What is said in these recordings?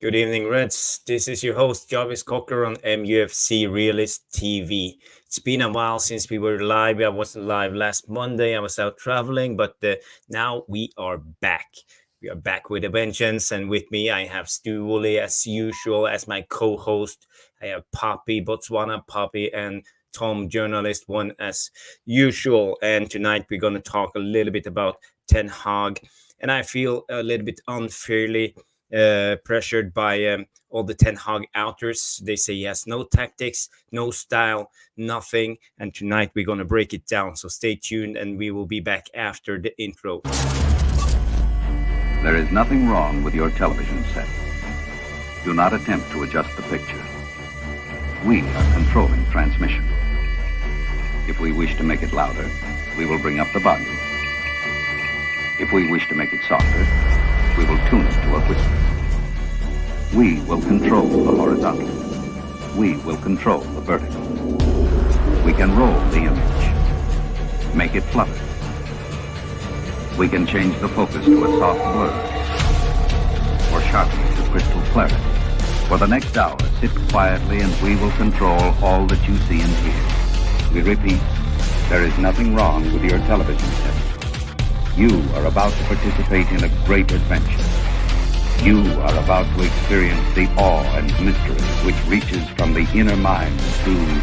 Good evening, Reds. This is your host, Jarvis Cocker on Mufc Realist TV. It's been a while since we were live. I wasn't live last Monday. I was out traveling, but now we are back. We are back with a vengeance, and with me I have Stu Woolley as usual as my co-host. I have Poppy, Botswana Poppy, and Tom, journalist one as usual. And tonight we're going to talk a little bit about Ten Hag, and I feel a little bit unfairly pressured by all the Ten Hag outers. They say he has no tactics, no style, nothing. And tonight we're going to break it down. So stay tuned and we will be back after the intro. There is nothing wrong with your television set. Do not attempt to adjust the picture. We are controlling transmission. If we wish to make it louder, we will bring up the volume. If we wish to make it softer, we will tune it to a whisper. We will control the horizontal. We will control the vertical. We can roll the image, make it flutter. We can change the focus to a soft blur, or sharply to crystal clarity. For the next hour, sit quietly and we will control all that you see and hear. We repeat, there is nothing wrong with your television set. You are about to participate in a great adventure. You are about to experience the awe and mystery which reaches from the inner mind to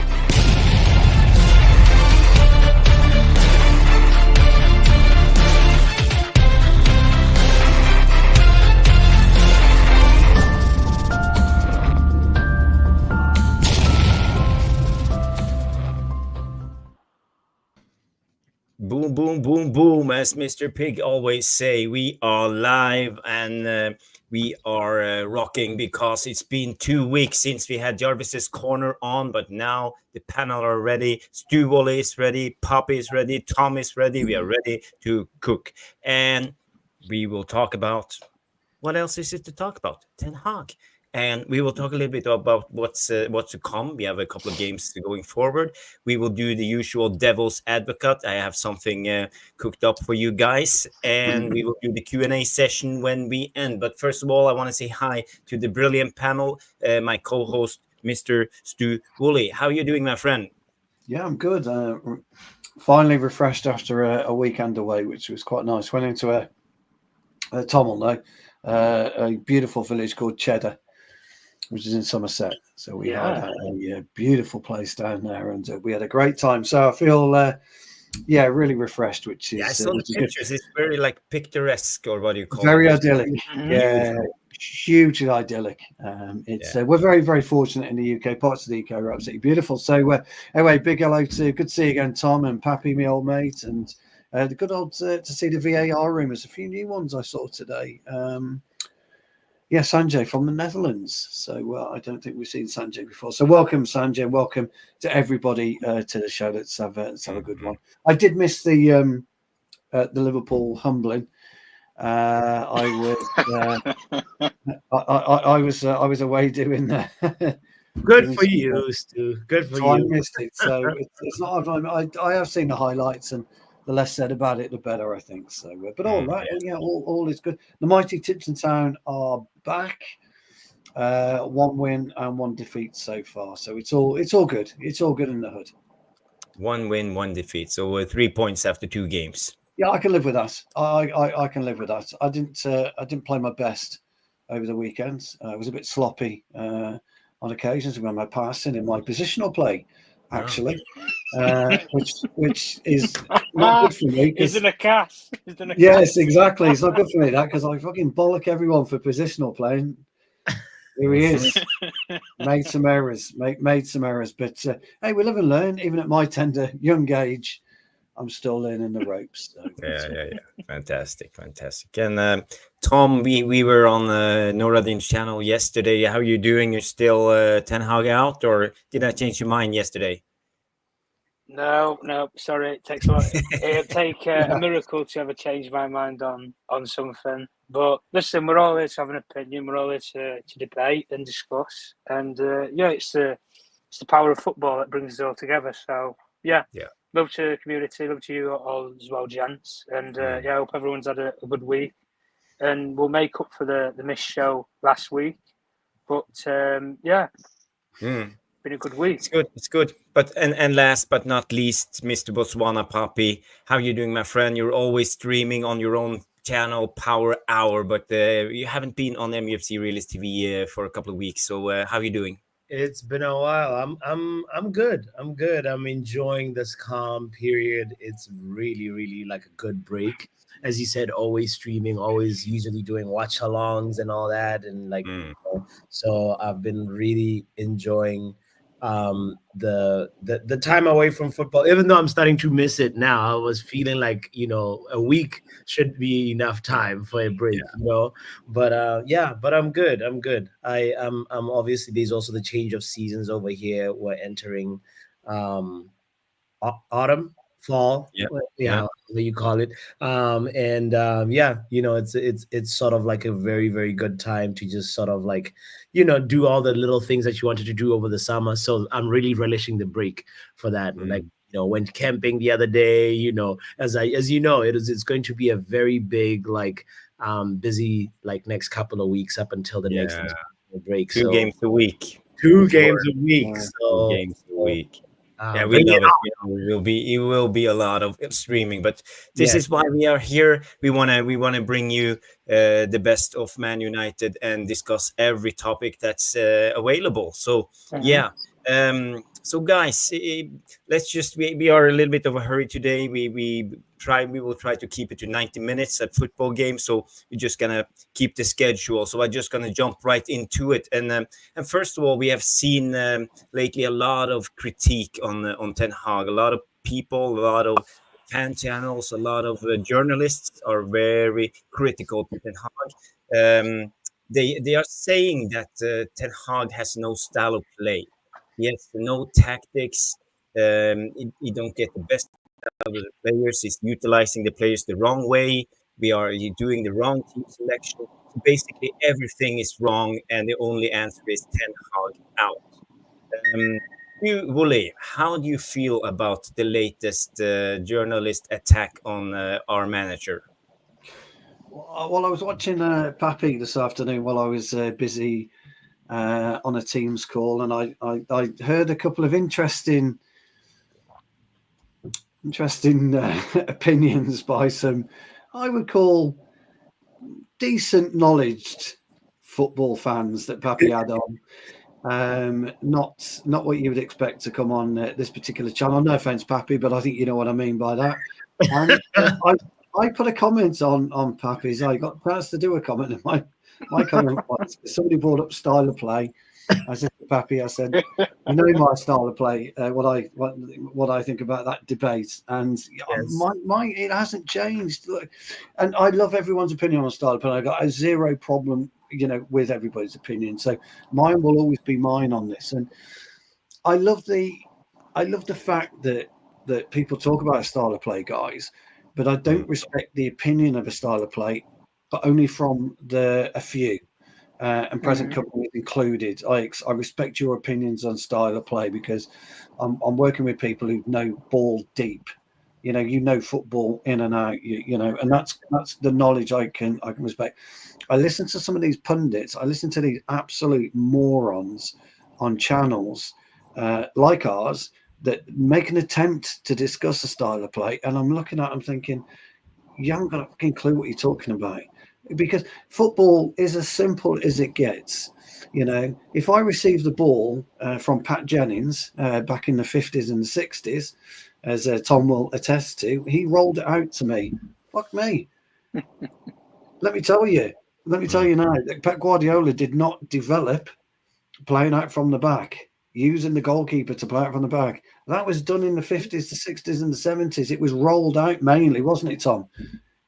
Boom, boom, boom, boom. As Mr. Pig always say, we are live and we are rocking because it's been 2 weeks since we had Jarvis's corner on, but now the panel are ready. Stu Woolley is ready. Poppy is ready. Tom is ready. We are ready to cook. And we will talk about, what else is it to talk about? Ten Hag. And we will talk a little bit about what's to come. We have a couple of games going forward. We will do the usual devil's advocate. I have something cooked up for you guys, and we will do the Q&A session when we end. But first of all, I want to say hi to the brilliant panel, my co-host, Mr. Stu Woolley. How are you doing, my friend? Yeah, I'm good. Finally refreshed after a weekend away, which was quite nice. Went into Tom will know, a beautiful village called Cheddar, which is in Somerset. So we had a beautiful place down there, and we had a great time. So I feel, really refreshed. Which is I saw the pictures. good. It's very like picturesque, or what do you call Very it? idyllic. Yeah, hugely idyllic. We're very, very fortunate in the UK. Parts of the UK are absolutely beautiful. So anyway, big hello to good to see you again, Tom and Pappy, my old mate, and the good old to see the VAR room. There's a few new ones I saw today. Sanjay from the Netherlands. So I don't think we've seen Sanjay before. So welcome, Sanjay. Welcome to everybody to the show. Let's have a good one. I did miss the Liverpool humbling. I was away doing Good for you, Stu. Good for you. I missed it. So it's not. I have seen the highlights, and the less said about it, the better, I think. So, but all right, all is good. The mighty Tipton Town are back. 1 win and 1 defeat so far. So it's all good. It's all good in the hood. 1 win, 1 defeat. So 3 points after 2 games. Yeah, I can live with that. I can live with that. I didn't play my best over the weekend. I was a bit sloppy on occasions when my passing in my positional play, actually, which is not good for me. Isn't a cast? Yes, exactly. It's not good for me, that, because I fucking bollock everyone for positional playing. Here he is. Made some errors. Made some errors. But hey, we live and learn. Even at my tender young age, I'm still learning the ropes. So. Yeah. Fantastic. And Tom, we were on Noradin's channel yesterday. How are you doing? You're still Ten Hag out, or did I change your mind yesterday? No, sorry. It takes a lot. It'll take a miracle to ever change my mind on something. But listen, we're all here to have an opinion. We're all here to debate and discuss. And it's the power of football that brings us all together. So yeah. Love to the community, love to you all as well, gents. And I hope everyone's had a good week. And we'll make up for the missed show last week. But yeah, Mm. been a good week. It's good. It's good. But and last but not least, Mr. Botswana Papi, how you doing, my friend? You're always streaming on your own channel, Power Hour, but you haven't been on MUFC Realist TV for a couple of weeks. So how are you doing? It's been a while. I'm good. I'm good. I'm enjoying this calm period. It's really like a good break. As you said, always streaming, always usually doing watch alongs and all that. And like so I've been really enjoying the time away from football, even though I'm starting to miss it now. I was feeling like, a week should be enough time for a break, but but I'm good. I'm obviously, there's also the change of seasons over here. We're entering autumn, fall, whatever you call it. It's sort of like a very, very good time to just sort of like, do all the little things that you wanted to do over the summer. So I'm really relishing the break for that. Like, went camping the other day, as it's going to be a very big, like, busy, like, next couple of weeks up until the next break. Two games a week. Two games a week. Two games a week. Yeah, we love it. It will be a lot of streaming, but this is why we are here. We wanna bring you the best of Man United and discuss every topic that's available. So so guys, let's just we are a little bit of a hurry today. We will try to keep it to 90 minutes at football games. So we're just gonna keep the schedule. So I'm just gonna jump right into it. And first of all, we have seen lately a lot of critique on Ten Hag. A lot of people, a lot of fan channels, a lot of journalists are very critical to Ten Hag. They are saying that Ten Hag has no style of play. He has no tactics. He don't get the best out of the players. He's utilizing the players the wrong way. We are doing the wrong team selection. So basically, everything is wrong, and the only answer is Ten Hag out. Wooly, how do you feel about the latest journalist attack on our manager? Well, I was watching Papi this afternoon while I was busy on a Teams call, and I heard a couple of interesting opinions by some, I would call, decent knowledged football fans that Papi had on. Not what you would expect to come on this particular channel. No offense, Papi, but I think you know what I mean by that. And I put a comment on Papi's. I got a chance to do a comment, and my comment was, somebody brought up style of play. I said to Papi, I said, you know my style of play, what I think about that debate, and my it hasn't changed. Look, and I love everyone's opinion on style of play. I got a zero problem, with everybody's opinion. So mine will always be mine on this. And I love the fact that people talk about a style of play, guys, but I don't respect the opinion of a style of play, but only from a few. And present companies included. I respect your opinions on style of play because I'm working with people who know ball deep. Football in and out. And that's the knowledge I can respect. I listen to some of these pundits. I listen to these absolute morons on channels like ours that make an attempt to discuss a style of play, and I'm looking at them thinking, you haven't got a fucking clue what you're talking about. Because football is as simple as it gets. If I received the ball from Pat Jennings back in the 50s and the 60s, as Tom will attest to, he rolled it out to me. Fuck me. Let me tell you now, that Pep Guardiola did not develop playing out from the back, using the goalkeeper to play out from the back. That was done in the 50s, the 60s and the 70s. It was rolled out mainly, wasn't it, Tom?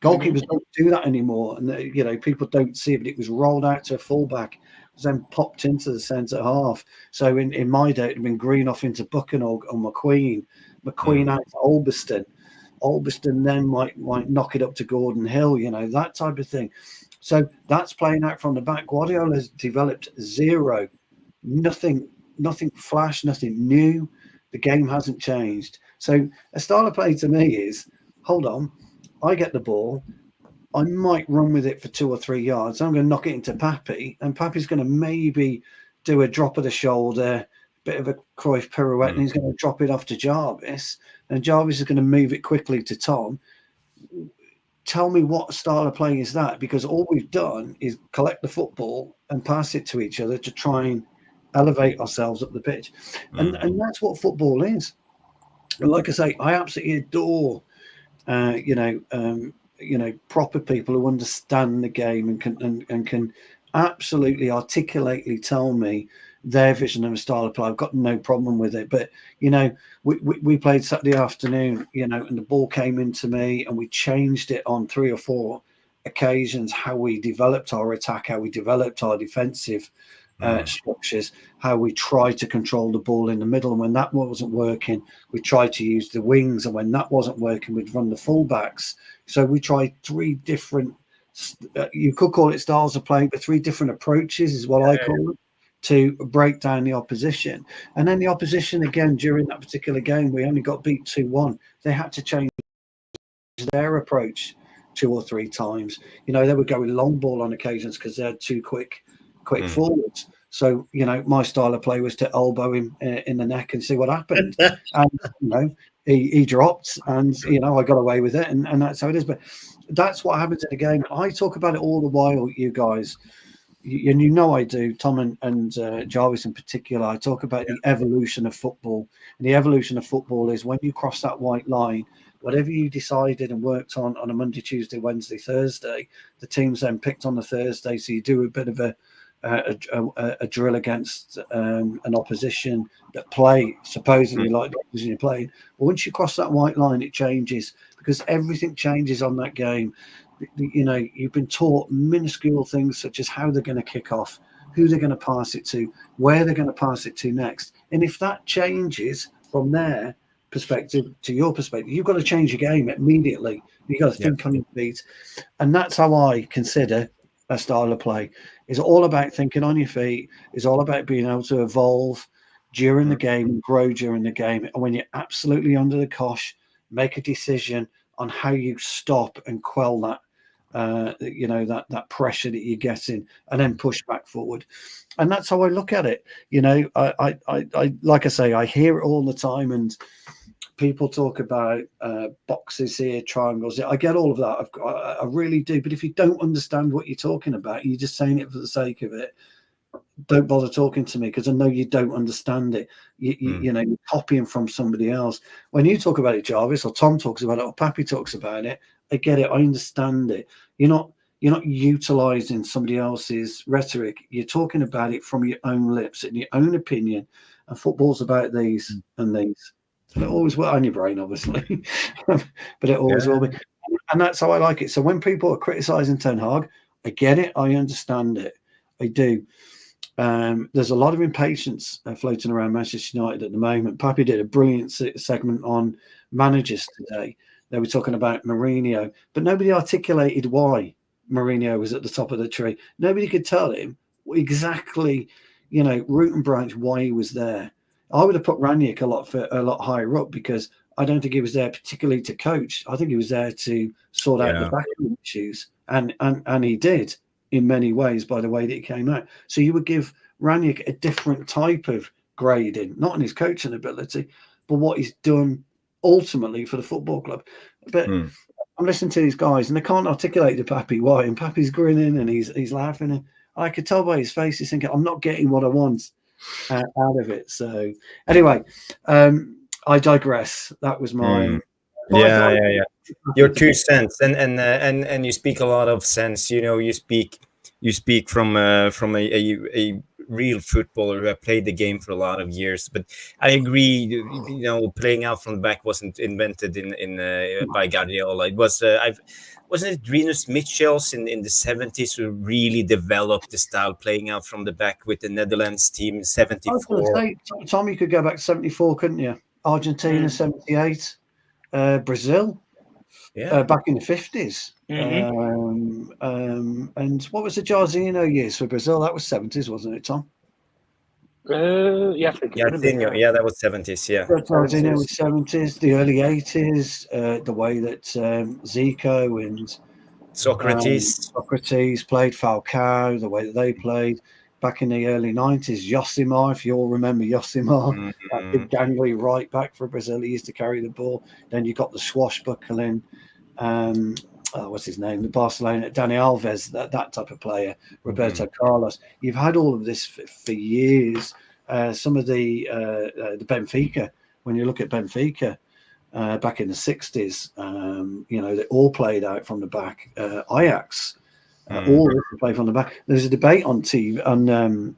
Goalkeepers don't do that anymore, and people don't see it. But it was rolled out to a fullback, was then popped into the centre half. So in my day, it had been Green off into Buchan or McQueen out to Ulverston. Ulverston then might knock it up to Gordon Hill, that type of thing. So that's playing out from the back. Guardiola has developed zero, nothing flash, nothing new. The game hasn't changed. So a style of play to me is, hold on, I get the ball, I might run with it for 2 or 3 yards. I'm going to knock it into Pappy, and Pappy's going to maybe do a drop of the shoulder, bit of a Cruyff pirouette, and he's going to drop it off to Jarvis, and Jarvis is going to move it quickly to Tom. Tell me what style of play is that? Because all we've done is collect the football and pass it to each other to try and elevate ourselves up the pitch. And that's what football is. And like I say, I absolutely adore, proper people who understand the game and can absolutely articulately tell me their vision of a style of play. I've got no problem with it. But, we played Saturday afternoon, and the ball came into me, and we changed it on 3 or 4 occasions, how we developed our attack, how we developed our defensive structures, how we tried to control the ball in the middle. And when that wasn't working, we tried to use the wings. And when that wasn't working, we'd run the fullbacks. So we tried 3 different, you could call it styles of play, but 3 different approaches is what I call it, to break down the opposition. And then the opposition, again, during that particular game, we only got beat 2-1. They had to change their approach 2 or 3 times. They were going long ball on occasions because they had 2 quick forwards. So, my style of play was to elbow him in the neck and see what happened. And, he dropped, and, I got away with it, and that's how it is. But that's what happens in the game. I talk about it all the while, you guys. And I do, Tom and Jarvis in particular. I talk about the evolution of football. And the evolution of football is when you cross that white line, whatever you decided and worked on a Monday, Tuesday, Wednesday, Thursday, the team's then picked on the Thursday. So you do a bit of a drill against an opposition that play supposedly like the opposition you're playing. But once you cross that white line, it changes, because everything changes on that game. You've been taught minuscule things such as how they're going to kick off, who they're going to pass it to, where they're going to pass it to next. And if that changes from their perspective to your perspective, you've got to change your game immediately. You've got to think on your feet. And that's how I consider a style of play. It's all about thinking on your feet. It's all about being able to evolve during the game and grow during the game. And when you're absolutely under the cosh, make a decision on how you stop and quell that that pressure that you're getting, and then push back forward. And that's how I look at it. I like I say, I hear it all the time, and people talk about boxes here, triangles. I get all of that. I really do. But if you don't understand what you're talking about, you're just saying it for the sake of it, don't bother talking to me, because I know you don't understand it. You're copying from somebody else. When you talk about it, Jarvis, or Tom talks about it, or Pappy talks about it, I get it. I understand it. You're not utilizing somebody else's rhetoric. You're talking about it from your own lips and your own opinion. And football's about these and these. And it always will, on your brain, obviously, but it always will be. And that's how I like it. So when people are criticizing Ten Hag, I get it. I understand it. I do. There's a lot of impatience floating around Manchester United at the moment. Pappy did a brilliant segment on managers today. They were talking about Mourinho, but nobody articulated why Mourinho was at the top of the tree. Nobody could tell him exactly, root and branch, why he was there. I would have put Ranić a lot higher up, because I don't think he was there particularly to coach. I think he was there to sort out the backroom issues, and he did in many ways by the way that he came out. So you would give Ranić a different type of grading, not on his coaching ability, but what he's done ultimately for the football club. But I'm listening to these guys, and they can't articulate to Pappy why, and Pappy's grinning and he's laughing, and I could tell by his face he's thinking, I'm not getting what I want out of it. So anyway, I digress. That was my your 2 cents, and you speak a lot of sense. You speak from a real footballer who have played the game for a lot of years. But I agree, playing out from the back wasn't invented by Guardiola. It was wasn't it Rinus Michels in the 70s who really developed the style playing out from the back with the Netherlands team in 74? I was going to say, Tom, you could go back to 74, couldn't you? Argentina 78, Brazil back in the 50s. And what was the Jarzinho years for Brazil? That was 70s, wasn't it, Tom? I think that was 70s. Yeah, Jarzinho was 70s, the early 80s. The way that Zico and Socrates. Socrates played, Falcao, the way that they played. Back in the early 90s, Josimar, if you all remember Josimar, that big gangly right back for Brazil, he used to carry the ball. Then you got the swashbuckling, what's his name, the Barcelona, Dani Alves, that type of player, Roberto Carlos. You've had all of this for years. Some of the Benfica, when you look at Benfica, back in the 60s, they all played out from the back. Ajax, all play from the back. There's a debate on TV, on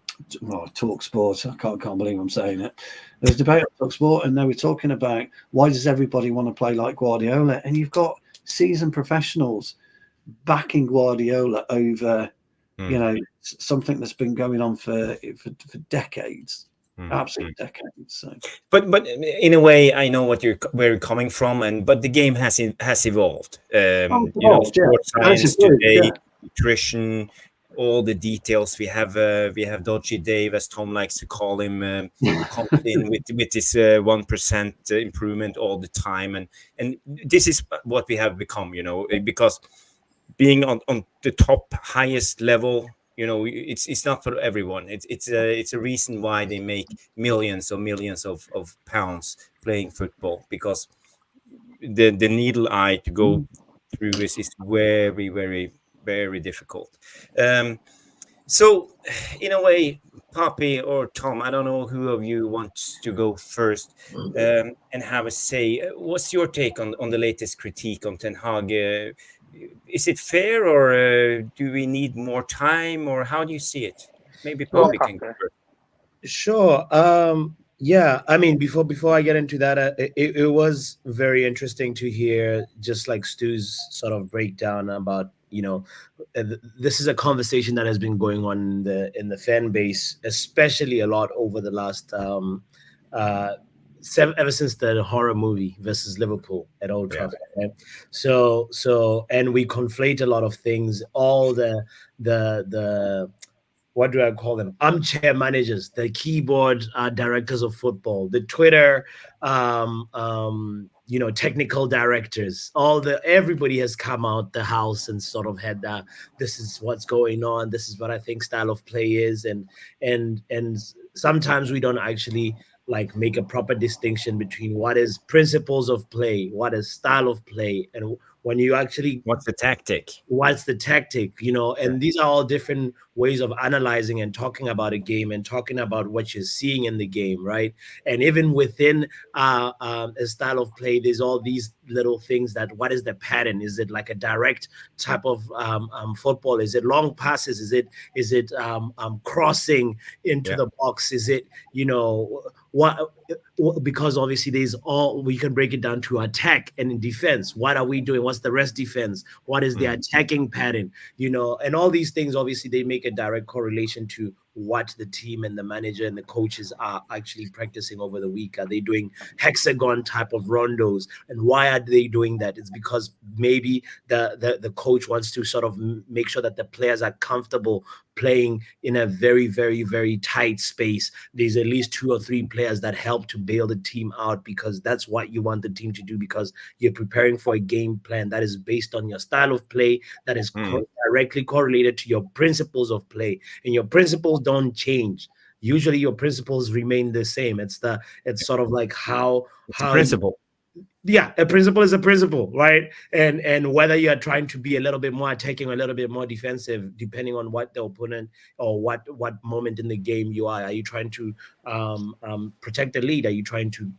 Talk Sport. I can't believe I'm saying it. There's a debate on Talk Sport, and they were talking about why does everybody want to play like Guardiola? And you've got seasoned professionals backing Guardiola over, something that's been going on for decades. Absolute decades. So. But in a way, I know where you're coming from, but the game has evolved. Sports science today, nutrition, all the details. We have Dodgy Dave, as Tom likes to call him, comes in with this 1% improvement all the time, and this is what we have become. Because being on the top highest level. It's not for everyone. It's a reason why they make millions of pounds playing football, because the needle eye to go through is very, very, very difficult. So in a way, Poppy or Tom, I don't know who of you wants to go first and have a say. What's your take on the latest critique on Ten Hag? Is it fair, or do we need more time, or how do you see it? Maybe Poppy can go first. Sure. Yeah, I mean, before I get into that, it was very interesting to hear just like Stu's sort of breakdown about, this is a conversation that has been going on in the fan base, especially a lot over the last ever since the horror movie versus Liverpool at Old Trafford. Right? So and we conflate a lot of things, all the what do I call them? Armchair managers, the keyboard directors of football, the Twitter, technical directors. Everybody has come out the house and sort of had that. This is what's going on. This is what I think style of play is, and sometimes we don't actually like make a proper distinction between what is principles of play, what is style of play, and when you actually what's the tactic, and these are all different ways of analyzing and talking about a game and talking about what you're seeing in the game, right? And even within a style of play, there's all these little things that what is the pattern? Is it like a direct type of football? Is it long passes? Is it crossing into the box? Is it what? Because obviously we can break it down to attack and defense. What are we doing? What's the rest defense? What is the attacking pattern? And all these things, obviously they make a direct correlation to what the team and the manager and the coaches are actually practicing over the week. Are they doing hexagon type of rondos? And why are they doing that? It's because maybe the coach wants to sort of make sure that the players are comfortable playing in a very, very, very tight space. There's at least 2 or 3 players that help to bail the team out, because that's what you want the team to do, because you're preparing for a game plan that is based on your style of play, that is directly correlated to your principles of play, and your principles don't change. Usually your principles remain the same. It's sort of like how principle. A principle is a principle, right? And whether you are trying to be a little bit more attacking or a little bit more defensive, depending on what the opponent or what moment in the game you are. Are you trying to protect the lead? Are you trying to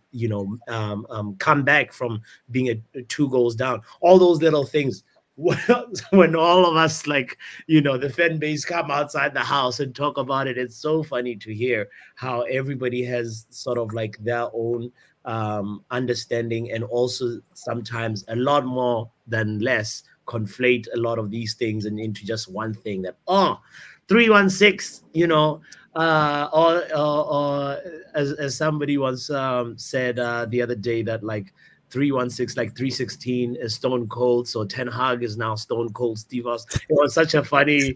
come back from being 2 goals down? All those little things. When all of us, the fan base, come outside the house and talk about it, it's so funny to hear how everybody has sort of like their own understanding, and also sometimes a lot more than less conflate a lot of these things and into just one thing, that 316, or as somebody once said the other day, that like 316, like 316 is Stone Cold, so Ten Hag is now Stone Cold Steve Austin. It was such a funny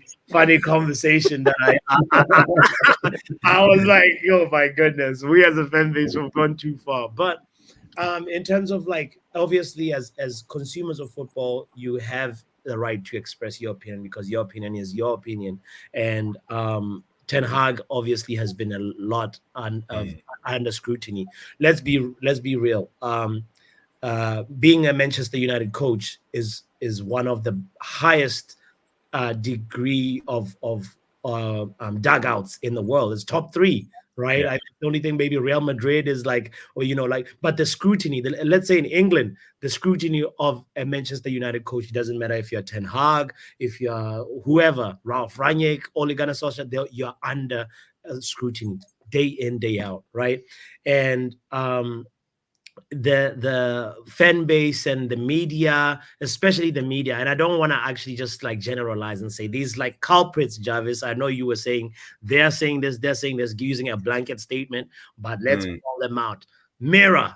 conversation that I was like, oh my goodness, we as a fan base have gone too far. But in terms of like, obviously as consumers of football, you have the right to express your opinion, because your opinion is your opinion. And Ten Hag obviously has been a lot under scrutiny. Let's be real. Being a Manchester United coach is one of the highest degree of dugouts in the world. It's top 3, right? Yeah. The only thing maybe Real Madrid is like, or but the scrutiny, let's say in England, the scrutiny of a Manchester United coach, it doesn't matter if you're Ten Hag, if you're whoever, Ralph Rangnick, Ole Gunnar Solskjaer, you're under scrutiny day in, day out, right? And the fan base and the media, especially the media, and I don't want to actually just like generalize and say these like culprits, Jarvis. I know you were saying they're saying this, using a blanket statement, but let's call them out. Mirror,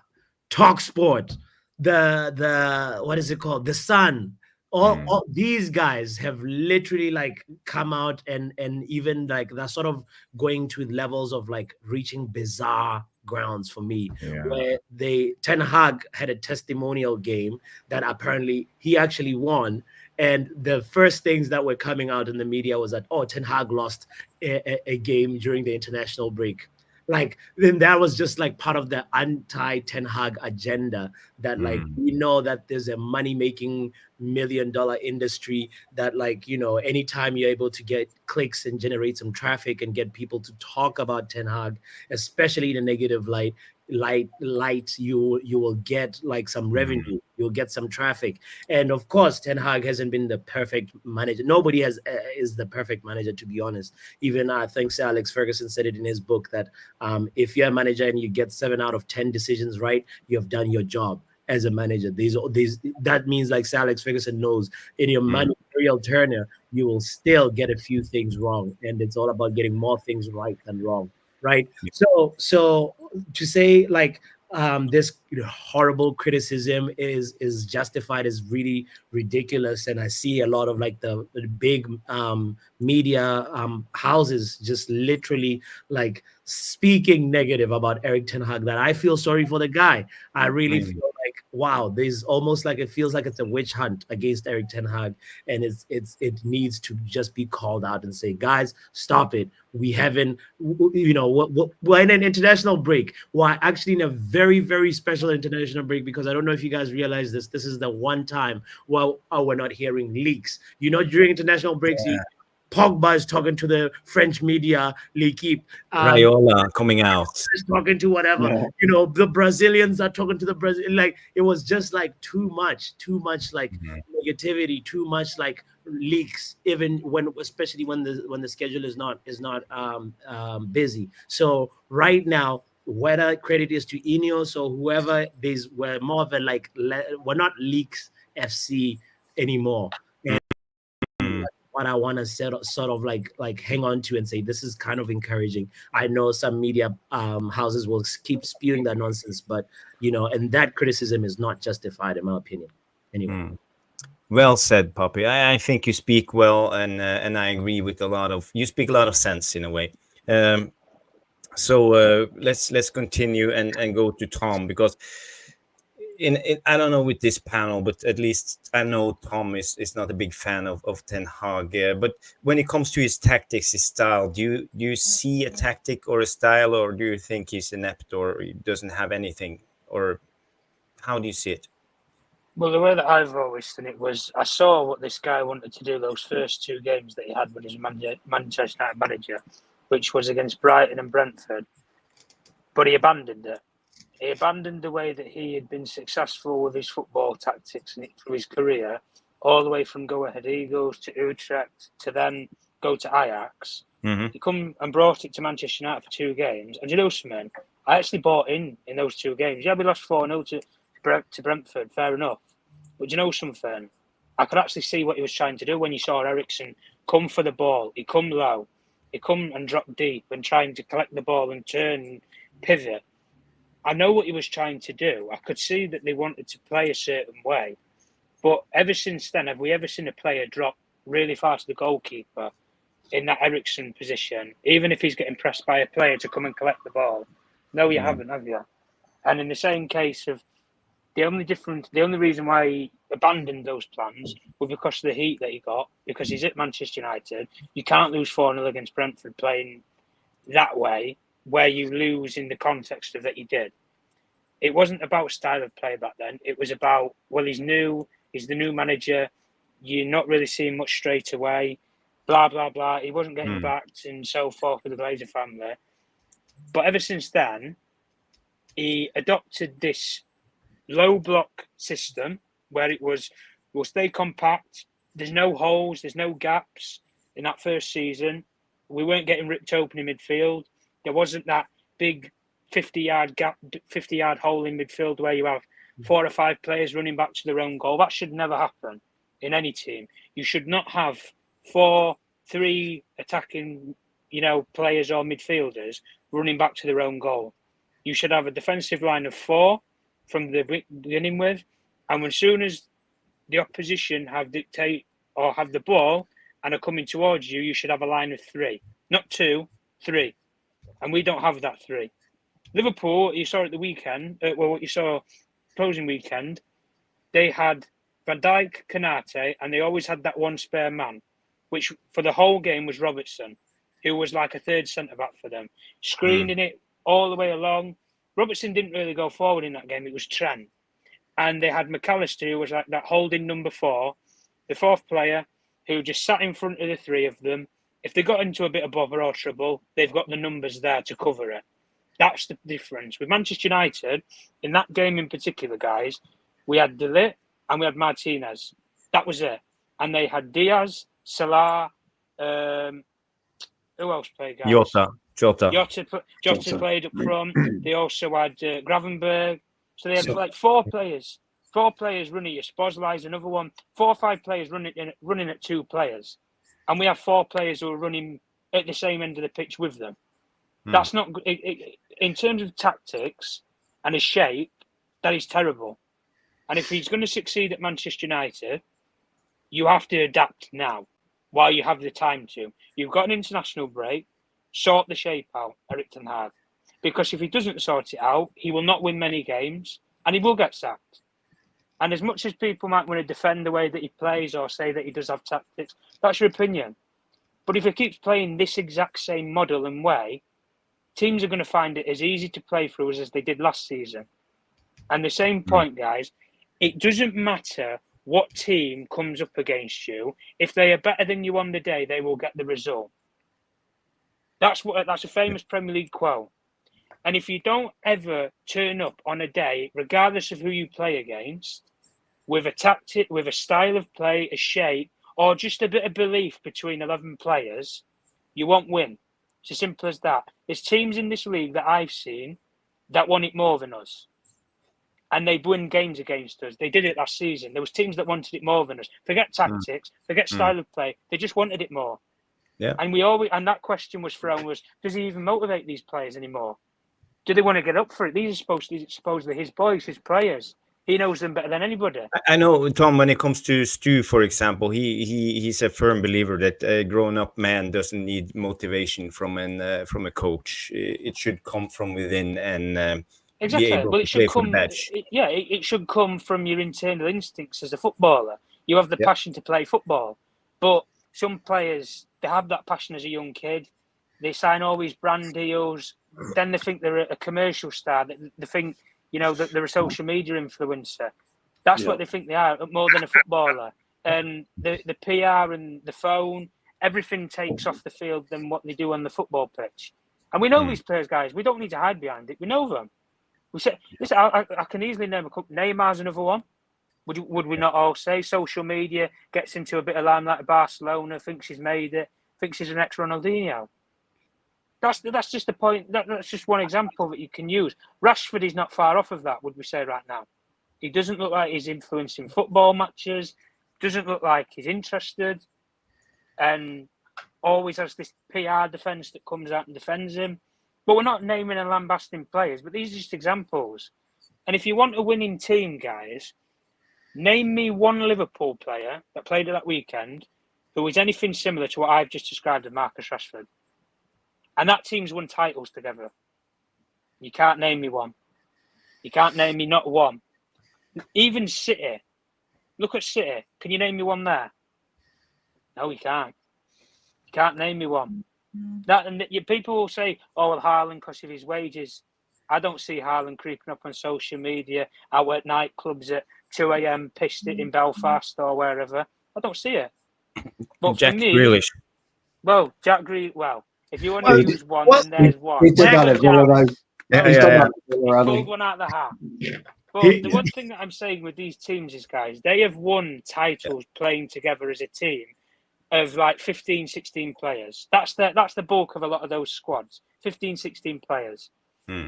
Talk Sport, the what is it called? The Sun. All these guys have literally like come out and even like they're sort of going to levels of like reaching bizarre grounds for me, where Ten Hag had a testimonial game that apparently he actually won, and the first things that were coming out in the media was that, oh, Ten Hag lost a game during the international break. Like, then that was just like part of the anti-Ten Hag agenda, that like we know that there's a money-making $1 million industry that, like, anytime you're able to get clicks and generate some traffic and get people to talk about Ten Hag, especially in a negative light, you will get like some revenue, you'll get some traffic. And of course, Ten Hag hasn't been the perfect manager. Nobody is the perfect manager, to be honest. Even I think Sir Alex Ferguson said it in his book that if you're a manager and you get 7 out of 10 decisions right, you have done your job as a manager. That means, like Sir Alex Ferguson knows, in your managerial tenure, you will still get a few things wrong, and it's all about getting more things right than wrong, right? So to say like this horrible criticism is justified is really ridiculous. And I see a lot of like the big media houses just literally like speaking negative about Erik Ten Hag, that I feel sorry for the guy. I really feel like, wow, there's almost like, it feels like it's a witch hunt against Erik Ten Hag, and it needs to just be called out and say, guys, stop it. We haven't, we're in an international break. We're actually in a very, very special international break, because I don't know if you guys realize this. This is the one time where we're not hearing leaks. During international breaks, Pogba is talking to the French media, L'Equipe. Raiola coming out. Is talking to whatever. Yeah. The Brazilians are talking to the Brazil. Like, it was just like too much like negativity, too much like leaks, even especially when the schedule is not busy. So right now, whether credit is to INEOS or whoever, we're more of a like, we're not Leaks FC anymore. And what I want to sort of like hang on to and say, this is kind of encouraging. I know some media houses will keep spewing that nonsense, but and that criticism is not justified, in my opinion. Anyway. Well said, Poppy. I think you speak well, and I agree with you speak a lot of sense in a way. So let's continue and go to Tom, because I don't know with this panel, but at least I know Tom is not a big fan of Ten Hag. But when it comes to his tactics, his style, do you see a tactic or a style, or do you think he's inept or he doesn't have anything, or how do you see it? Well, the way that I've always seen it was, I saw what this guy wanted to do those first 2 games that he had when he was Manchester United manager, which was against Brighton and Brentford. But he abandoned it. He abandoned the way that he had been successful with his football tactics through his career, all the way from Go Ahead Eagles to Utrecht to then go to Ajax. He come and brought it to Manchester United for 2 games. And you know something? I actually bought in those 2 games. Yeah, we lost 4-0 to Brentford, fair enough. But you know something? I could actually see what he was trying to do when you saw Eriksen come for the ball. He come low. He come and drop deep and trying to collect the ball and turn and pivot. I know what he was trying to do. I could see that they wanted to play a certain way. But ever since then, have we ever seen a player drop really far to the goalkeeper in that Eriksen position, even if he's getting pressed by a player to come and collect the ball? No, you haven't, have you? And in the same case of The only reason why he abandoned those plans was because of the heat that he got, because he's at Manchester United. You can't lose 4-0 against Brentford playing that way, where you lose in the context of that he did. It wasn't about style of play back then. It was about, well, he's new, he's the new manager, you're not really seeing much straight away, blah, blah, blah. He wasn't getting backed and so forth with the Glazer family. But ever since then, he adopted this low block system where it was, we'll stay compact, there's no holes, there's no gaps. In that first season, we weren't getting ripped open in midfield. There wasn't that big 50-yard gap, 50-yard hole in midfield where you have 4 or 5 players running back to their own goal. That should never happen in any team. You should not have 3 attacking, players or midfielders running back to their own goal. You should have a defensive line of 4 from the beginning with, and as soon as the opposition have the ball and are coming towards you, you should have a line of 3, not 2, 3, and we don't have that 3. Liverpool, you saw at the weekend, what you saw closing weekend, they had Van Dijk, Konate, and they always had that one spare man, which for the whole game was Robertson, who was like a third centre-back for them, screening it all the way along. Robertson didn't really go forward in that game. It was Trent. And they had McAllister, who was like that holding number 4, the 4th player, who just sat in front of the 3 of them. If they got into a bit of bother or trouble, they've got the numbers there to cover it. That's the difference. With Manchester United, in that game in particular, guys, we had De Ligt and we had Martinez. That was it. And they had Diaz, Salah, who else played, guys? Jota played up front. They also had Gravenberg. So they had like 4 players. 4 players running at Szoboszlai's, another one. 4 or 5 players running at 2 players. And we have 4 players who are running at the same end of the pitch with them. That's not good. In terms of tactics and his shape, that is terrible. And if he's going to succeed at Manchester United, you have to adapt now while you have the time to. You've got an international break. Sort the shape out, Erik ten Hag. Because if he doesn't sort it out, he will not win many games and he will get sacked. And as much as people might want to defend the way that he plays or say that he does have tactics, that's your opinion. But if he keeps playing this exact same model and way, teams are going to find it as easy to play through as they did last season. And the same point, guys, it doesn't matter what team comes up against you. If they are better than you on the day, they will get the result. That's a famous Premier League quote. And if you don't ever turn up on a day, regardless of who you play against, with a tactic, with a style of play, a shape, or just a bit of belief between 11 players, you won't win. It's as simple as that. There's teams in this league that I've seen that want it more than us. And they win games against us. They did it last season. There was teams that wanted it more than us. Forget tactics, forget style of play. They just wanted it more. Yeah. And that question was thrown was, does he even motivate these players anymore? Do they want to get up for it? These are supposedly his boys, his players. He knows them better than anybody. I know, Tom, when it comes to Stu, for example, he's a firm believer that a grown-up man doesn't need motivation from a coach. It should come from within and exactly. be able Well, to it should play come. for the badge. It should come from your internal instincts as a footballer. You have the passion to play football, but some players, they have that passion as a young kid. They sign all these brand deals. Then they think they're a commercial star. They think, that they're a social media influencer. That's what they think they are, more than a footballer. And the PR and the phone, everything takes off the field than what they do on the football pitch. And we know these players, guys. We don't need to hide behind it. We know them. We say, listen, I can easily name a couple. Neymar's another one. Would we not all say social media gets into a bit of limelight at Barcelona, thinks he's made it, thinks he's an ex-Ronaldinho? That's just the point. That's just one example that you can use. Rashford is not far off of that, would we say right now? He doesn't look like he's influencing football matches, doesn't look like he's interested, and always has this PR defence that comes out and defends him. But we're not naming and lambasting players, but these are just examples. And if you want a winning team, guys, name me one Liverpool player that played that weekend who is anything similar to what I've just described of Marcus Rashford. And that team's won titles together. You can't name me one. You can't name me not one. Even City. Look at City. Can you name me one there? No, you can't. You can't name me one. That and people will say, "Oh, well, Haaland because of his wages." I don't see Haaland creeping up on social media, out at nightclubs at 2 a.m. pissed it in Belfast or wherever. I don't see it. But Jack for me, Grealish. well, Jack Grealish. Well, if you want to use one, then there's one. He did that as well. He's done that as well, hasn't pulled he? one out of the hat. But the one thing that I'm saying with these teams is, guys, they have won titles playing together as a team of like 15, 16 players. That's the bulk of a lot of those squads, 15, 16 players.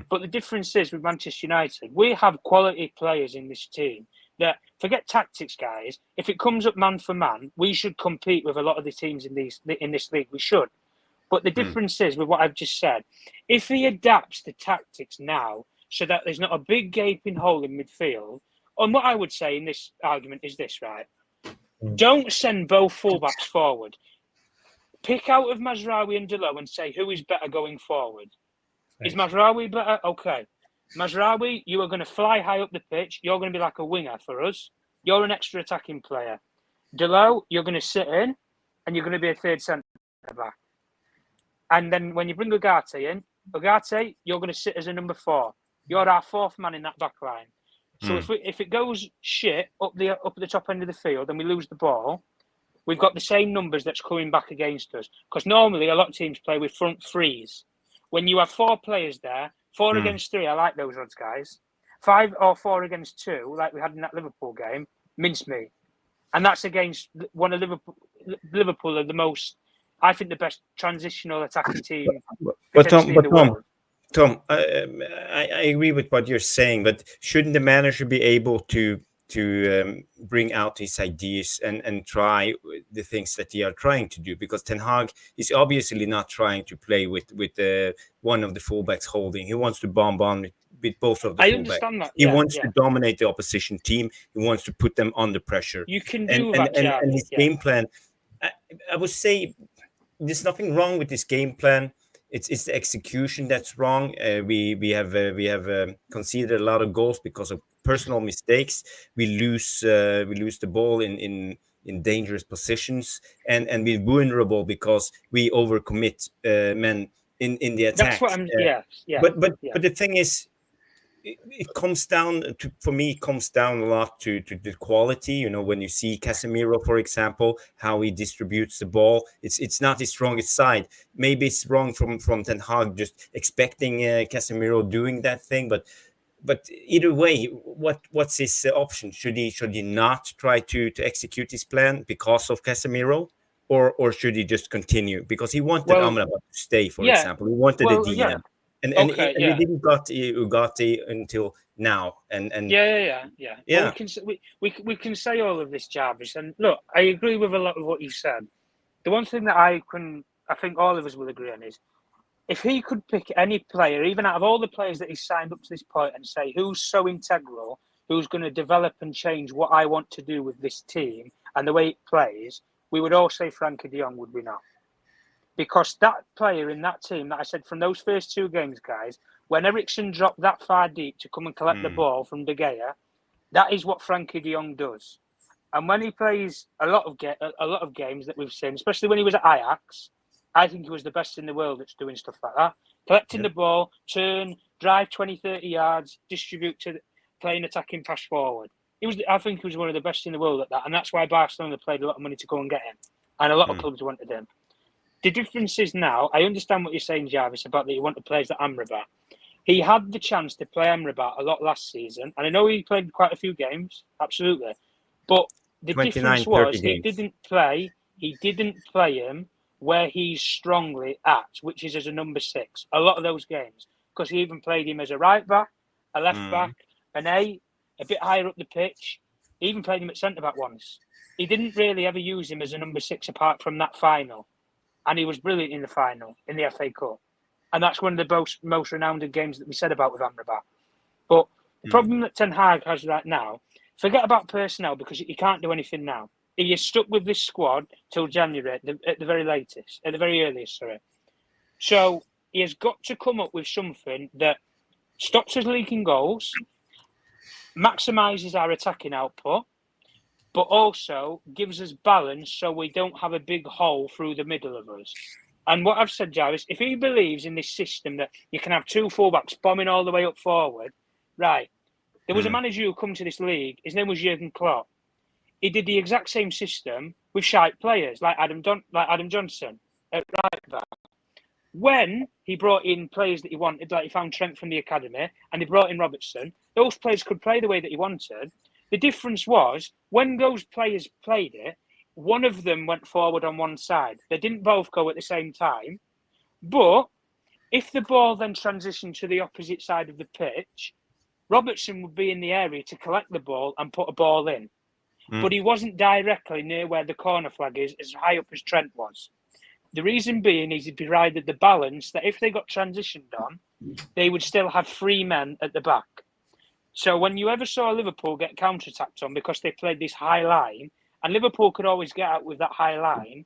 But the difference is with Manchester United, we have quality players in this team that, forget tactics, guys, if it comes up man for man, we should compete with a lot of the teams in this league. We should. But the difference is with what I've just said, if he adapts the tactics now so that there's not a big gaping hole in midfield, and what I would say in this argument is this, right? Don't send both fullbacks forward. Pick out of Mazraoui and Delo and say who is better going forward. Is Mazraoui better? Okay. Mazraoui, you are going to fly high up the pitch. You're going to be like a winger for us. You're an extra attacking player. Delo, you're going to sit in and you're going to be a third centre back. And then when you bring Ugarte in, Ugarte, you're going to sit as a number 4. You're our 4th man in that back line. So if it goes shit up the top end of the field and we lose the ball, we've got the same numbers that's coming back against us. Because normally a lot of teams play with front threes. When you have 4 players there, 4 against 3, I like those odds, guys. 5 or 4 against 2, like we had in that Liverpool game, mincemeat. And that's against one of Liverpool are the most, I think, the best transitional attacking team. But Tom, I agree with what you're saying, but shouldn't the manager be able to bring out his ideas and try the things that they are trying to do? Because Ten Hag is obviously not trying to play with one of the fullbacks holding. He wants to bomb on with both of the fullbacks. I understand that. He wants to dominate the opposition team. He wants to put them under pressure. You can do that, and his game plan, I would say there's nothing wrong with this game plan. It's the execution that's wrong. We have conceded a lot of goals because of personal mistakes. We lose the ball in dangerous positions, and we're vulnerable because we overcommit men in the attack. That's what I'm. But the thing is, it comes down to, for me, it comes down a lot to the quality. You know, when you see Casemiro, for example, how he distributes the ball, it's not his strongest side. Maybe it's wrong from Ten Hag just expecting Casemiro doing that thing, but either way, what's his option? Should he not try to execute his plan because of Casemiro, or should he just continue because he wanted Amrabat to stay, for example? He wanted the DM. Yeah. And we didn't got Ugarte until now, and yeah. Well, we can say all of this, Jarvis, and look, I agree with a lot of what you said. The one thing that I think all of us will agree on is, if he could pick any player, even out of all the players that he's signed up to this point, and say who's so integral, who's going to develop and change what I want to do with this team and the way it plays, we would all say Frankie de Jong, would we not? Because that player in that team that I said from those first 2 games, guys, when Eriksen dropped that far deep to come and collect the ball from De Gea, that is what Frankie de Jong does. And when he plays a lot of games that we've seen, especially when he was at Ajax, I think he was the best in the world at doing stuff like that. Collecting the ball, turn, drive 20, 30 yards, distribute to playing attacking pass forward. I think he was one of the best in the world at that. And that's why Barcelona paid a lot of money to go and get him. And a lot of clubs wanted him. The difference is now, I understand what you're saying, Jarvis, about that you want to play as the Amrabat. He had the chance to play Amrabat a lot last season. And I know he played quite a few games, absolutely. But the difference was he didn't play him where he's strongly at, which is as a number 6. A lot of those games. Because he even played him as a right back, a left back, an 8, a bit higher up the pitch. He even played him at centre-back once. He didn't really ever use him as a number 6 apart from that final. And he was brilliant in the final, in the FA Cup. And that's one of the most renowned games that we said about with Amrabat. But the problem that Ten Hag has right now, forget about personnel because he can't do anything now. He is stuck with this squad till January at the very earliest. So he has got to come up with something that stops us leaking goals, maximises our attacking output, but also gives us balance so we don't have a big hole through the middle of us. And what I've said, Jarvis, if he believes in this system that you can have two fullbacks bombing all the way up forward, right? There was a manager who come to this league. His name was Jurgen Klopp. He did the exact same system with shite players like Adam Johnson at right back. When he brought in players that he wanted, like he found Trent from the academy, and he brought in Robertson, those players could play the way that he wanted. The difference was when those players played it, one of them went forward on one side. They didn't both go at the same time. But if the ball then transitioned to the opposite side of the pitch, Robertson would be in the area to collect the ball and put a ball in. But he wasn't directly near where the corner flag is, as high up as Trent was. The reason being is he provided the balance that if they got transitioned on, they would still have 3 men at the back. So when you ever saw Liverpool get counter-attacked on because they played this high line, and Liverpool could always get out with that high line,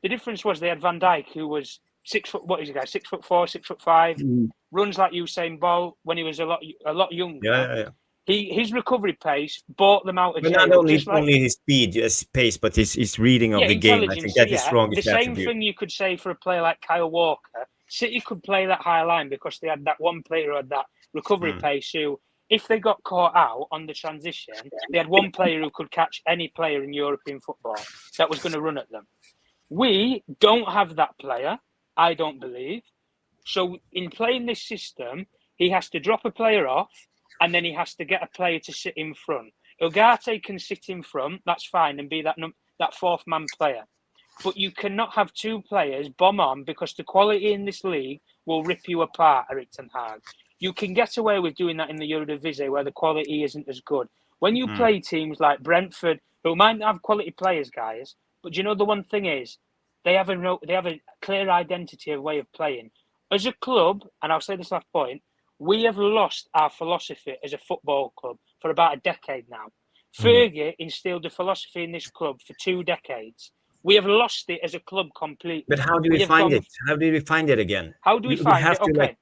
the difference was they had Van Dijk, who was 6 foot, what is he, guys? 6'4", 6'5", runs like Usain Bolt when he was a lot younger. Yeah. His recovery pace bought them out of But jail. not only his speed, his pace, but his reading of the game. I think that's his strongest The same attribute. thing you could say for a player like Kyle Walker. City could play that high line because they had that one player who had that recovery pace who, if they got caught out on the transition, they had one player who could catch any player in European football that was going to run at them. We don't have that player, I don't believe. So in playing this system, he has to drop a player off, and then he has to get a player to sit in front. Ugarte can sit in front, that's fine, and be that fourth man player. But you cannot have 2 players bomb on because the quality in this league will rip you apart, Erik ten Hag. You can get away with doing that in the Eredivisie where the quality isn't as good. When you play teams like Brentford, who might have quality players, guys, but you know the one thing is, they have a clear identity of way of playing. As a club, and I'll say this last point, we have lost our philosophy as a football club for about a decade now. Fergie instilled a philosophy in this club for 2 decades. We have lost it as a club completely. But how do we find it? How do we find it again? How do we find it? Okay.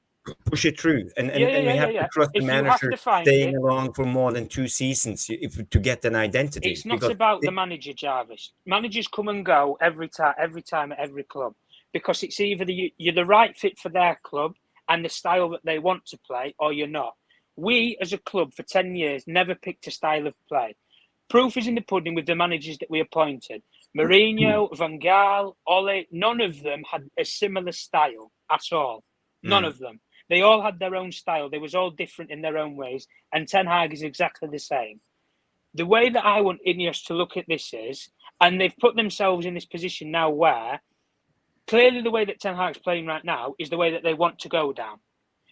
Push it through, and we have to trust the manager staying along for more than 2 seasons to get an identity. It's not about the manager, Jarvis. Managers come and go every time at every club, because it's either you're the right fit for their club and the style that they want to play, or you're not. We, as a club, for 10 years, never picked a style of play. Proof is in the pudding with the managers that we appointed. Mourinho, Van Gaal, Ole, none of them had a similar style at all. None of them. They all had their own style. They was all different in their own ways. And Ten Hag is exactly the same. The way that I want INEOS to look at this is, and they've put themselves in this position now where, clearly the way that Ten Hag's playing right now is the way that they want to go down.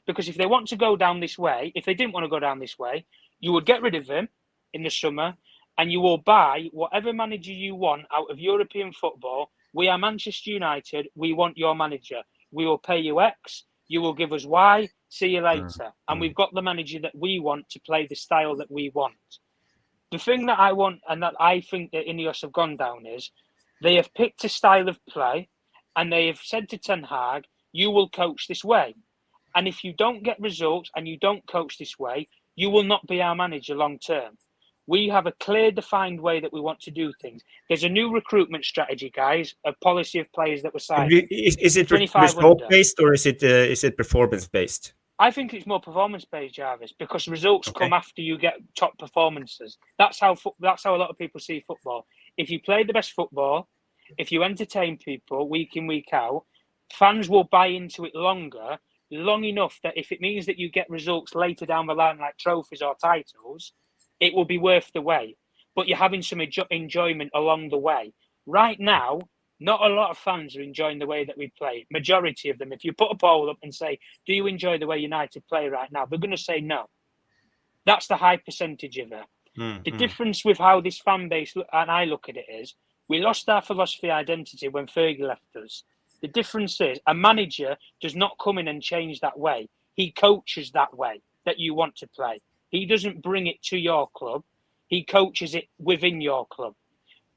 Because if they want to go down this way, if they didn't want to go down this way, you would get rid of him in the summer and you will buy whatever manager you want out of European football. We are Manchester United. We want your manager. We will pay you X. You will give us Y. See you later. And we've got the manager that we want to play the style that we want. The thing that I want and that I think that INEOS have gone down is they have picked a style of play and they have said to Ten Hag, you will coach this way. And if you don't get results and you don't coach this way, you will not be our manager long term. We have a clear, defined way that we want to do things. There's a new recruitment strategy, guys, a policy of players that were signed. Is it result-based or is it performance-based? I think it's more performance-based, Jarvis, because results come after you get top performances. That's how a lot of people see football. If you play the best football, if you entertain people week in, week out, fans will buy into it long enough that if it means that you get results later down the line, like trophies or titles, it will be worth the wait. But you're having some enjoyment along the way. Right now, not a lot of fans are enjoying the way that we play. Majority of them, if you put a poll up and say, do you enjoy the way United play right now? They're going to say no. That's the high percentage of it. The difference with how this fan base, and I look at it, is we lost our philosophy identity when Fergie left us. The difference is a manager does not come in and change that way. He coaches that way that you want to play. He doesn't bring it to your club. He coaches it within your club.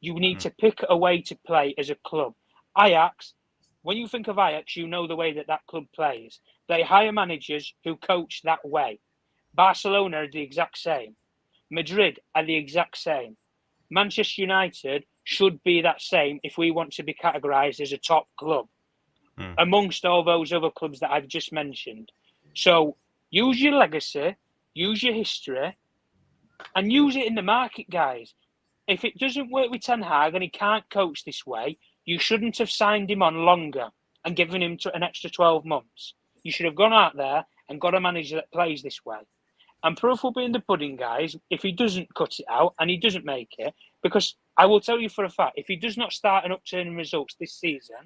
You need to pick a way to play as a club. Ajax, when you think of Ajax, you know the way that club plays. They hire managers who coach that way. Barcelona are the exact same. Madrid are the exact same. Manchester United should be that same if we want to be categorised as a top club amongst all those other clubs that I've just mentioned. So use your legacy, use your history, and use it in the market, guys. If it doesn't work with Ten Hag and he can't coach this way, you shouldn't have signed him on longer and given him an extra 12 months. You should have gone out there and got a manager that plays this way. And proof will be in the pudding, guys, if he doesn't cut it out and he doesn't make it. Because I will tell you for a fact, if he does not start an upturning results this season,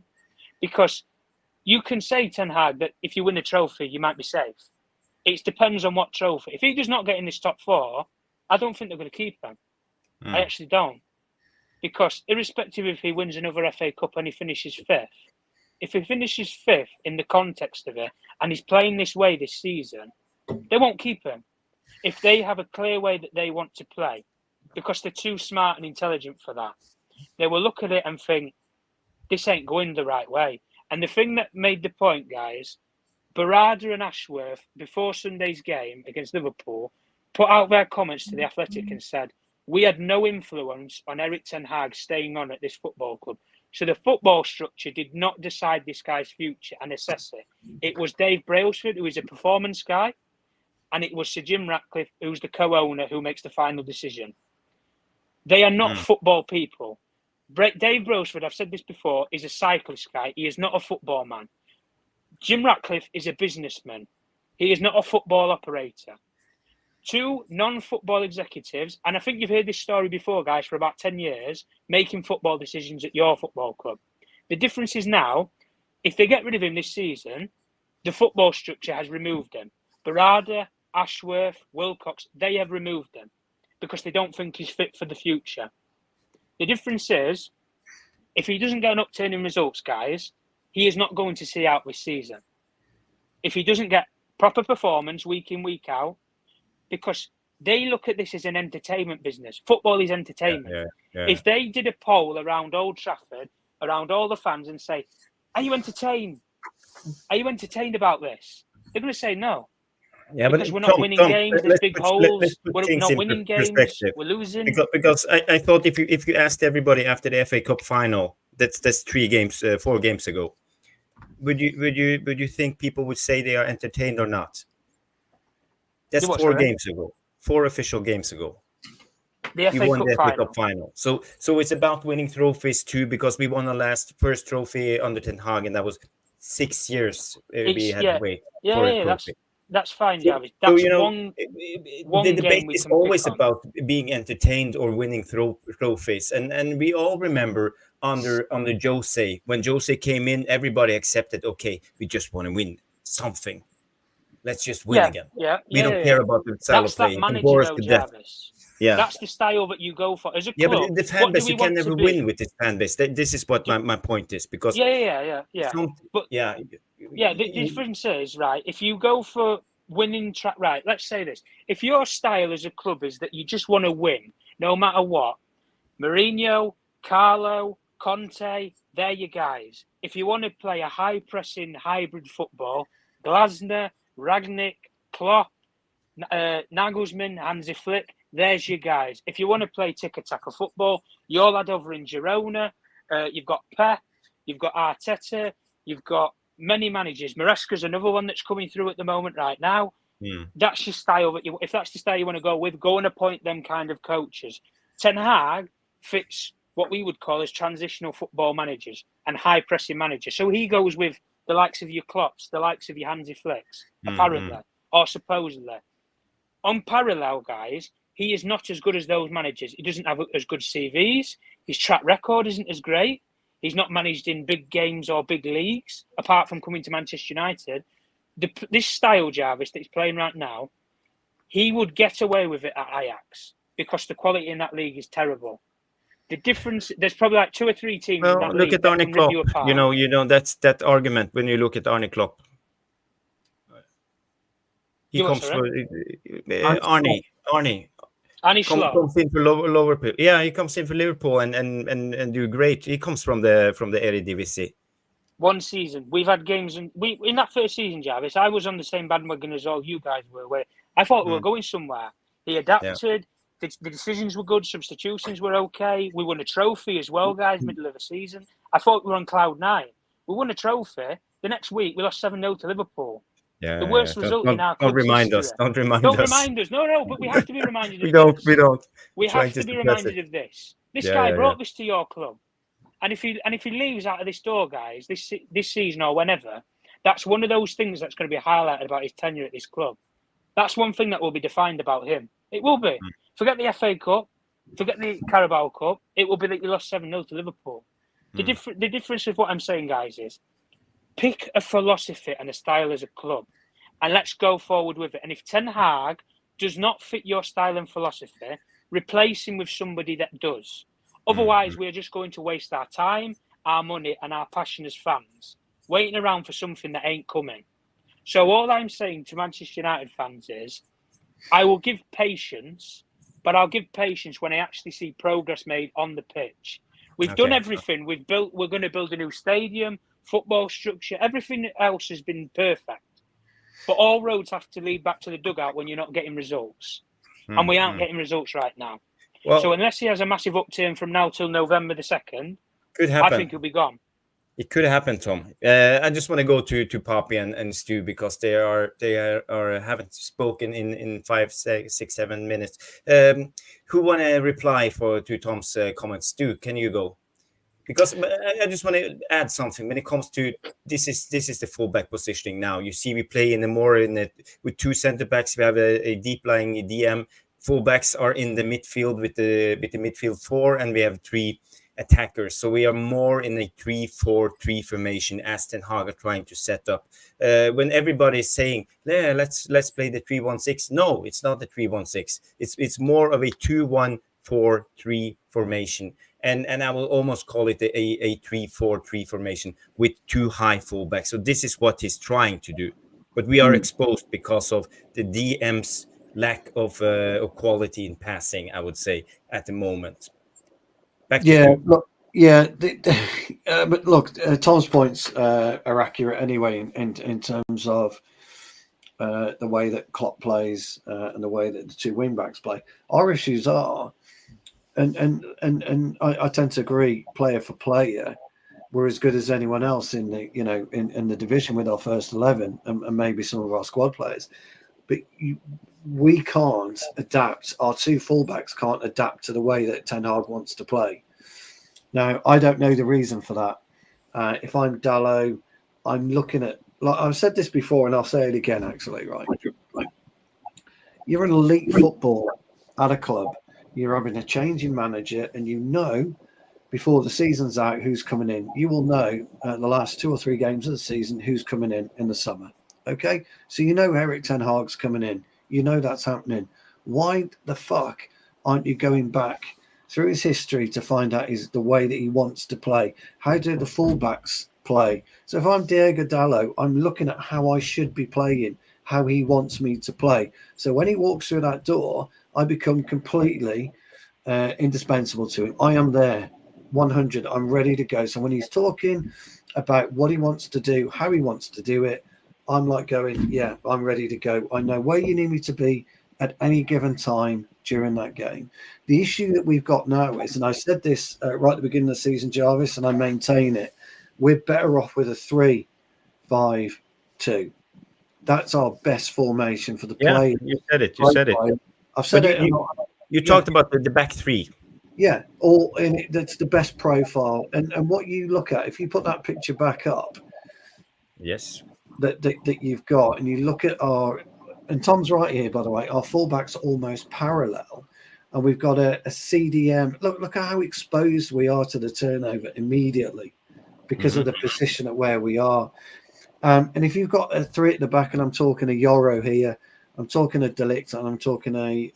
because you can say, Ten Hag, that if you win a trophy, you might be safe. It depends on what trophy. If he does not get in this top 4, I don't think they're going to keep him. I actually don't. Because irrespective if he wins another FA Cup and he finishes 5th, if he finishes 5th in the context of it and he's playing this way this season, they won't keep him. If they have a clear way that they want to play, because they're too smart and intelligent for that, they will look at it and think, this ain't going the right way. And the thing that made the point, guys, Barada and Ashworth, before Sunday's game against Liverpool, put out their comments to The Athletic and said, we had no influence on Erik Ten Hag staying on at this football club. So the football structure did not decide this guy's future and assess it. It was Dave Brailsford, who is a performance guy, and it was Sir Jim Ratcliffe, who's the co-owner, who makes the final decision. They are not football people. Dave Brailsford, I've said this before, is a cyclist guy. He is not a football man. Jim Ratcliffe is a businessman. He is not a football operator. 2 non-football executives, and I think you've heard this story before, guys, for about 10 years, making football decisions at your football club. The difference is now, if they get rid of him this season, the football structure has removed him. Barada, Ashworth, Wilcox, they have removed him because they don't think he's fit for the future. The difference is, if he doesn't get an upturn in results, guys, he is not going to see out this season. If he doesn't get proper performance week in, week out, because they look at this as an entertainment business. Football is entertainment. If they did a poll around Old Trafford, around all the fans, and say, are you entertained? Are you entertained about this? They're going to say no. Yeah, because but we're not winning games. There's big holes. We're not winning games. We're losing. Because I thought if you asked everybody after the FA Cup final, that's 4 games ago, would you think people would say they are entertained or not? That's 4 games ago. 4 official games ago. The FA Cup final. So it's about winning trophies too, because we won our first trophy under Ten Hag, and that was 6 years we had to wait for a trophy. That's fine, Jarvis. That's one the debate is always about being entertained or winning trophies, and we all remember under Jose, when Jose came in, everybody accepted, okay, we just want to win something. Let's just win again. We don't care about the style of play. That's the style that you go for as a club. Yeah, but the fan base, you can never win with this fan base. This is what my point is, because the difference is, right, if you go for winning track, right, let's say this, if your style as a club is that you just want to win no matter what, Mourinho, Carlo, Conte, they're your guys. If you want to play a high pressing hybrid football, Glasner, Ragnick, Klopp, Nagelsmann, Hansi Flick, there's your guys. If you want to play tiki-taka football, you're lad over in Girona, you've got Pep, you've got Arteta, you've got many managers. Maresca's another one that's coming through at the moment right now. That's your style. If that's the style you want to go with, go and appoint them kind of coaches. Ten Hag fits what we would call as transitional football managers and high pressing managers. So he goes with the likes of your Klopps, the likes of your Hansi Flicks, apparently, or supposedly. On parallel, guys, he is not as good as those managers. He doesn't have as good CVs. His track record isn't as great. He's not managed in big games or big leagues, apart from coming to Manchester United. This style, Jarvis, that he's playing right now, he would get away with it at Ajax because the quality in that league is terrible. The difference, there's probably like 2 or 3 teams in that look league at Arne Klopp. You know that's that argument when you look at Arne Klopp. He comes from Arne comes in for Liverpool. Yeah, he comes in for Liverpool and do great. He comes from the Eredivisie. One season, we've had games, and in that first season, Jarvis, I was on the same bandwagon as all you guys were. Where I thought we were going somewhere. He adapted. The decisions were good. Substitutions were okay. We won a trophy as well, guys, middle of the season. I thought we were on cloud 9. We won a trophy. The next week, we lost 7-0 to Liverpool. Yeah, the worst result in our don't club's remind history. us. Don't remind Don't us. remind us. No, but we have to be reminded We of don't. this. We don't. We Trying have to be suppress reminded it. of this. This Yeah, guy yeah, brought this to your club. And if he leaves out of this door, guys, this season or whenever, that's one of those things that's going to be highlighted about his tenure at this club. That's one thing that will be defined about him. It will be. Forget the FA Cup. Forget the Carabao Cup. It will be that you lost 7-0 to Liverpool. The difference of what I'm saying, guys, is pick a philosophy and a style as a club, and let's go forward with it. And if Ten Hag does not fit your style and philosophy, replace him with somebody that does. Otherwise, we're just going to waste our time, our money, and our passion as fans, waiting around for something that ain't coming. So all I'm saying to Manchester United fans is, I will give patience, but I'll give patience when I actually see progress made on the pitch. We've done everything. We're going to build a new stadium, football structure. Everything else has been perfect. But all roads have to lead back to the dugout when you're not getting results. And we aren't getting results right now. Well, so unless he has a massive upturn from now till November the 2nd, I think he'll be gone. It could happen, Tom. I just want to go to Poppy and Stu because they haven't spoken in 5, 6, 7 minutes. Who want to reply to Tom's comments? Stu, can you go? Because I just want to add something when it comes to this is the fullback positioning now. You see, we play with 2 center backs. We have a deep lying DM. Fullbacks are in the midfield with the midfield 4, and we have 3 attackers. So we are more in a 3-4-3 formation as Ten Hag are trying to set up. When everybody is saying, yeah, let's play the 3-1-6. No, it's not the 3-1-6. It's more of a 2-1-4-3 formation. And I will almost call it a 3-4-3 formation with 2 high fullbacks. So this is what he's trying to do. But we are exposed because of the DM's lack of quality in passing, I would say, at the moment. Back to you. Look, but look, Tom's points are accurate anyway in terms of the way that Klopp plays and the way that the 2 wing backs play. Our issues are, and I tend to agree, player for player, we're as good as anyone else in the in the division with our first 11 and maybe some of our squad players, but we can't adapt. Our 2 fullbacks can't adapt to the way that Ten Hag wants to play. Now, I don't know the reason for that. If I'm Dalot, I'm looking at, like I've said this before and I'll say it again, actually, right? You're an elite footballer at a club. You're having a change in manager, and before the season's out who's coming in. You will know the last 2 or 3 games of the season who's coming in the summer. Okay? So Eric Ten Hag's coming in. You know that's happening. Why the fuck aren't you going back through his history to find out the way that he wants to play? How do the fullbacks play? So if I'm Diego Dalot, I'm looking at how I should be playing, how he wants me to play. So when he walks through that door, I become completely indispensable to him. I am there, 100. I'm ready to go. So when he's talking about what he wants to do, how he wants to do it, I'm like going, yeah, I'm ready to go. I know where you need me to be at any given time during that game. The issue that we've got now is, and I said this right at the beginning of the season, Jarvis, and I maintain it, we're better off with a 3-5-2. That's our best formation for the play. You said it. You said it. I've said it. You talked about the back 3. Yeah, all in it. That's the best profile. And what you look at, if you put that picture back up, yes, that you've got, and you look at and Tom's right here, by the way, our fullbacks are almost parallel, and we've got a CDM. Look at how exposed we are to the turnover immediately because of the position at where we are. And if you've got a 3 at the back, and I'm talking a Euro here, I'm talking a Delict, and I'm talking a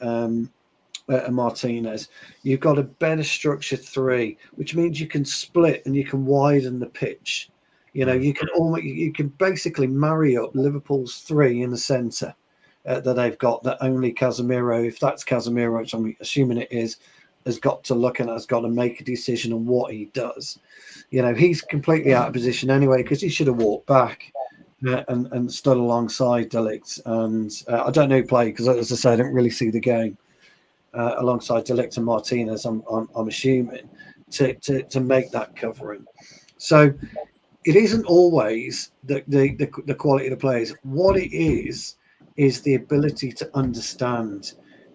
Martinez, you've got a better structured 3, which means you can split and you can widen the pitch. You can basically marry up Liverpool's 3 in the centre that they've got, that only Casemiro, if that's Casemiro, which I'm assuming it is, has got to look and has got to make a decision on what he does. He's completely out of position anyway because he should have walked back and stood alongside Delict. And I don't know who played because, as I say, I didn't really see the game. alongside De Ligt and Martinez, I'm assuming, to make that covering. So it isn't always the quality of the players. What it is the ability to understand.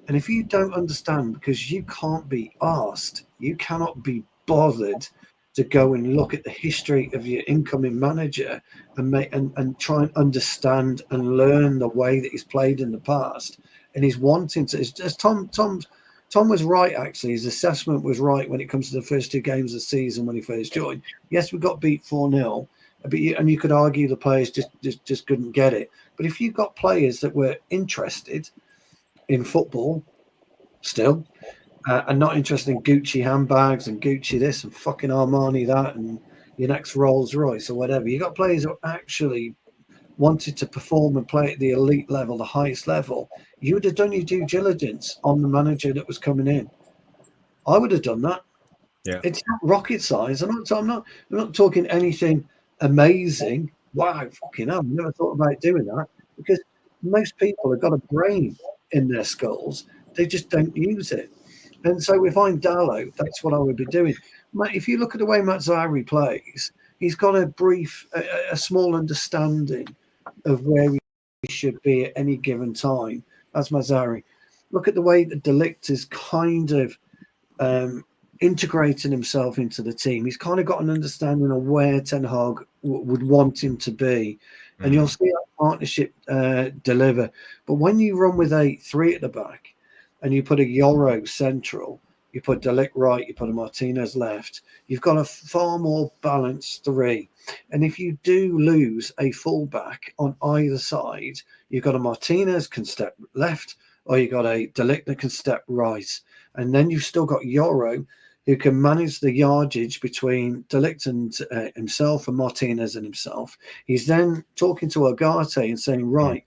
And if you don't understand, because you can't be asked, you cannot be bothered to go and look at the history of your incoming manager and try and understand and learn the way that he's played in the past. And he's wanting to, as Tom was right, actually. His assessment was right when it comes to the first 2 games of the season when he first joined. Yes, we got beat 4-0, and you could argue the players just couldn't get it. But if you've got players that were interested in football still, and not interested in Gucci handbags and Gucci this and fucking Armani that and your next Rolls Royce or whatever, you got players who actually wanted to perform and play at the elite level, the highest level, you would have done your due diligence on the manager that was coming in. I would have done that. Yeah, it's not rocket science. I'm not talking anything amazing. Wow, fucking hell, I've never thought about doing that, because most people have got a brain in their skulls. They just don't use it. And so if I'm Dallo, that's what I would be doing. If you look at the way Mazzari plays, he's got a small understanding of where we should be at any given time. That's Mazzari. Look at the way that De Ligt is kind of integrating himself into the team. He's kind of got an understanding of where Ten Hag would want him to be. And you'll see that partnership deliver. But when you run with a 3 at the back and you put a Euro central, you put De Ligt right, you put a Martinez left, you've got a far more balanced 3. And if you do lose a fullback on either side, you've got a Martinez can step left, or you've got a De Ligt that can step right. And then you've still got Euro, who can manage the yardage between De Ligt and himself and Martinez and himself. He's then talking to Agate and saying, right,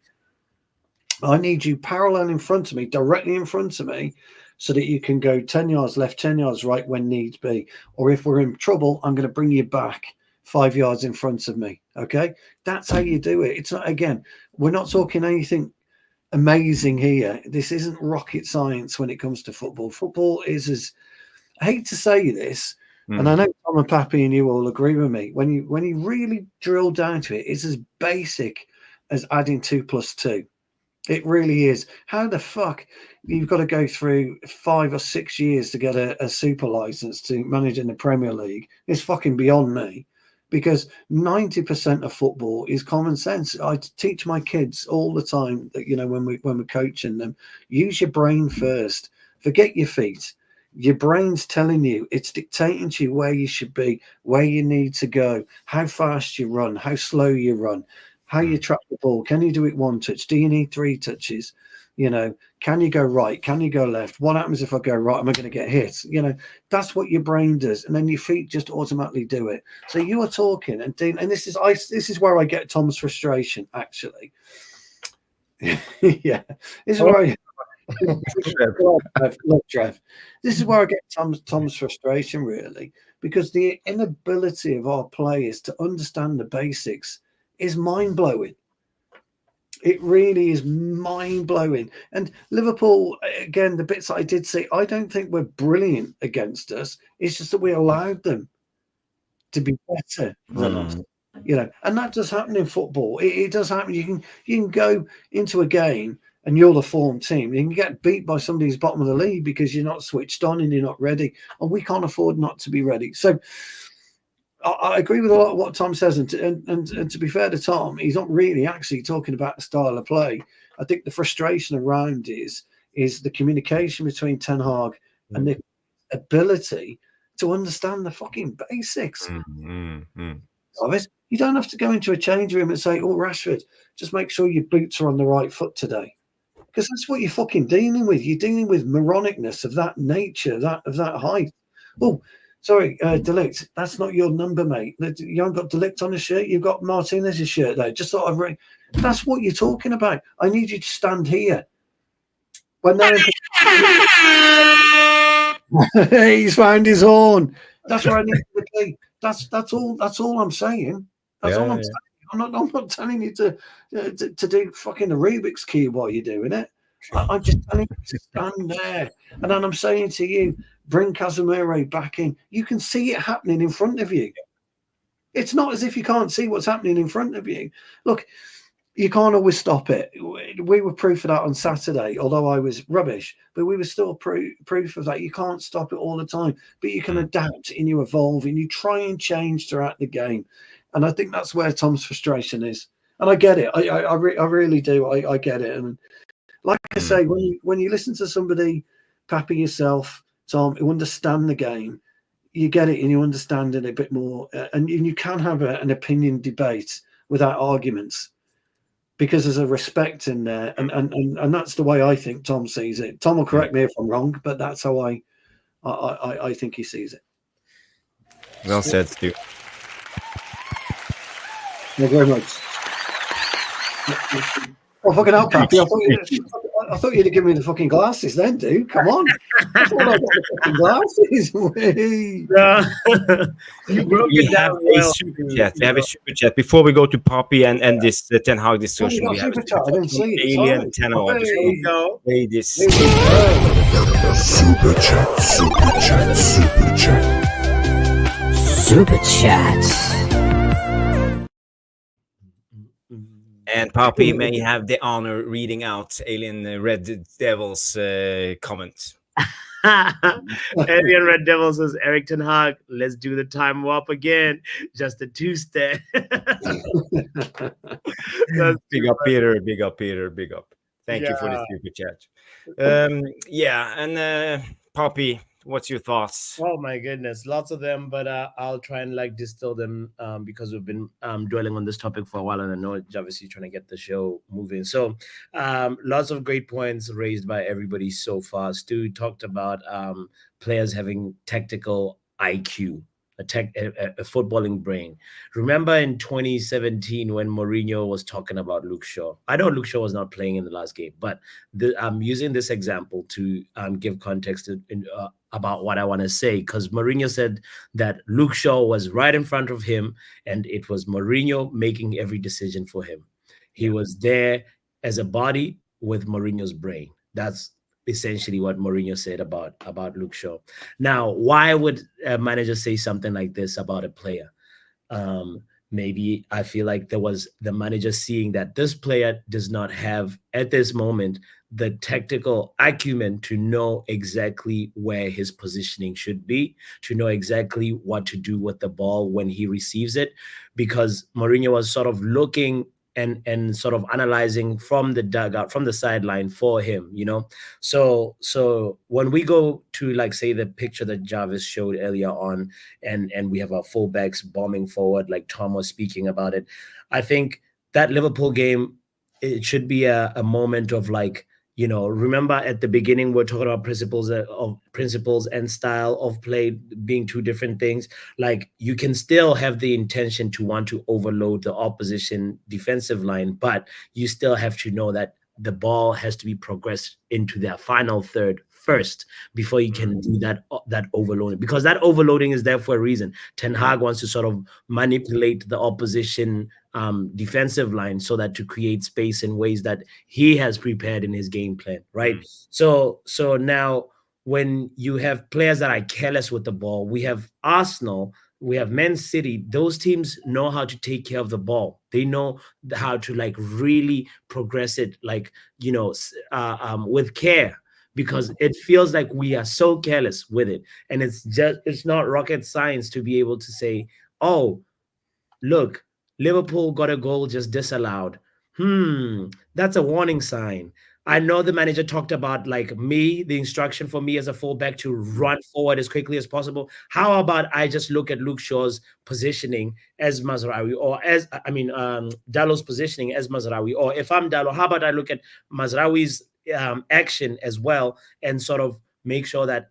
I need you parallel in front of me, directly in front of me, so that you can go 10 yards left, 10 yards right when needs be. Or if we're in trouble, I'm going to bring you back 5 yards in front of me. Okay? That's how you do it. It's not, again, we're not talking anything amazing here. This isn't rocket science when it comes to football. Football is as, I hate to say this, and I know Tom and Pappy and you all agree with me, when you really drill down to it, it's as basic as adding 2 + 2. It really is. How the fuck you've got to go through 5 or 6 years to get a super license to manage in the Premier League is fucking beyond me, because 90% of football is common sense. I teach my kids all the time that, you know, when we're coaching them, use your brain first. Forget your feet. Your brain's telling you, it's dictating to you where you should be, where you need to go, how fast you run, how slow you run, how you trap the ball. Can you do it 1 touch? Do you need 3 touches? You know, can you go right? Can you go left? What happens if I go right? Am I going to get hit? You know, that's what your brain does. And then your feet just automatically do it. So you are talking and this is where I get Tom's frustration, actually. Yeah. This is where I look, Trev. This is where I get Tom's frustration, really, because the inability of our players to understand the basics is mind-blowing. It really is mind-blowing. And Liverpool, again, the bits that I did see, I don't think we're brilliant against us. It's just that we allowed them to be better than us. You know, and that does happen in football. It does happen. You can go into a game and you're the form team. You can get beat by somebody who's bottom of the league because you're not switched on and you're not ready. And we can't afford not to be ready. So I agree with a lot of what Tom says. And to be fair to Tom, he's not really actually talking about the style of play. I think the frustration around is the communication between Ten Hag and the ability to understand the fucking basics of it. You don't have to go into a change room and say, oh, Rashford, just make sure your boots are on the right foot today. Because that's what you're fucking dealing with. You're dealing with moronicness of that nature, of that height. Oh, sorry, De Ligt, that's not your number, mate. You haven't got De Ligt on the shirt. You've got Martinez's shirt there. Just thought I'd that's what you're talking about. I need you to stand here. When they're he's found his horn. That's where I need to be. That's all I'm saying. That's all I'm saying. I'm not telling you to do fucking the Rubik's Cube while you're doing it. I'm just telling you to stand there. And then I'm saying to you, bring Casemiro back in. You can see it happening in front of you. It's not as if you can't see what's happening in front of you. Look, you can't always stop it. We were proof of that on Saturday, although I was rubbish, but we were still proof of that. You can't stop it all the time, but you can adapt and you evolve and you try and change throughout the game. And I think that's where Tom's frustration is. And I get it. I really do. I get it. And like I say, when you listen to somebody, Pappy, yourself, Tom, who understand the game, you get it and you understand it a bit more. And you can have an opinion debate without arguments, because there's a respect in there, and that's the way I think Tom sees it. Tom will correct me if I'm wrong, but that's how I think he sees it. Well said, Stu. Thank you very much. Oh, fucking hell, Pappy. I thought you'd have given me the fucking glasses then, dude. Come on. I thought I got the fucking glasses. You broke We it have down a well. super chat. We have a super chat. Before we go to Poppy and this Ten Hag discussion, Oh, we have a super chat. I didn't see it. Alien Sorry. 10 I just want to play this. Super chat, super chat, super chat. Super Chat. And Poppy may have the honor reading out Alien Red Devil's comment. Alien Red Devil says, Eric Ten Hag, let's do the time warp again. Just a two-step. Big up, Peter. Big up, Peter. Big up. Thank you for the super chat. And Poppy, what's your thoughts? Oh my goodness, lots of them, but I'll try and like distill them because we've been dwelling on this topic for a while, and I know Jarvis is trying to get the show moving. So lots of great points raised by everybody so far. Stu talked about players having tactical IQ, a footballing brain. Remember in 2017 when Mourinho was talking about Luke Shaw? I know Luke Shaw was not playing in the last game, but I'm using this example to give context about what I want to say, because Mourinho said that Luke Shaw was right in front of him and it was Mourinho making every decision for him. He was there as a body with Mourinho's brain. That's essentially what Mourinho said about Luke Shaw. Now, why would a manager say something like this about a player? Maybe I feel like there was the manager seeing that this player does not have at this moment the tactical acumen to know exactly where his positioning should be, to know exactly what to do with the ball when he receives it, because Mourinho was sort of looking and sort of analyzing from the dugout, from the sideline for him, you know. So when we go to, like, say, the picture that Jarvis showed earlier on, and we have our fullbacks bombing forward, like Tom was speaking about it, I think that Liverpool game, it should be a moment of, like, you know, remember at the beginning we're talking about principles and style of play being two different things. Like, you can still have the intention to want to overload the opposition defensive line, but you still have to know that the ball has to be progressed into their final third first before you can do that overloading, because that overloading is there for a reason. Ten Hag wants to sort of manipulate the opposition defensive line so that to create space in ways that he has prepared in his game plan, right? So now when you have players that are careless with the ball, we have Arsenal, we have Man City, those teams know how to take care of the ball. They know how to, like, really progress it, like, you know, with care, because it feels like we are so careless with it. And it's not rocket science to be able to say, oh, look, Liverpool got a goal just disallowed. That's a warning sign. I know the manager talked about, like, the instruction for me as a fullback to run forward as quickly as possible. How about I just look at Luke Shaw's positioning as Mazraoui, or Dallow's positioning as Mazraoui, or if I'm Dallow, how about I look at Mazraoui's action as well and sort of make sure that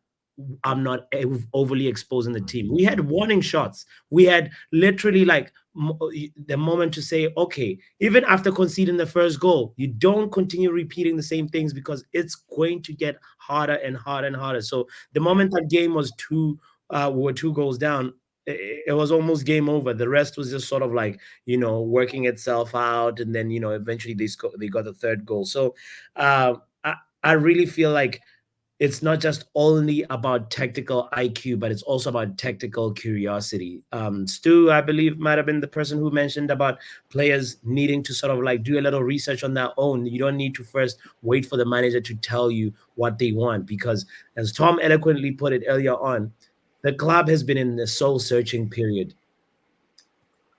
I'm not overly exposing the team. We had warning shots. We had literally, like, the moment to say, okay, even after conceding the first goal, you don't continue repeating the same things, because it's going to get harder and harder and harder. So the moment that game was we were 2 goals down, it was almost game over. The rest was just sort of, like, you know, working itself out. And then, you know, eventually they got the third goal. So I really feel like it's not just only about tactical IQ, but it's also about tactical curiosity. Stu, I believe, might have been the person who mentioned about players needing to sort of like do a little research on their own. You don't need to first wait for the manager to tell you what they want, because as Tom eloquently put it earlier on, the club has been in the soul searching period.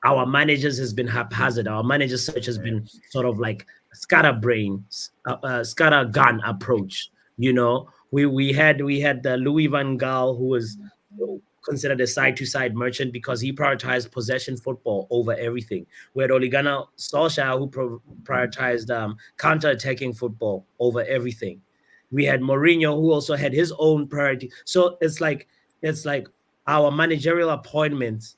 Our managers has been haphazard. Our manager search has been sort of like scatterbrain, scattergun approach. You know, we had the Louis van Gaal, who was considered a side-to-side merchant because he prioritized possession football over everything. We had Ole Gunnar Solskjaer, who prioritized counter-attacking football over everything. We had Mourinho, who also had his own priority. So it's like our managerial appointments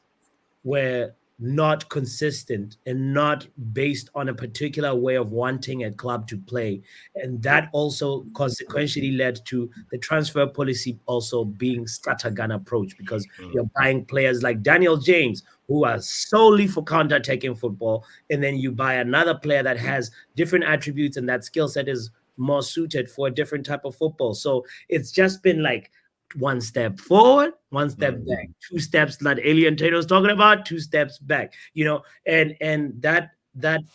were not consistent and not based on a particular way of wanting a club to play. And that also consequentially led to the transfer policy also being scattergun approach, because you're buying players like Daniel James, who are solely for counter-attacking football, and then you buy another player that has different attributes and that skill set is more suited for a different type of football. So it's just been like one step forward, one step back, two steps that Alien Tato was talking about, two steps back, you know, and that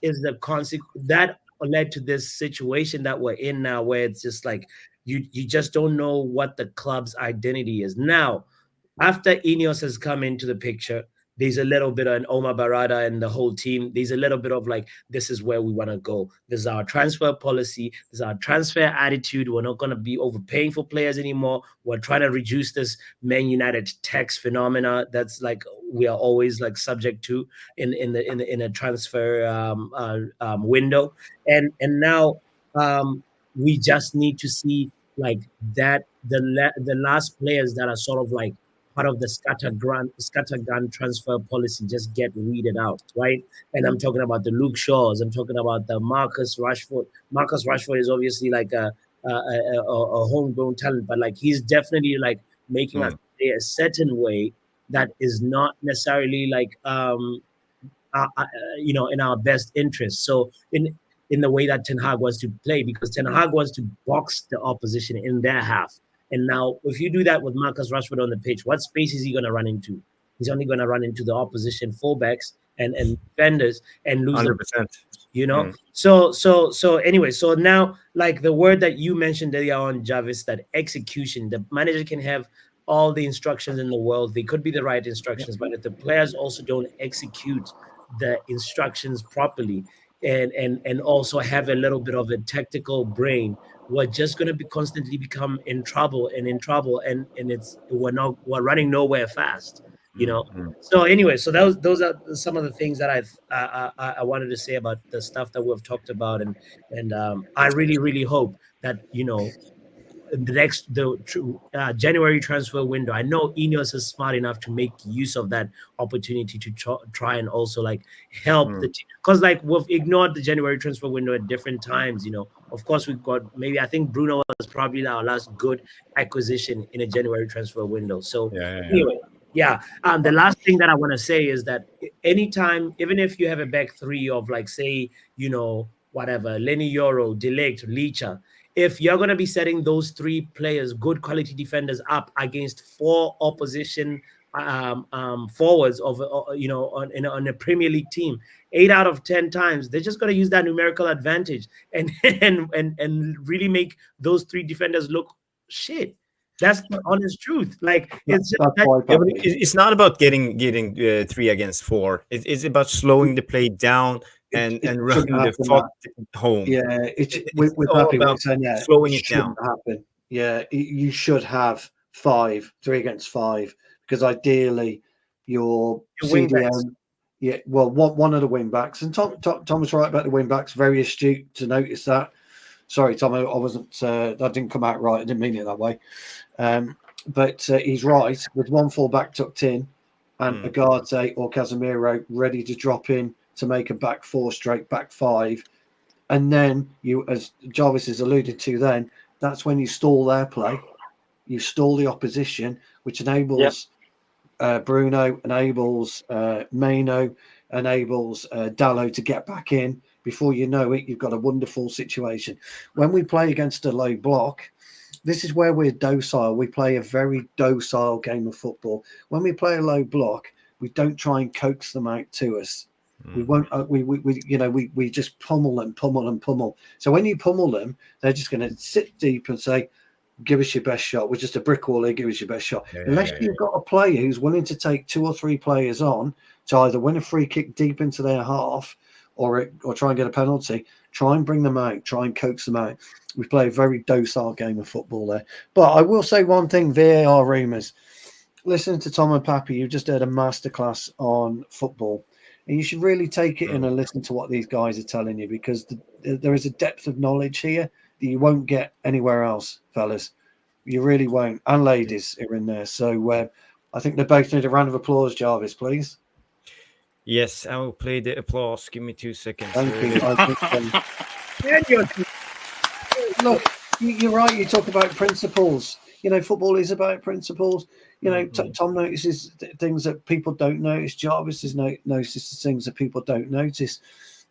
is the consequence that led to this situation that we're in now, where it's just like you just don't know what the club's identity is. Now, after INEOS has come into the picture, there's a little bit of an Omar Barada and the whole team. There's a little bit of like, this is where we want to go. This is our transfer policy. This is our transfer attitude. We're not going to be overpaying for players anymore. We're trying to reduce this Man United tax phenomena that's like we are always like subject to in a transfer window. And now we just need to see like that the last players that are sort of like part of the scattergun transfer policy just get weeded out, right? And I'm talking about the Luke Shaws. I'm talking about the Marcus Rashford. Marcus Rashford is obviously like a homegrown talent, but like he's definitely like making us play a certain way that is not necessarily like you know, in our best interest. So in the way that Ten Hag wants to play, because Ten Hag wants to box the opposition in their half. And now, if you do that with Marcus Rashford on the pitch, what space is he going to run into? He's only going to run into the opposition fullbacks and defenders and lose 100%. them, you know? So anyway, so now, like the word that you mentioned earlier on, Jarvis, that execution, the manager can have all the instructions in the world. They could be the right instructions, but if the players also don't execute the instructions properly and also have a little bit of a tactical brain, we're just going to be constantly become in trouble, and we're running nowhere fast, you know. So anyway, so those are some of the things that I wanted to say about the stuff that we've talked about, and I really hope that, you know, the January transfer window, I know INEOS is smart enough to make use of that opportunity to try and also like help the team, because like we've ignored the January transfer window at different times, you know. Of course, we've got maybe, I think Bruno was probably our last good acquisition in a January transfer window. So anyway, the last thing that I want to say is that anytime, even if you have a back three of like, say, you know, whatever, Lenny Yoro, De Ligt, Licha, if you're going to be setting those three players, good quality defenders, up against four opposition forwards of you know, on a Premier League team, 8 out of 10 times they're just going to use that numerical advantage and really make those three defenders look shit. That's the honest truth. Like it's not about getting 3 against 4. It's about slowing the play down and running the fuck home. Yeah, we're happy about saying, yeah, slowing it down. Happen. Yeah, you should have 3 against 5, because ideally your CDM, yeah, well, one of the wing backs, and Tom was right about the wing backs. Very astute to notice that. Sorry, Tom, I wasn't. That didn't come out right. I didn't mean it that way. But he's right. With one full back tucked in, and Agate or Casemiro ready to drop in to make a back 4 straight back 5, and then you, as Jarvis has alluded to, then that's when you stall their play, you stall the opposition, which enables Bruno, enables Maino, enables Dallo to get back in before you know it, you've got a wonderful situation. When we play against a low block, this is where we're docile. We play a very docile game of football. When we play a low block, we don't try and coax them out to us. We won't. We just pummel and pummel and pummel. So when you pummel them, they're just going to sit deep and say, "Give us your best shot." We're just a brick wall here. Give us your best shot. Unless you've got a player who's willing to take 2 or 3 players on to either win a free kick deep into their half or try and get a penalty, try and bring them out, try and coax them out. We play a very docile game of football there. But I will say one thing: VAR rumours. Listening to Tom and Pappy, you just heard a masterclass on football. And you should really take it in and listen to what these guys are telling you, because there is a depth of knowledge here that you won't get anywhere else, fellas. You really won't. And ladies are in there. So I think they both need a round of applause, Jarvis, please. Yes, I will play the applause. Give me 2 seconds. Thank you. Look, you're right. You talk about principles. Football is about principles. Tom notices things that people don't notice. Jarvis notices things that people don't notice.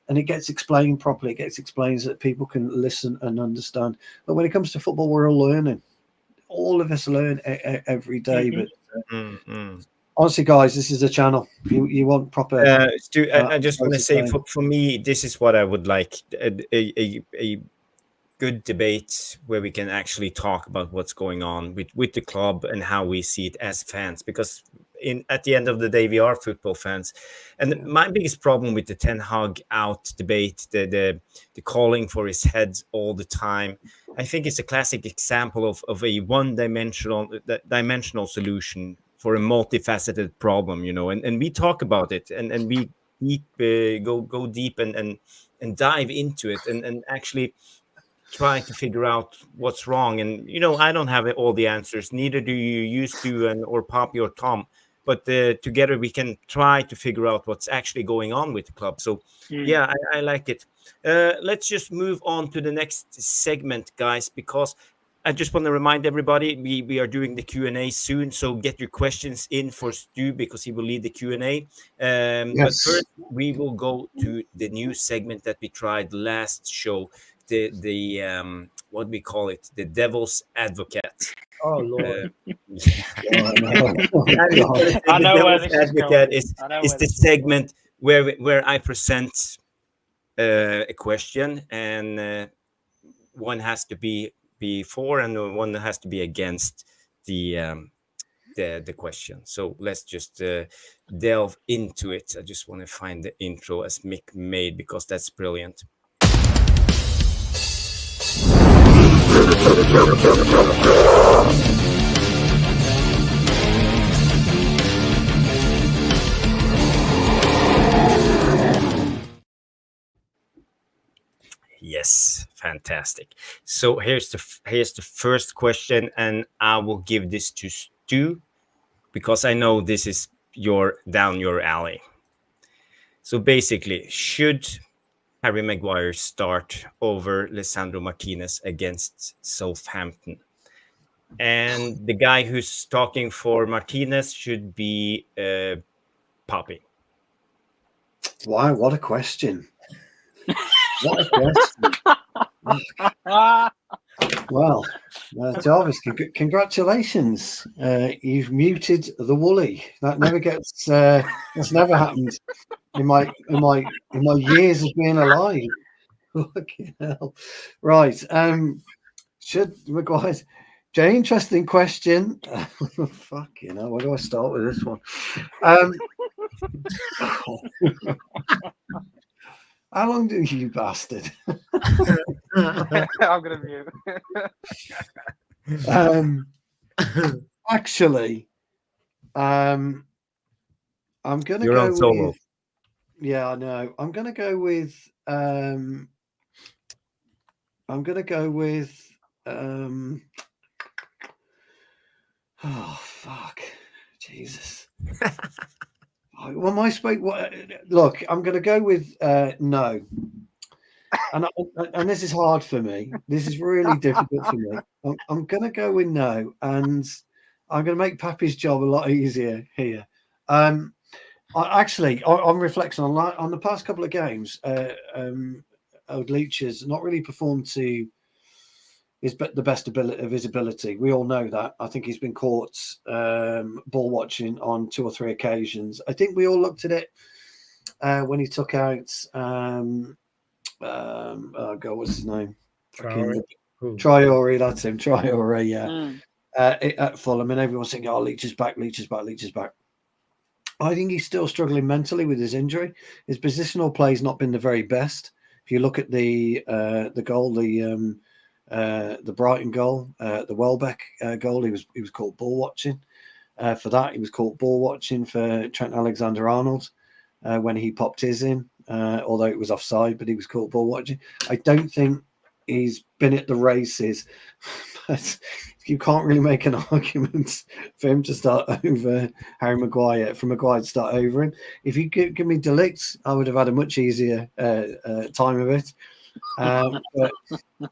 And it gets explained properly. It gets explained so that people can listen and understand. But when it comes to football, we're all learning. All of us learn every day. But honestly, guys, this is a channel. You want proper... Stu, I just want to say, for me, this is what I would like. A good debate where we can actually talk about what's going on with the club and how we see it as fans, because at the end of the day, we are football fans. And my biggest problem with the Ten Hag out debate, the calling for his head all the time, I think it's a classic example of a one-dimensional solution for a multifaceted problem, and we talk about it and we go deep and dive into it and actually try to figure out what's wrong. And I don't have all the answers, neither do you used to, or Poppy or Tom, but together we can try to figure out what's actually going on with the club. So yeah, I like it. Let's just move on to the next segment, guys, because I just want to remind everybody we are doing the Q&A soon, so get your questions in for Stu, because he will lead the Q&A. Yes. But first we will go to the new segment that we tried last show, the what we call it, the devil's advocate. Oh Lord. I know where this is going. is the segment where I present a question, and one has to be for and one has to be against the question. So let's just delve into it. I just want to find the intro as Mick made, because that's brilliant. Yes, fantastic. So here's the first question, and I will give this to Stu, because I know this is down your alley. So basically, should Harry Maguire start over Lisandro Martinez against Southampton? And the guy who's talking for Martinez should be Poppy. Wow, what a question. What a question. Well, Jarvis, congratulations. You've muted the Woolly. That never gets that's never happened in my years of being alive. Fucking hell. Right. Should Maguire... Very interesting question. Fucking hell, where do I start with this one? How long do you bastard? I'm gonna mute. Actually, I'm gonna You're go on solo. with... Yeah, I know. I'm gonna go with oh fuck, Jesus. Well, look, I'm going to go with no, and this is hard for me. This is really difficult for me. I'm going to go with no, and I'm going to make Pappy's job a lot easier here. I'm reflecting on the past couple of games. Old Leach has not really performed to the best ability of his ability. We all know that. I think he's been caught ball watching on 2 or 3 occasions. I think we all looked at it when he took out oh God, what's his name? Traore, that's him. Traore, yeah. At Fulham, and everyone's saying, "Oh, Leach is back, Leach is back, Leach is back." I think he's still struggling mentally with his injury. His positional play's not been the very best. If you look at the goal, the Brighton goal, the Welbeck goal, he was caught ball watching. For that, he was caught ball watching for Trent Alexander-Arnold when he popped his in, although it was offside, but he was caught ball watching. I don't think he's been at the races, but you can't really make an argument for him to start over Harry Maguire, for Maguire to start over him. If you give me De Ligt, I would have had a much easier time of it. But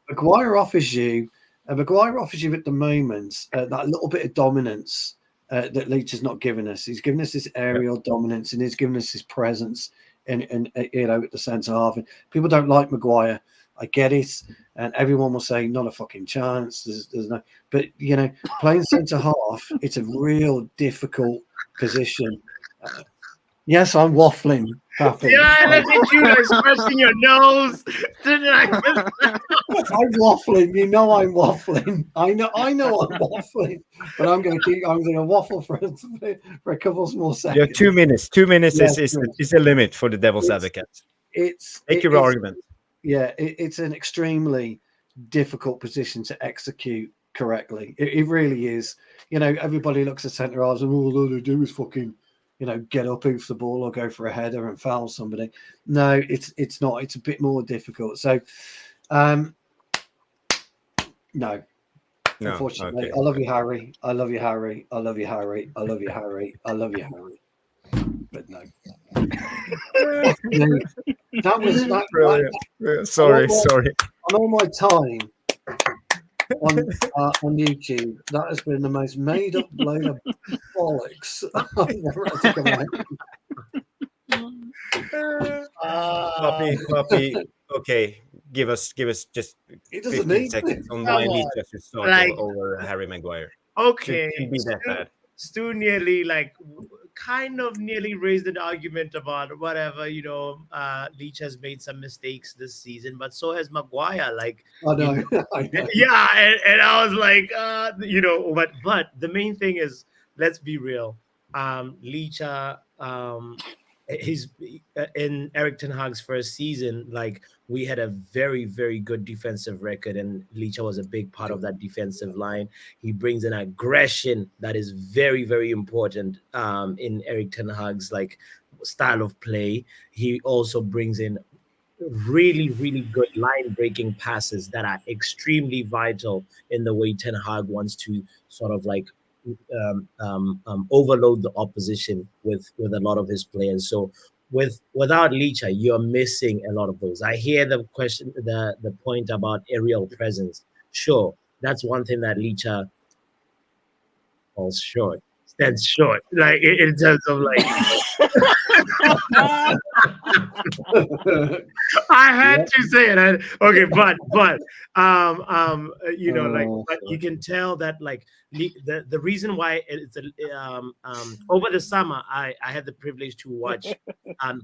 Maguire offers you at the moment that little bit of dominance that Leach has not given us. He's given us this aerial dominance, and he's given us his presence in at the centre half. And people don't like Maguire. I get it, and everyone will say not a fucking chance. There's no, but playing centre half, it's a real difficult position. Yes, I'm waffling, Pappy. Yeah, look at you expressing your nose. I'm waffling. I'm waffling. I know I'm waffling, but I'm going to waffle for a couple more seconds. You have 2 minutes. 2 minutes is a limit for the devil's advocate. Make your argument. Yeah, it's an extremely difficult position to execute correctly. It really is. Everybody looks at centre halves and all they do is fucking, get up, hoof the ball, or go for a header and foul somebody. No, it's not. It's a bit more difficult. So, no. Unfortunately, okay. I love you, Harry. I love you, Harry. I love you, Harry. I love you, Harry. I love you, Harry. But no. That was that. Sorry. On all my time on YouTube, that has been the most made-up load of bollocks I've ever had to come out. Puppy. Okay, give us just 15 seconds on why Leach just start over Harry Maguire. Okay, shouldn't be that bad. Stu nearly nearly raised an argument about whatever, Leach has made some mistakes this season, but so has Maguire. I know. I know. Yeah, and I was like, but the main thing is, let's be real. Leach, he's in Erik ten Hag's first season, we had a very, very good defensive record, and Leach was a big part of that defensive line. He brings an aggression that is very, very important in Erik ten Hag's style of play. He also brings in really, really good line-breaking passes that are extremely vital in the way Ten Hag wants to sort of overload the opposition with a lot of his players. So without Leach, you're missing a lot of those. I hear the point about aerial presence. Sure, that's one thing that Leach falls short. Stands short, in terms of I had to say it. Okay, but but you can tell that the reason why it's over the summer I had the privilege to watch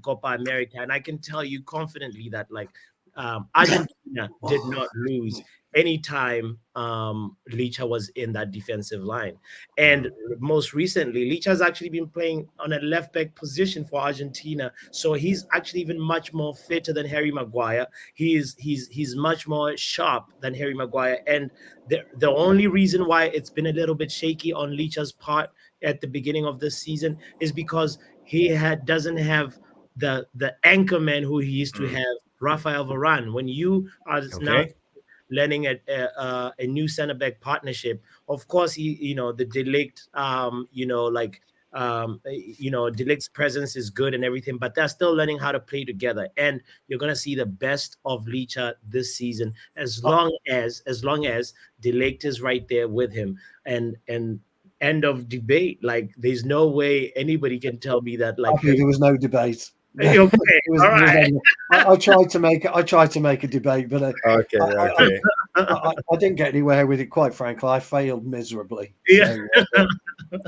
Copa America, and I can tell you confidently that Argentina did not lose anytime Leach was in that defensive line. And most recently, Leach has actually been playing on a left back position for Argentina. So he's actually even much more fitter than Harry Maguire. He's much more sharp than Harry Maguire. And the only reason why it's been a little bit shaky on Leach's part at the beginning of this season is because he doesn't have the anchor man who he used to have, Rafael Varane. When you are now learning a new center back partnership, of course, the De Ligt, De Ligt's presence is good and everything, but they're still learning how to play together. And you're gonna see the best of Leach this season, as long as De Ligt is right there with him. And end of debate. Like, there's no way anybody can tell me that. Like, There was no debate. okay, all right. I tried to make a debate, but Okay, okay. I didn't get anywhere with it. Quite frankly, I failed miserably. Yeah. So,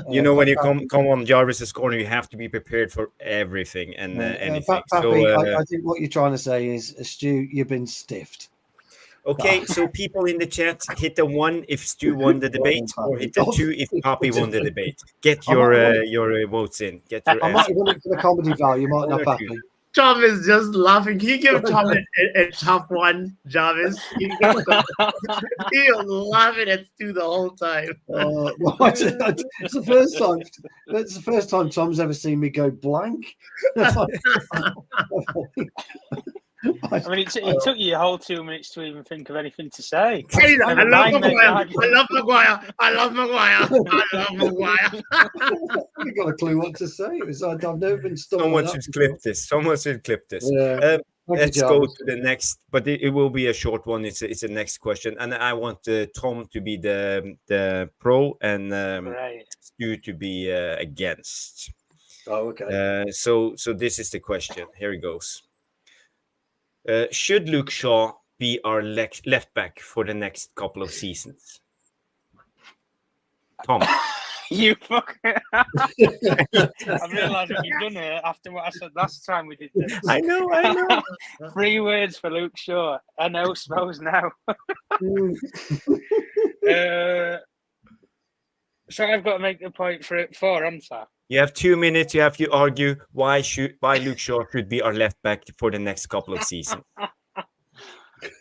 You know, when you come on Jarvis's corner, you have to be prepared for everything and anything. Pappy, So, I think what you're trying to say is, Stu, you've been stiffed. okay, so people in the chat, hit the 1 if Stu won the debate, or hit the 2 if Poppy won the debate. Get your votes in. Get your. I might have won it for the comedy value, might not, Pappy. Tom is just laughing. Can you give Tom a tough one, Jarvis? He was laughing at Stu the whole time. It's the first time. That's the first time Tom's ever seen me go blank. I mean, it took you a whole 2 minutes to even think of anything to say. I love Maguire. I love Maguire. You got a clue what to say. It was, I've never been stuck. Someone should clip this. Someone should clip this. Yeah. Let's go to the next, but it will be a short one. It's the next question, and I want Tom to be the pro and Stu to be against. Oh, okay. So this is the question. Here it goes. Should Luke Shaw be our left back for the next couple of seasons? Tom. You fucker. I've realised what you've done here after what I said last time we did this. I know. 3 words for Luke Shaw. I know, suppose now. So I've got to make the point for it 4, haven't I? You have 2 minutes. You have to argue why Luke Shaw should be our left back for the next couple of seasons.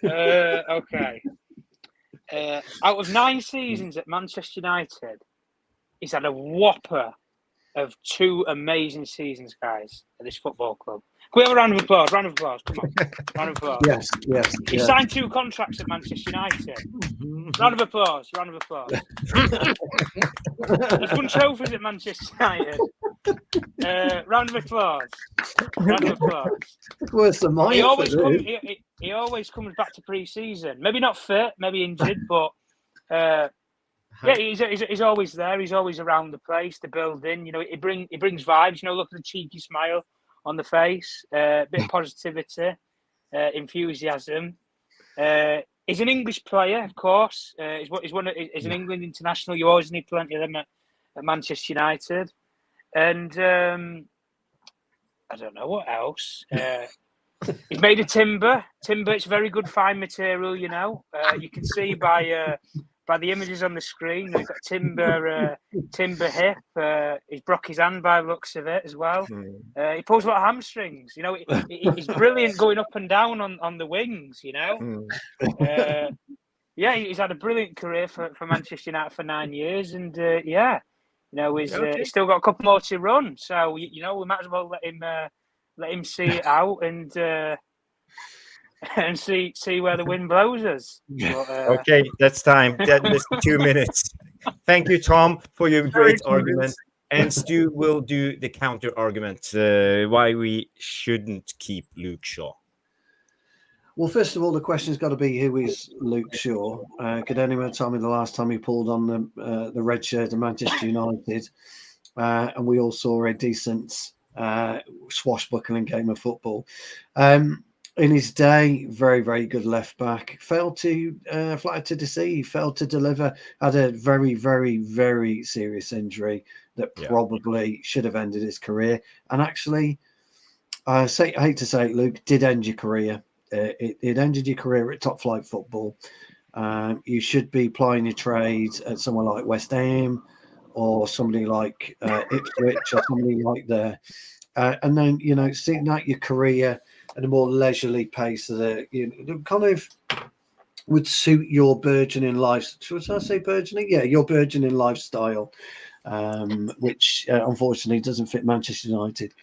Okay. Out of 9 seasons at Manchester United, he's had a whopper of 2 amazing seasons, guys, at this football club. Can we have a round of applause? Round of applause. Come on. Round of applause. Yes. He signed 2 contracts at Manchester United. Round of applause. Round of applause. He's won trophies at Manchester United. Round of applause. Round of applause. Worse than mine. He always comes back to pre-season. Maybe not fit, maybe injured, but yeah, he's always there. He's always around the place, the building. You know, he brings vibes. You know, look at the cheeky smile on the face, bit of positivity, enthusiasm. He's an English player, of course. He's an England international. You always need plenty of them at Manchester United. And I don't know what else. He's made of timber. Timber, it's very good fine material, you know. You can see by the images on the screen, he's got timber hip. He's broke his hand by the looks of it as well. He pulls a lot of hamstrings. You know, he's brilliant going up and down on the wings. You know, yeah, he's had a brilliant career for Manchester United for 9 years, and yeah, you know, he's still got a couple more to run. So you know, we might as well let him see it out and see where the wind blows us. But, okay, that's time. That's 2 minutes. Thank you, Tom, for your great argument. And Stu will do the counter argument why we shouldn't keep Luke Shaw. Well, first of all, the question's got to be, who is Luke Shaw? Could anyone tell me the last time he pulled on the red shirt of Manchester United? And we all saw a decent swashbuckling game of football. In his day, very, very good left back. Failed to flatter to deceive, failed to deliver. Had a very, very, very serious injury that probably should have ended his career. And actually, I hate to say it, Luke, did end your career. It ended your career at top flight football. You should be plying your trade at somewhere like West Ham or somebody like Ipswich or somebody like there. And then, you know, seeing out your career at a more leisurely pace that kind of would suit your burgeoning life. Should I say burgeoning? Yeah, your burgeoning lifestyle, which unfortunately doesn't fit Manchester United.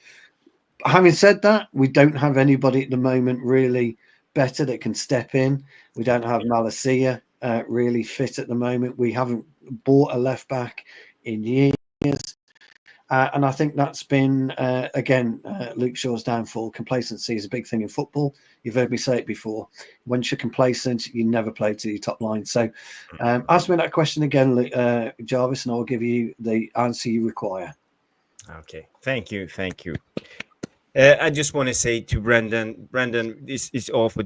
Having said that, we don't have anybody at the moment really better that can step in. We don't have Malacia really fit at the moment. We haven't bought a left back in years. And I think that's been, again, Luke Shaw's downfall. Complacency is a big thing in football. You've heard me say it before. Once you're complacent, you never play to your top line. So ask me that question again, Jarvis, and I'll give you the answer you require. Okay, thank you. I just want to say to Brendan, this is all for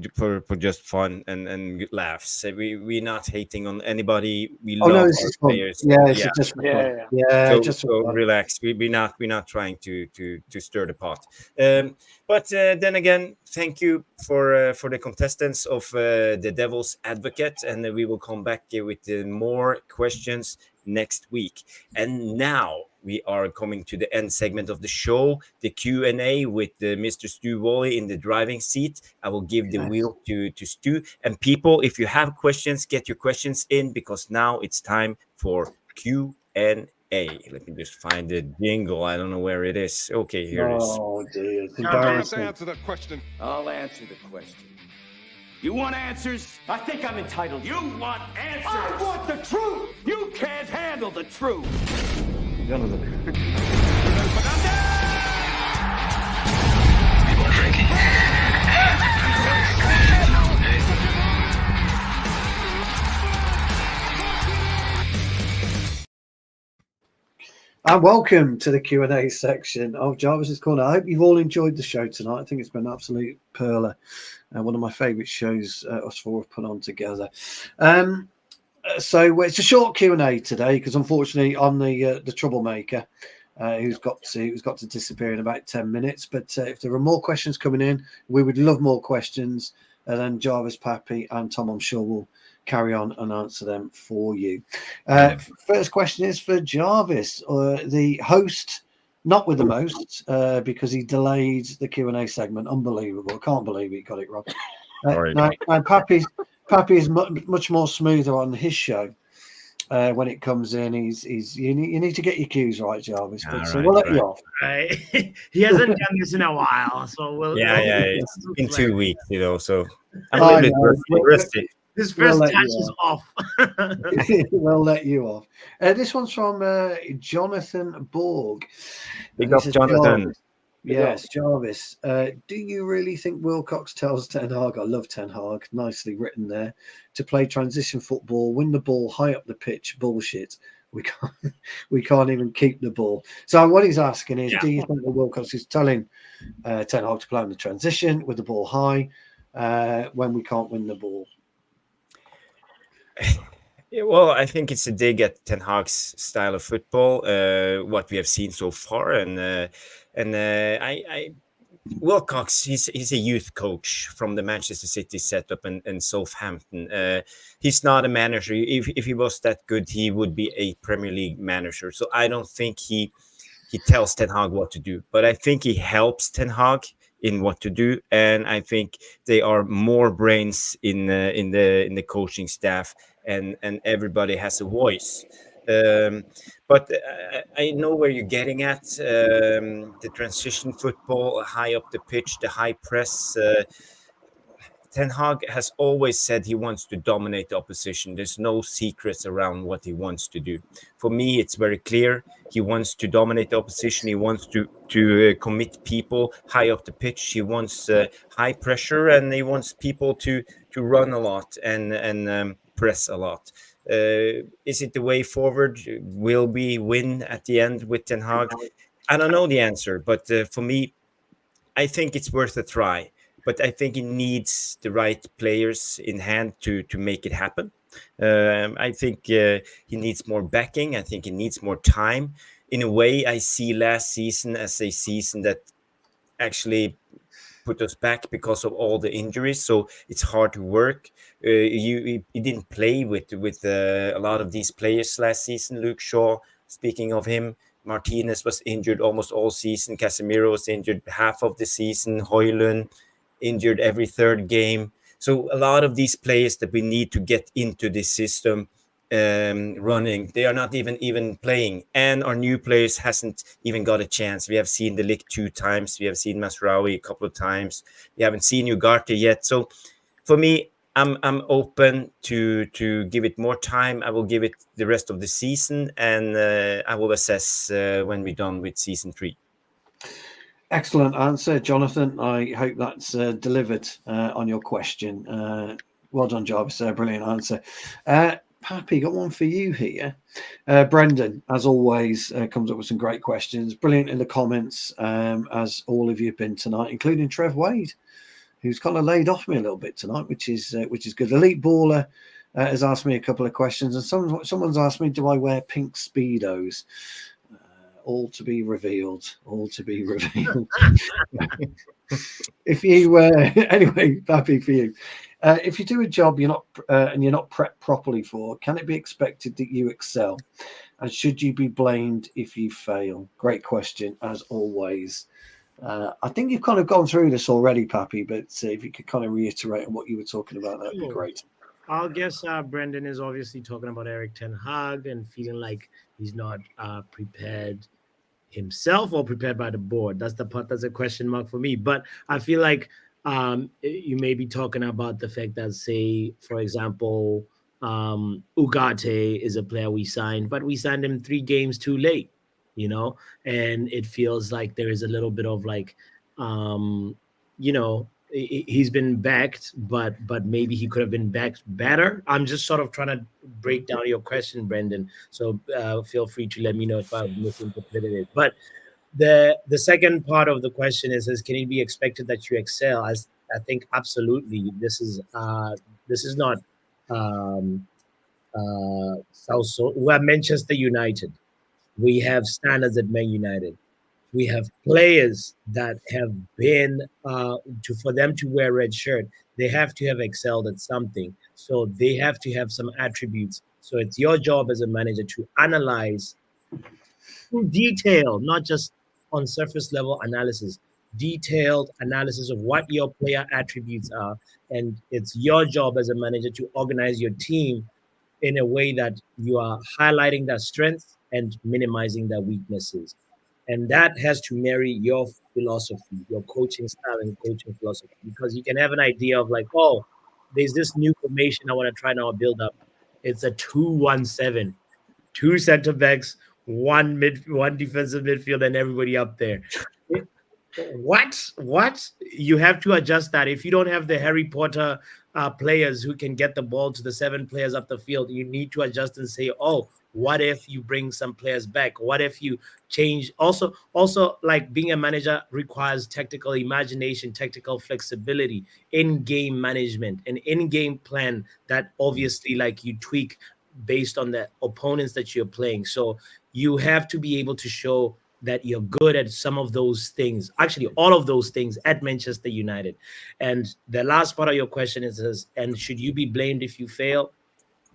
just fun and laughs. We're not hating on anybody. We love our players. Yeah, it's just for fun. Yeah, just so relax. We're not trying to stir the pot. But then again, thank you for the contestants of the Devil's Advocate, and we will come back with more questions next week. And now we are coming to the end segment of the show, the Q&A with Mr. Stu Wally in the driving seat. I will give the wheel to Stu. And people, if you have questions, get your questions in, because now it's time for Q&A. Let me just find the jingle. I don't know where it is. Okay, here it is. Oh, dear. It's embarrassing. Answer that question. I'll answer the question. You want answers? I think I'm entitled. You want answers? I want the truth! You can't handle the truth! And welcome to the Q&A section of Jarvis's Corner. I hope you've all enjoyed the show tonight. I think it's been an absolute perler. One of my favourite shows us four have put on together. So it's a short Q&A today because unfortunately I'm the troublemaker who's got to disappear in about 10 minutes. But if there are more questions coming in, we would love more questions. And then Jarvis, Pappy and Tom, I'm sure, will carry on and answer them for you. First question is for Jarvis, the host, not with the most, because he delayed the Q&A segment. Unbelievable. I can't believe he got it wrong. Now Pappy is much more smoother on his show. When it comes in, you need to get your cues right, Jarvis. But so we'll let you off. Right. He hasn't done this in a while, so it's been 2 weeks, so I'm a little bit rusty. His first touch is off. We'll let you off. This one's from Jonathan Borg. Big up, Jonathan. Yes, Jarvis. Do you really think Wilcox tells Ten Hag, I love Ten Hag, nicely written there, to play transition football, win the ball high up the pitch? Bullshit. We can't even keep the ball. So what he's asking is, do you think that Wilcox is telling Ten Hag to play on the transition with the ball high when we can't win the ball? Well, I think it's a dig at Ten Hag's style of football, what we have seen so far, and Wilcox, he's a youth coach from the Manchester City setup and Southampton. He's not a manager. If he was that good, he would be a Premier League manager. So I don't think he tells Ten Hag what to do, but I think he helps Ten Hag in what to do, and I think they are more brains in the coaching staff, and everybody has a voice. But I know where you're getting at. The transition football, high up the pitch, the high press. Ten Hag has always said he wants to dominate the opposition. There's no secrets around what he wants to do. For me, it's very clear. He wants to dominate the opposition. He wants to commit people high up the pitch. He wants high pressure, and he wants people to run a lot and press a lot. Is it the way forward? Will we win at the end with Ten Hag? I don't know the answer, but for me, I think it's worth a try. But I think he needs the right players in hand to make it happen. I think he needs more backing. I think he needs more time. In a way, I see last season as a season that actually put us back because of all the injuries. So it's hard to work. He didn't play with a lot of these players last season. Luke Shaw, speaking of him, Martinez was injured almost all season. Casemiro was injured half of the season. Højlund injured every third game. So a lot of these players that we need to get into this system running, they are not even playing. And our new players hasn't even got a chance. We have seen the Ligt 2 times. We have seen Masraoui a couple of times. We haven't seen Ugarte yet. So for me, I'm open to give it more time. I will give it the rest of the season, and I will assess when we're done with season 3. Excellent answer, Jonathan. I hope that's delivered on your question. Well done, Jarvis. Brilliant answer. Pappy, got one for you here. Brendan, as always, comes up with some great questions. Brilliant in the comments, as all of you have been tonight, including Trev Wade, who's kind of laid off me a little bit tonight, which is good. Elite Baller has asked me a couple of questions, and someone's asked me, do I wear pink Speedos? All to be revealed. All to be revealed. If you anyway, Pappy, for you, if you do a job you're not prepped properly for, can it be expected that you excel? And should you be blamed if you fail? Great question, as always. I think you've kind of gone through this already, Pappy, but if you could kind of reiterate on what you were talking about, that'd be great. I'll guess Brendan is obviously talking about Erik ten Hag and feeling like he's not prepared himself or prepared by the board. That's the part that's a question mark for me. But I feel like you may be talking about the fact that, say, for example, Ugarte is a player we signed, but we signed him 3 games too late, you know, and it feels like there is a little bit of like, you know, he's been backed, but maybe he could have been backed better. I'm just sort of trying to break down your question, Brendan. So feel free to let me know if I've misinterpreted it. But the second part of the question is can it be expected that you excel? I think absolutely. This is not we're Manchester United. We have standards at Man United. We have players that have been for them to wear a red shirt, they have to have excelled at something. So they have to have some attributes. So it's your job as a manager to analyze in detail, not just on surface level analysis, detailed analysis of what your player attributes are. And it's your job as a manager to organize your team in a way that you are highlighting their strengths and minimizing their weaknesses. And that has to marry your philosophy, your coaching style and coaching philosophy, because you can have an idea of like, oh, there's this new formation I want to try now build up. It's a 2-1-7, 2 center backs, one defensive midfield, and everybody up there. What? You have to adjust that. If you don't have the Harry Potter players who can get the ball to the 7 players up the field, you need to adjust and say, oh, what if you bring some players back? What if you change? Also, like being a manager requires tactical imagination, tactical flexibility, in-game management, an in-game plan that obviously like you tweak based on the opponents that you're playing. So you have to be able to show that you're good at some of those things, actually all of those things at Manchester United. And the last part of your question is, and should you be blamed if you fail?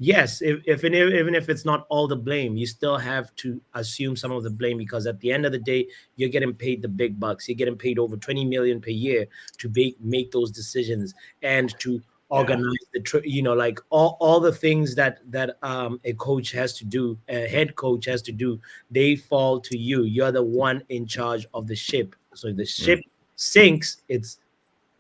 Yes, even if it's not all the blame, you still have to assume some of the blame, because at the end of the day, you're getting paid the big bucks. You're getting paid over 20 million per year to make those decisions and to organize like all the things that a coach has to do, a head coach has to do. They fall to you. You're the one in charge of the ship. So if the ship sinks,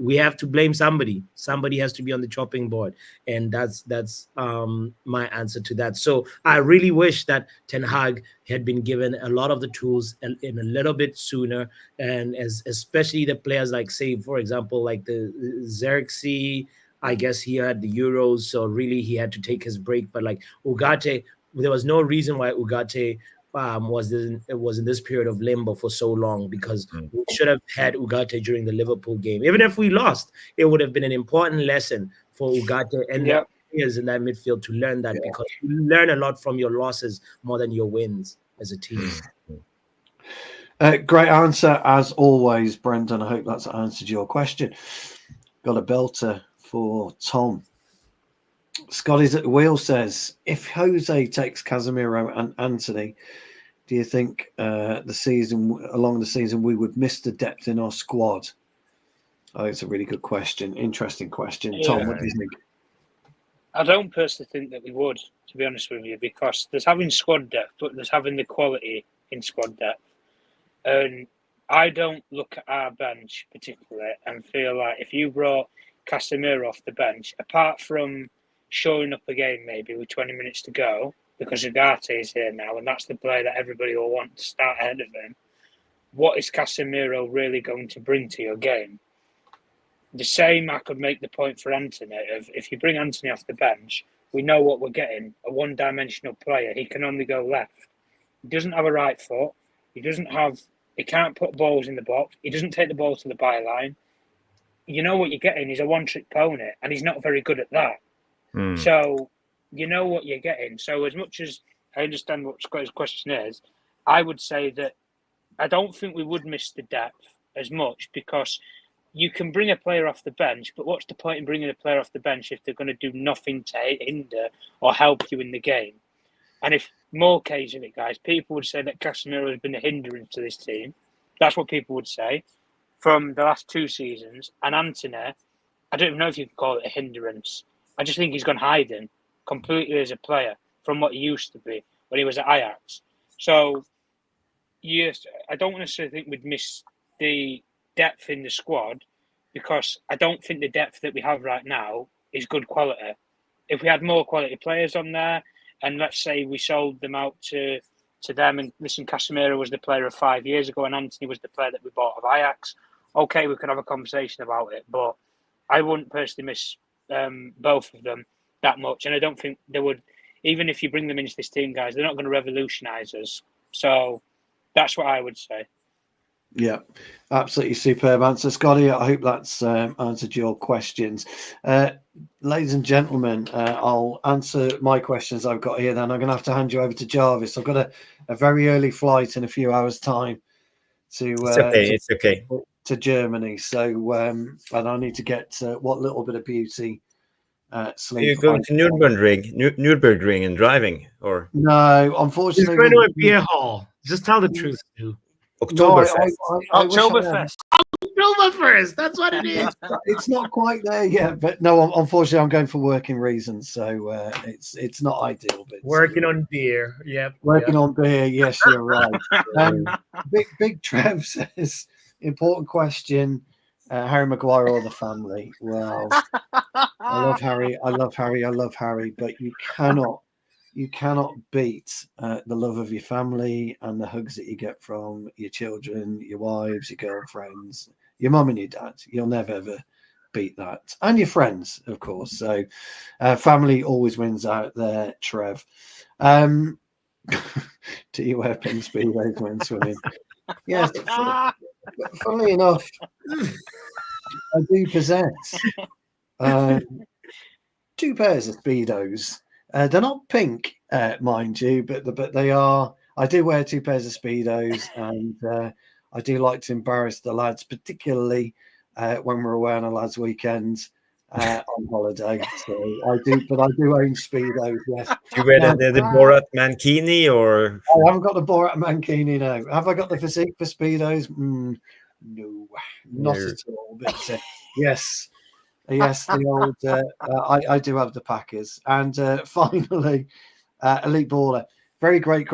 we have to blame somebody. Somebody has to be on the chopping board, and that's my answer to that. So I really wish that Ten Hag had been given a lot of the tools in a little bit sooner, and especially the players like, say, for example, like the Xerxes. I guess he had the Euros, so really he had to take his break. But like Ugarte, there was no reason why Ugarte was in this period of limbo for so long, because we should have had Ugarte during the Liverpool game. Even if we lost, it would have been an important lesson for Ugarte and the players in that midfield to learn that, because you learn a lot from your losses more than your wins as a team. Great answer, as always, Brendan. I hope that's answered your question. Got a belter for Tom. Scotty's at the wheel says, if Jose takes Casemiro and Anthony, do you think along the season we would miss the depth in our squad? Oh, it's a really good question. Interesting question. Yeah. Tom, what do you think? I don't personally think that we would, to be honest with you, because there's having squad depth, but there's having the quality in squad depth. And I don't look at our bench particularly and feel like if you brought Casemiro off the bench, apart from showing up again maybe with 20 minutes to go, because Ugarte is here now, and that's the player that everybody will want to start ahead of him. What is Casemiro really going to bring to your game? The same, I could make the point for Anthony of if you bring Anthony off the bench, we know what we're getting, a one-dimensional player. He can only go left. He doesn't have a right foot. He can't put balls in the box. He doesn't take the ball to the byline. You know what you're getting is a one-trick pony, and he's not very good at that. So you know what you're getting. So as much as I understand what Scott's question is, I would say that I don't think we would miss the depth as much, because you can bring a player off the bench, but what's the point in bringing a player off the bench if they're going to do nothing to hinder or help you in the game? And if more case of it, guys, people would say that Casemiro has been a hindrance to this team. That's what people would say from the last 2 seasons. And Anthony, I don't even know if you can call it a hindrance. I just think he's gone hiding completely as a player from what he used to be when he was at Ajax. So, yes, I don't necessarily think we'd miss the depth in the squad, because I don't think the depth that we have right now is good quality. If we had more quality players on there, and let's say we sold them out to them, and listen, Casemiro was the player of 5 years ago and Anthony was the player that we bought of Ajax, okay, we could have a conversation about it, but I wouldn't personally miss both of them that much, and I don't think they would, even if you bring them into this team, guys, they're not going to revolutionise us. So that's what I would say. Yeah, absolutely superb answer, Scotty. I hope that's answered your questions. Ladies and gentlemen, I'll answer my questions I've got here. Then I'm going to have to hand you over to Jarvis. I've got a very early flight in a few hours' time to It's okay. to Germany. So and I need to get what little bit of beauty sleep. Are you going to Nürburgring and driving, or no? Unfortunately, He's going to a beer hall. Just tell the truth, dude. Oktoberfest? Oktoberfest. Oktoberfest. That's what it is. It's not quite there yet, but no, unfortunately, I'm going for working reasons, so it's not ideal. But Working on beer. Yep. Working on beer. Yes, you're right. Big Trev says, important question. Harry Maguire or the family? Well, I love Harry. I love Harry, but you cannot beat the love of your family and the hugs that you get from your children, your wives, your girlfriends, your mum and your dad. You'll never ever beat that, and your friends, of course. So family always wins out there, Trev. Do you wear pink speedos when swimming? Yes. Funnily enough, I do possess 2 pairs of speedos. They're not pink, mind you, but they are. I do wear 2 pairs of speedos, and I do like to embarrass the lads, particularly when we're away on a lads' weekend on holiday. So I do own speedos. Yes. Do you wear the Borat mankini, or I haven't got the Borat mankini now. Have I got the physique for speedos? No, not at all. But yes. Yes, the old. I do have the Packers, and finally, Elite Baller. Very great.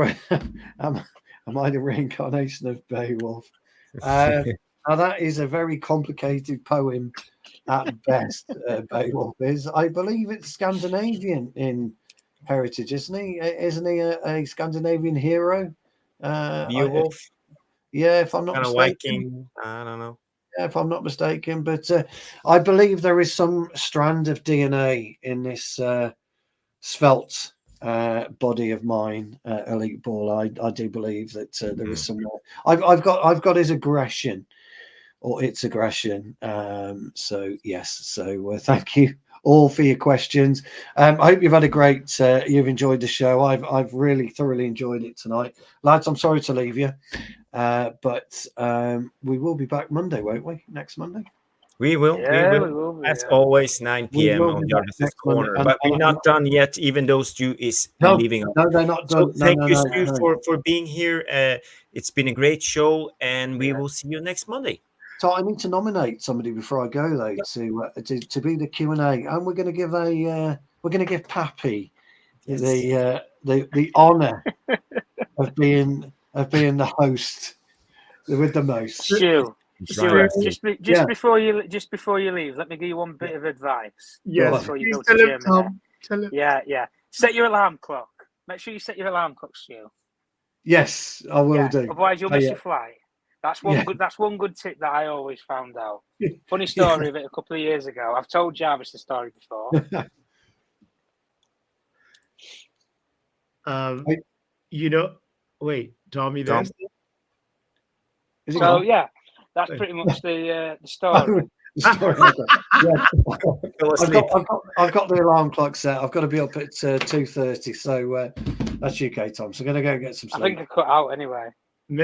Am I the reincarnation of Beowulf? Now that is a very complicated poem at best. Beowulf is. I believe it's Scandinavian in heritage, isn't he? Isn't he a Scandinavian hero? Beowulf? Yeah, if I'm not kind of mistaken. Viking. I don't know. If I'm not mistaken, but I believe there is some strand of DNA in this svelte body of mine, Elite Ball. I do believe that there is some. I've got his aggression, or its aggression. So yes. So thank you all for your questions. I hope you've had a great. You've enjoyed the show. I've really thoroughly enjoyed it tonight, lads. I'm sorry to leave you. But we will be back Monday, won't we? Next Monday? We will. Yeah, we will. As always, 9 p.m. on Jarvis's Corner. But we're not done yet, even though Stu is leaving. No, they're not done. So thank you, Stu, for being here. It's been a great show, and we will see you next Monday. So I need to nominate somebody before I go, though, to be the Q&A, and we're going to give Pappy the honour of being the host with the most. Stu, Stuart, Yeah. before you leave, let me give you one bit of advice. Yes, Before you please go to tell him, Germany. Tom. Tell him. Yeah. Set your alarm clock. Make sure you set your alarm clock, Stu. Yes, I will Yeah. do. Otherwise, you'll Oh, miss yeah. your flight. That's one Yeah. good. That's one good tip that I always found out. Funny story of it a couple of years ago. I've told Jarvis the story before. You know, wait, Tommy, there. Tom? Is it So gone? yeah, that's pretty much the story. Sorry. Yeah. I've got the alarm clock set. I've got to be up at 2:30. So that's UK time. So I'm going to go and get some I sleep. think I cut out anyway.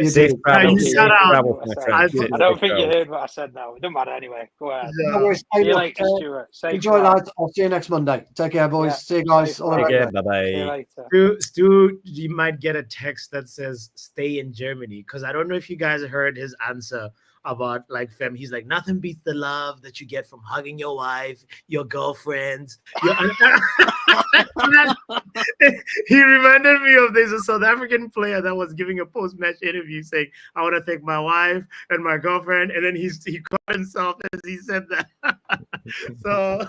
Safe travels. you Safe shut up. travels, my friend. I don't think you heard what I said now. It doesn't matter anyway. Go ahead. No worries. Hey, See you look, later, Stuart. Safe enjoy, flight. lads. I'll see you next Monday. Take care, boys. Yeah, See you guys. safe All the flight. best. Okay, bye See you bye. later. Stu, you might get a text that says "Stay in Germany" because I don't know if you guys heard his answer about like fam. He's like, nothing beats the love that you get from hugging your wife, your girlfriends. He reminded me of there's a South African player that was giving a post-match interview saying, "I want to thank my wife and my girlfriend," and then he caught himself as he said that. So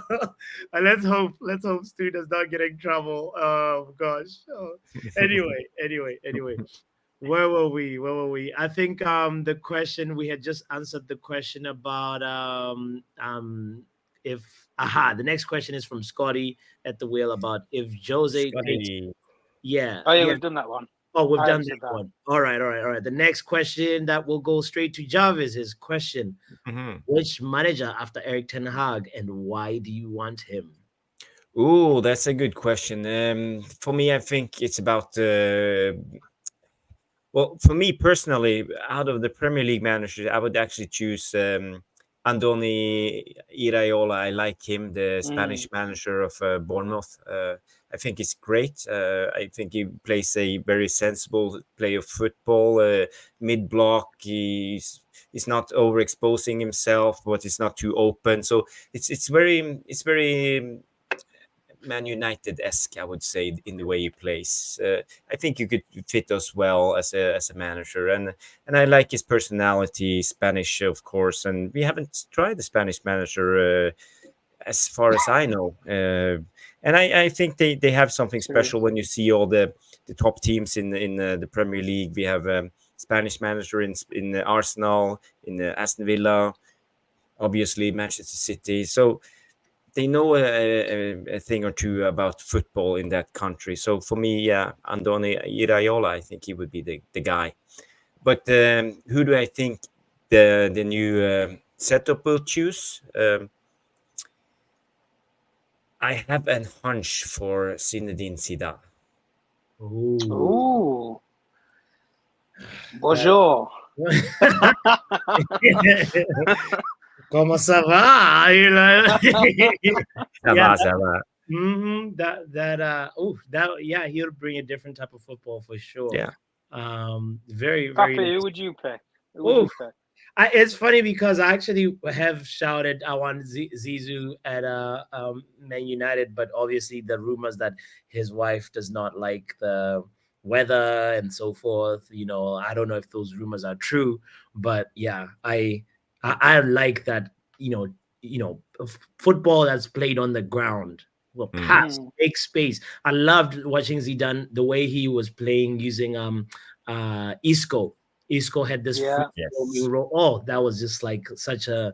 let's hope Stu does not get in trouble. Oh gosh. Oh. Anyway. Where were we? I think the question we had just answered the question about if the next question is from Scotty at the wheel about if Jose takes, Scotty. We've done that one. Oh, we've I done answered that one. All right. The next question that will go straight to Jarvis is question: which manager after Eric Ten Hag and why do you want him? Oh, that's a good question. For me, I think it's about well, for me personally, out of the Premier League managers, I would actually choose Andoni Iraola. I like him, the Spanish manager of Bournemouth. I think he's great. I think he plays a very sensible play of football, mid-block. He's not overexposing himself, but it's not too open. So it's very Man United-esque, I would say, in the way he plays. I think you could fit us well as a manager, and I like his personality, Spanish, of course. And we haven't tried the Spanish manager as far as I know, and I think they have something special when you see all the top teams in the Premier League. We have a Spanish manager in Arsenal, in Aston Villa, obviously Manchester City. So they know a thing or two about football in that country. So for me, Andoni Iraola, I think he would be the guy. But who do I think the new setup will choose? I have a hunch for Zinedine Zidane. Ooh. Bonjour. Comment ça va? Ça va. He'll bring a different type of football for sure. Yeah. Very Papi, who would you pick? It's funny because I actually have shouted I want Zizou at Man United, but obviously the rumors that his wife does not like the weather and so forth, I don't know if those rumors are true, but yeah, I like that, football that's played on the ground. Well, pass, make space. I loved watching Zidane, the way he was playing using Isco. Isco had this role. Oh, that was just like such a,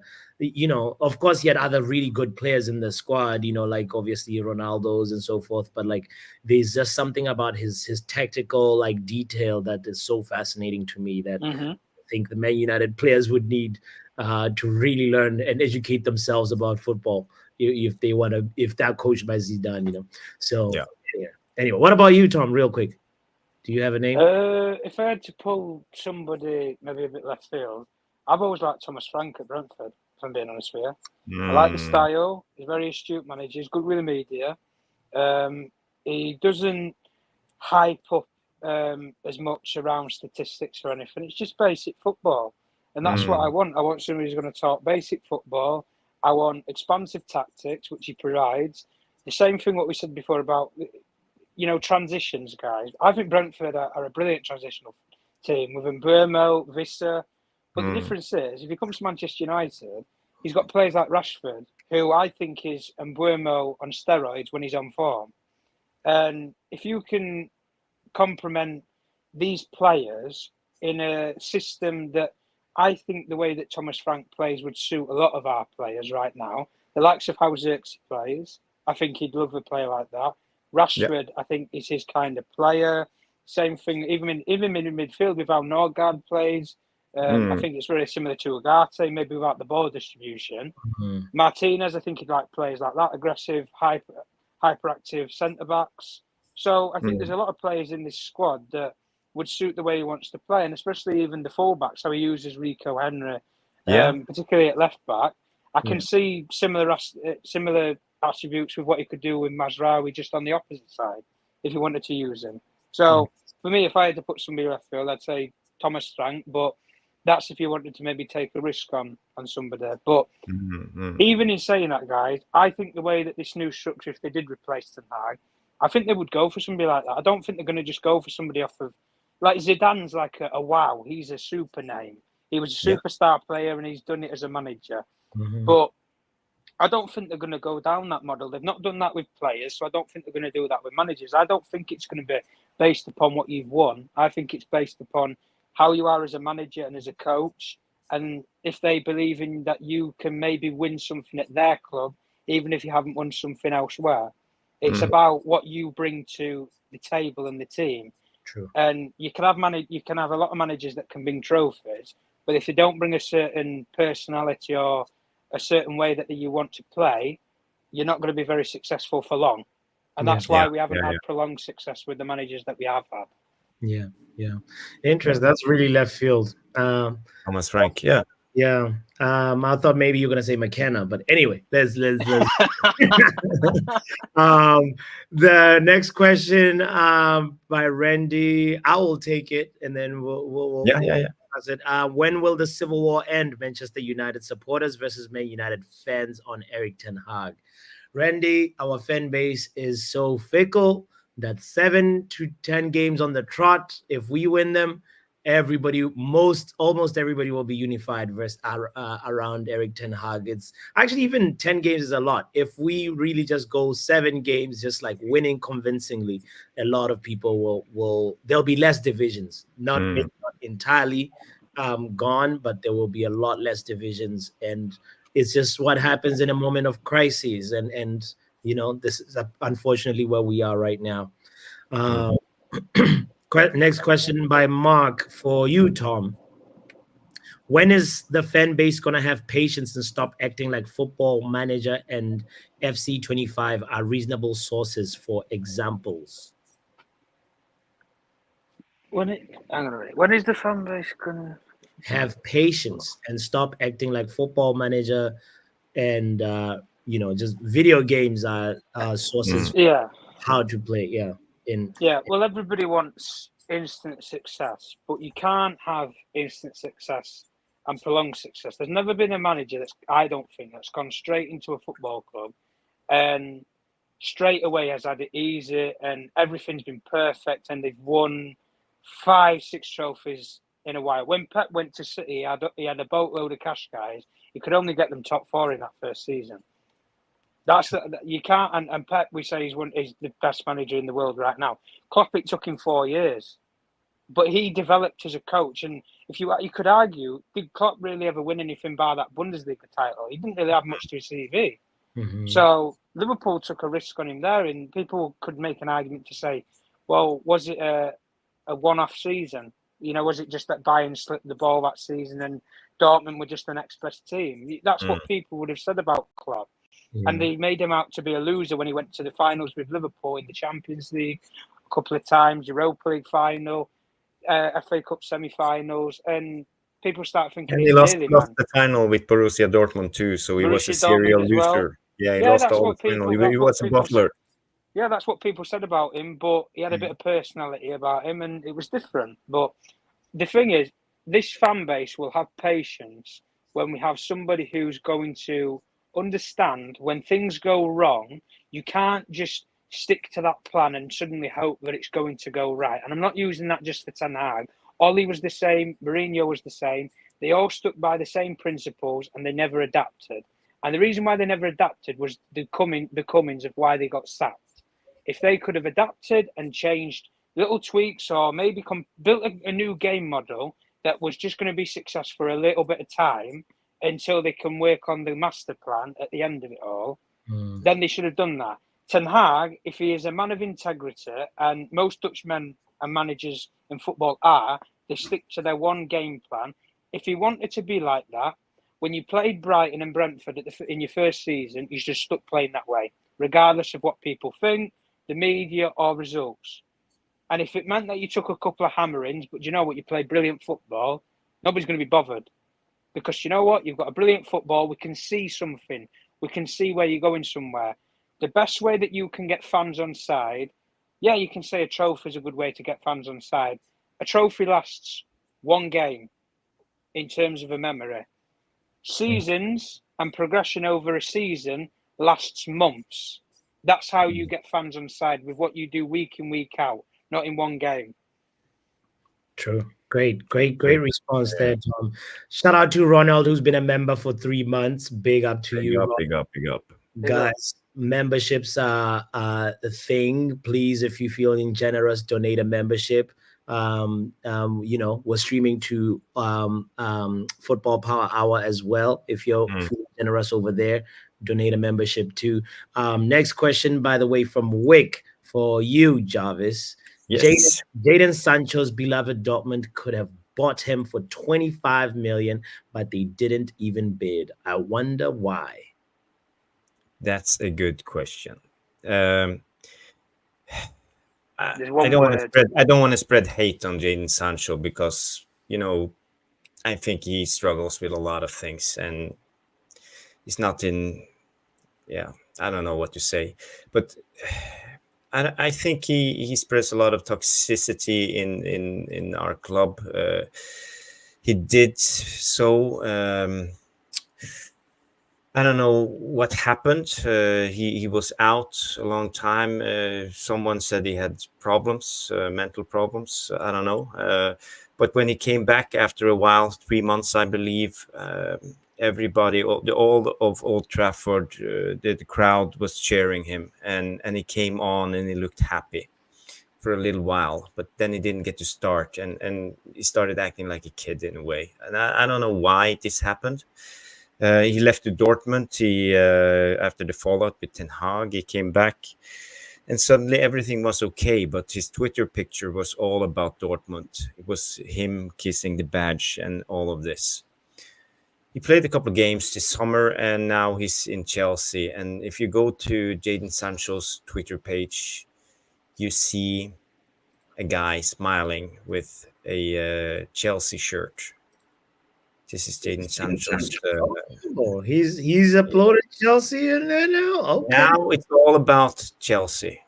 of course he had other really good players in the squad, like obviously Ronaldo's and so forth. But like there's just something about his tactical like detail that is so fascinating to me that I think the Man United players would need to really learn and educate themselves about football if they're coached by Zidane, So yeah. Anyway, what about you, Tom? Real quick, do you have a name? If I had to pull somebody maybe a bit left field, I've always liked Thomas Frank at Brentford. If I'm being honest with you, I like the style. He's a very astute manager. He's good with the media. He doesn't hype up as much around statistics or anything. It's just basic football. And that's what I want. I want somebody who's going to talk basic football. I want expansive tactics, which he provides. The same thing what we said before about, transitions, guys. I think Brentford are a brilliant transitional team with Mbeumo, Visser, But the difference is, if he comes to Manchester United, he's got players like Rashford, who I think is Mbuemo on steroids when he's on form. And if you can complement these players in a system that I think the way that Thomas Frank plays would suit a lot of our players right now, the likes of how Xerxes plays, I think he'd love a player like that. Rashford, I think, is his kind of player. Same thing, even in midfield with how Norgard plays. I think it's very similar to Ugarte, maybe without the ball distribution. Martinez, I think he'd like players like that, aggressive, hyperactive centre-backs. So I think there's a lot of players in this squad that would suit the way he wants to play, and especially even the fullbacks, how he uses Rico Henry, particularly at left-back. I can see similar attributes with what he could do with Mazraoui just on the opposite side if he wanted to use him. So for me, if I had to put somebody left field, I'd say Thomas Frank, but that's if you wanted to maybe take a risk on somebody. But even in saying that, guys, I think the way that this new structure, if they did replace Ten Hag, I think they would go for somebody like that. I don't think they're going to just go for somebody off of, like Zidane's like a wow, he's a super name. He was a superstar player and he's done it as a manager. But I don't think they're going to go down that model. They've not done that with players, so I don't think they're going to do that with managers. I don't think it's going to be based upon what you've won. I think it's based upon how you are as a manager and as a coach, and if they believe in that you can maybe win something at their club, even if you haven't won something elsewhere. It's about what you bring to the table and the team. True. And you can have a lot of managers that can bring trophies, but if they don't bring a certain personality or a certain way that you want to play, you're not going to be very successful for long. And that's why we haven't had prolonged success with the managers that we have had. Yeah. Interesting. That's really left field. Thomas Frank, I thought maybe you were gonna say McKenna, but anyway, let's the next question by Randy. I will take it, and then we'll pass it. When will the civil war end? Manchester United supporters versus Man United fans on Erik ten Hag. Randy, our fan base is so fickle that 7 to 10 games on the trot, if we win them, almost everybody will be unified around Erik ten Hag. It's actually, even 10 games is a lot. If we really just go 7 games, just like winning convincingly, a lot of people there'll be less divisions, not entirely gone, but there will be a lot less divisions. And it's just what happens in a moment of crisis. And this is unfortunately where we are right now. Next question by Mark for you, Tom. When is the fan base going to have patience and stop acting like Football Manager and FC25 are reasonable sources for examples? When is the fan base going to have patience and stop acting like Football Manager and just video games are sources for how to play? Well, everybody wants instant success, but you can't have instant success and prolonged success. There's never been a manager I don't think that's gone straight into a football club and straight away has had it easy and everything's been perfect and they've won 5-6 trophies in a while. When Pep went to City, he had a boatload of cash guys. He could only get them top 4 in that first season. You can't, and Pep, we say he's the best manager in the world right now. Klopp, it took him 4 years, but he developed as a coach. And if you could argue, did Klopp really ever win anything by that Bundesliga title? He didn't really have much to his CV. So Liverpool took a risk on him there, and people could make an argument to say, well, was it a one-off season? Was it just that Bayern slipped the ball that season and Dortmund were just the next best team? That's what people would have said about Klopp. And they made him out to be a loser when he went to the finals with Liverpool in the Champions League a couple of times, Europa League final, FA Cup semi-finals, and people start thinking and he lost the final with Borussia Dortmund too, so he was a serial loser. Well. Yeah, he lost all the final. He was a butler. Yeah, that's what people said about him, but he had a bit of personality about him, and it was different. But the thing is, this fan base will have patience when we have somebody who's going to understand when things go wrong. You can't just stick to that plan and suddenly hope that it's going to go right. And I'm not using that just for Ten Hag. Ollie was the same. Mourinho was the same. They all stuck by the same principles and they never adapted. And the reason why they never adapted was the comings of why they got sacked. If they could have adapted and changed little tweaks or maybe built a new game model that was just going to be successful for a little bit of time until they can work on the master plan at the end of it all, then they should have done that. Ten Hag, if he is a man of integrity, and most Dutchmen and managers in football are, they stick to their one game plan. If he wanted to be like that, when you played Brighton and Brentford in your first season, you just stuck playing that way, regardless of what people think, the media or results. And if it meant that you took a couple of hammerings, but you know what, you played brilliant football, nobody's going to be bothered. Because you know what, you've got a brilliant football, we can see something. We can see where you're going somewhere. The best way that you can get fans on side, yeah, you can say a trophy is a good way to get fans on side. A trophy lasts one game in terms of a memory. Seasons and progression over a season lasts months. That's how you get fans on side with what you do week in, week out, not in one game. True. Great response there, Tom. Shout out to Ronald, who's been a member for 3 months. Big up to you. Big up. Guys, memberships are a thing. Please, if you're feeling generous, donate a membership. We're streaming to Football Power Hour as well. If you're feeling generous over there, donate a membership too. Next question, by the way, from Wick for you, Jarvis. Yes. Jadon Sancho's beloved Dortmund could have bought him for 25 million, but they didn't even bid. I wonder why. That's a good question. I I don't want to spread hate on Jadon Sancho because I think he struggles with a lot of things and he's not in. Yeah, I don't know what to say, but I think he spreads a lot of toxicity in our club. He did so. I don't know what happened. He was out a long time. Someone said he had problems, mental problems. I don't know. But when he came back after a while, 3 months, I believe, everybody, all of Old Trafford, the crowd was cheering him, and he came on and he looked happy for a little while. But then he didn't get to start, and he started acting like a kid in a way. And I don't know why this happened. He left to Dortmund. After the fallout with Ten Hag, he came back, and suddenly everything was okay. But his Twitter picture was all about Dortmund. It was him kissing the badge and all of this. He played a couple of games this summer, and now he's in Chelsea. And if you go to Jadon Sancho's Twitter page, you see a guy smiling with a Chelsea shirt. This is Jadon Sancho's. He's uploaded Chelsea in there now. Okay. Now it's all about Chelsea.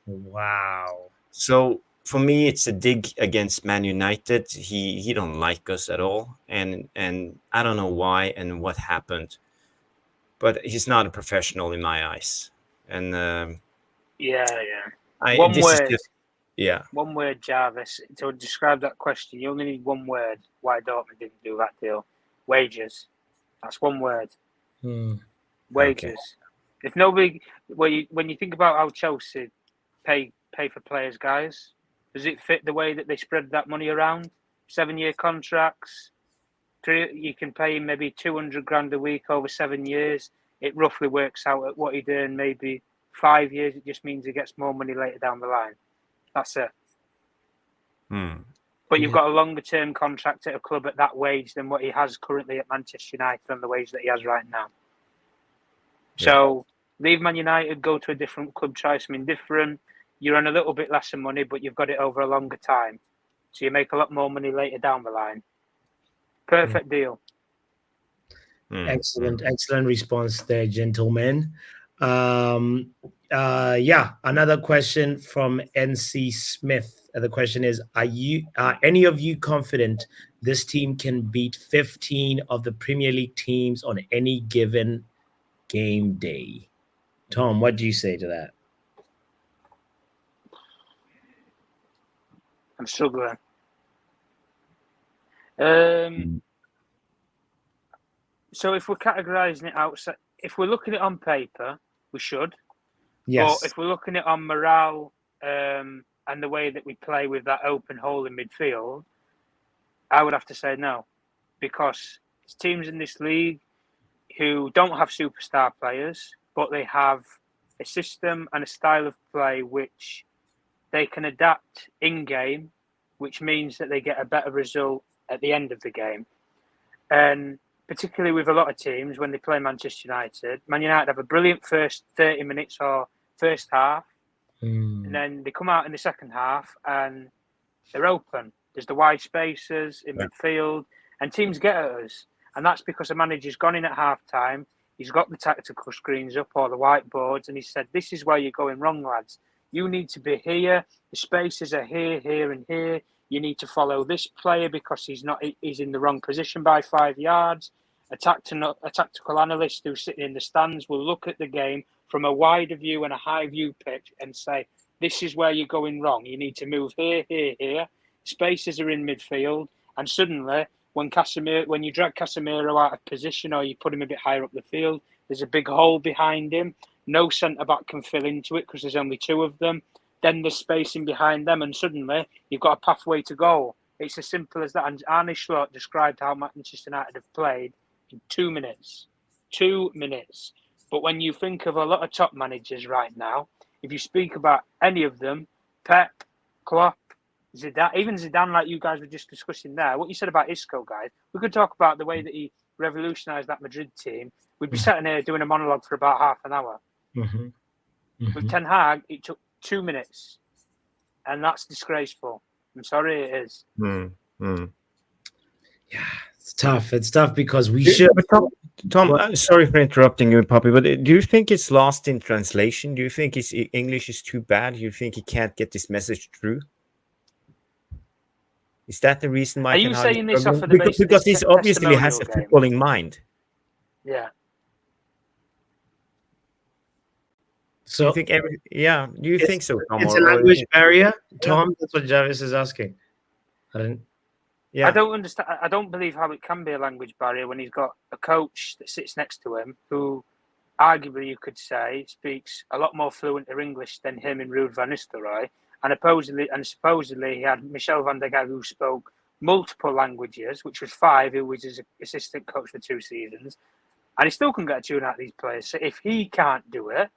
Wow. So for me, it's a dig against Man United. He don't like us at all, and I don't know why and what happened, but he's not a professional in my eyes. And One word, Jarvis, to describe that question. You only need one word why Dortmund didn't do that deal. Wages. That's one word. Wages. Okay. If nobody, when you think about how Chelsea pay for players, guys, does it fit the way that they spread that money around? 7-year contracts. You can pay him maybe 200 grand a week over 7 years. It roughly works out at what he'd earn maybe 5 years. It just means he gets more money later down the line. That's it. But you've got a longer term contract at a club at that wage than what he has currently at Manchester United and the wage that he has right now. So leave Man United, go to a different club, try something different. You're on a little bit less of money, but you've got it over a longer time. So you make a lot more money later down the line. Perfect deal. Excellent response there, gentlemen. Another question from NC Smith. The question is, are any of you confident this team can beat 15 of the Premier League teams on any given game day? Tom, what do you say to that? I'm struggling. So if we're categorising it out, so if we're looking at it on paper, we should. Yes. But if we're looking at it on morale and the way that we play with that open hole in midfield, I would have to say no, because there's teams in this league who don't have superstar players, but they have a system and a style of play which they can adapt in-game, which means that they get a better result at the end of the game. And particularly with a lot of teams, when they play Manchester United, Man United have a brilliant first 30 minutes or first half, and then they come out in the second half and they're open. There's the wide spaces in midfield, and teams get at us. And that's because the manager's gone in at half-time, he's got the tactical screens up or the whiteboards, and he said, this is where you're going wrong, lads. You need to be here. The spaces are here, here, and here. You need to follow this player because he's in the wrong position by 5 yards. A tactical analyst who's sitting in the stands will look at the game from a wider view and a high view pitch and say, this is where you're going wrong. You need to move here, here, here. Spaces are in midfield. And suddenly, when you drag Casemiro out of position or you put him a bit higher up the field, there's a big hole behind him. No centre-back can fill into it because there's only two of them. Then there's spacing behind them, and suddenly you've got a pathway to goal. It's as simple as that. And Arne Slot described how Manchester United have played in 2 minutes. 2 minutes. But when you think of a lot of top managers right now, if you speak about any of them, Pep, Klopp, Zidane, even Zidane, like you guys were just discussing there, what you said about Isco, guys, we could talk about the way that he revolutionised that Madrid team. We'd be sitting here doing a monologue for about half an hour. With Ten Hag, it took 2 minutes, and that's disgraceful. I'm sorry, it is. Yeah, it's tough. It's tough because we should. But Tom, I'm sorry for interrupting you, Poppy, but do you think it's lost in translation? Do you think his English is too bad? Do you think he can't get this message through? Is that the reason why? Are you saying this off of the basis because he obviously has a footballing mind? Yeah. So I think do you think so, Tom? It's a language barrier, Tom. That's what Jarvis is asking. I don't understand. I don't believe how it can be a language barrier when he's got a coach that sits next to him who, arguably, you could say, speaks a lot more fluent English than him and Ruud van Nistelrooy. And supposedly he had Michel van der Gaag, who spoke multiple languages, which was 5, who was his assistant coach for 2 seasons. And he still can get a tune out of these players. So if he can't do it,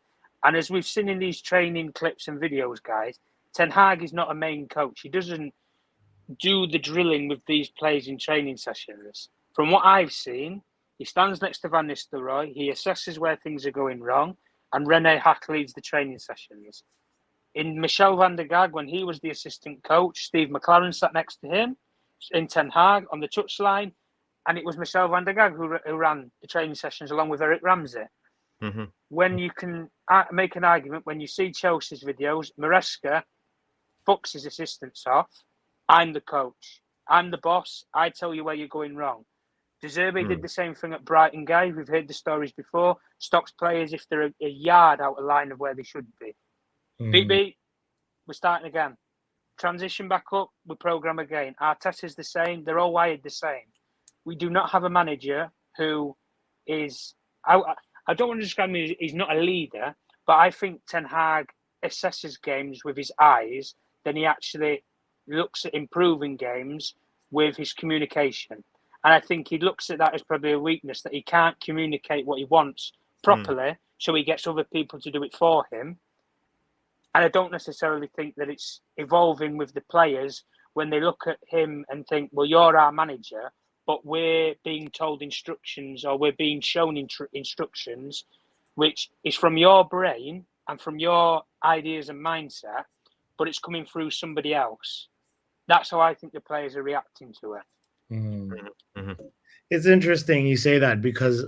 and as we've seen in these training clips and videos, guys, Ten Hag is not a main coach. He doesn't do the drilling with these players in training sessions. From what I've seen, he stands next to Van Nistelrooy, he assesses where things are going wrong, and Rene Hack leads the training sessions. In Michel van der Gaag, when he was the assistant coach, Steve McLaren sat next to him in Ten Hag on the touchline, and it was Michel van der Gaag who ran the training sessions along with Eric Ramsey. When you can make an argument, when you see Chelsea's videos, Maresca fucks his assistants off. I'm the coach. I'm the boss. I tell you where you're going wrong. De Zerbi did the same thing at Brighton, guys. We've heard the stories before. Stops players if they're a yard out of line of where they should be. Beat, we're starting again. Transition back up, we program again. Arteta's the same. They're all wired the same. We do not have a manager who is... I don't want to describe him as he's not a leader, but I think Ten Hag assesses games with his eyes, then he actually looks at improving games with his communication. And I think he looks at that as probably a weakness, that he can't communicate what he wants properly, so he gets other people to do it for him. And I don't necessarily think that it's evolving with the players when they look at him and think, well, you're our manager, but we're being told instructions or we're being shown instructions, which is from your brain and from your ideas and mindset, but it's coming through somebody else. That's how I think the players are reacting to it. It's interesting you say that because,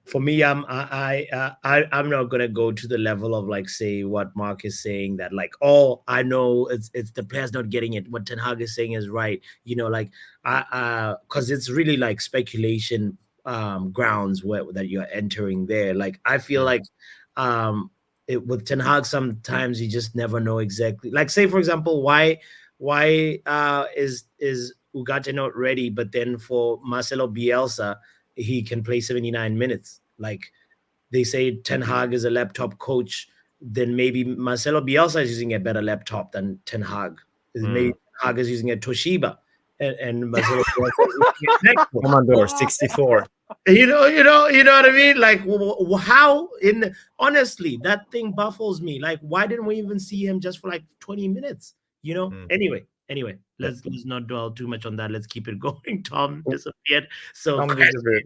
for me, I'm not gonna go to the level of like say what Mark is saying that like, oh, I know it's the players not getting it. What Ten Hag is saying is right, because it's really like speculation grounds that you're entering there. Like I feel like with Ten Hag sometimes you just never know exactly. Like say for example, why is Ugarte not ready? But then for Marcelo Bielsa, he can play 79 minutes. Like they say Ten Hag is a laptop coach, then maybe Marcelo Bielsa is using a better laptop than Ten Hag. Maybe Ten Hag is using a Toshiba, and Marcelo Bielsa is using a MacBook. Commodore 64. You know what I mean? Like, how honestly, that thing baffles me. Like, why didn't we even see him just for like 20 minutes? You know? Anyway, let's not dwell too much on that. Let's keep it going. Tom disappeared. So Tom disappeared.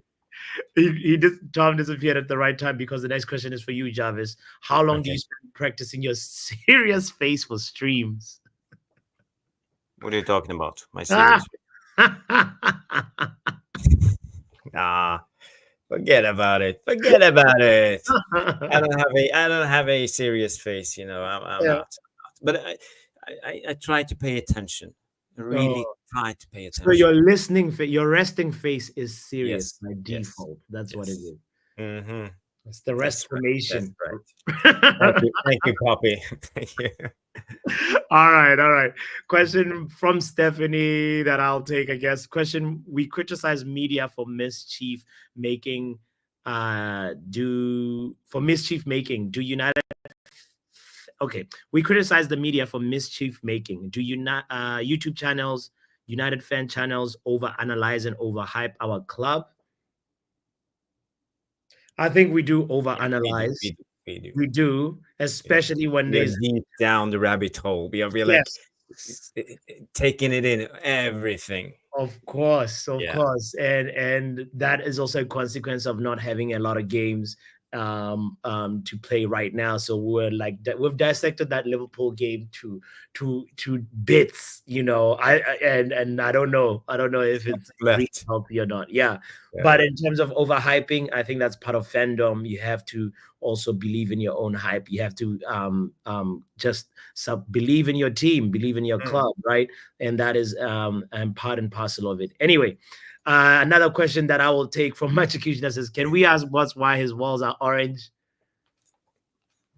Tom disappeared at the right time, because the next question is for you, Jarvis. How long do you spend practicing your serious face for streams? What are you talking about? My serious forget about it. Forget about it. I don't have a serious face, I'm not. But I try to pay attention. I really try to pay attention. So your your resting face is serious by default. That's what it is. Mm-hmm. It's the restoration. Right. Thank you, Poppy. Thank you. All right. Question from Stephanie that I'll take, I guess. Question: we criticize media for mischief making. Do United? Okay, we criticize the media for mischief making. Do you not YouTube channels, United fan channels over analyze and overhype our club? I think we do over analyze. We do, especially when there's deep down the rabbit hole. We are like taking it in everything. Of course, and that is also a consequence of not having a lot of games to play right now. So we're like we've dissected that Liverpool game to bits, and I don't know if it's really healthy or not. But in terms of overhyping, I think that's part of fandom. You have to also believe in your own hype. You have to just believe in your team, believe in your club, right? And that is part and parcel of it. Anyway, another question that I will take from Machikish says, can we ask Boss why his walls are orange?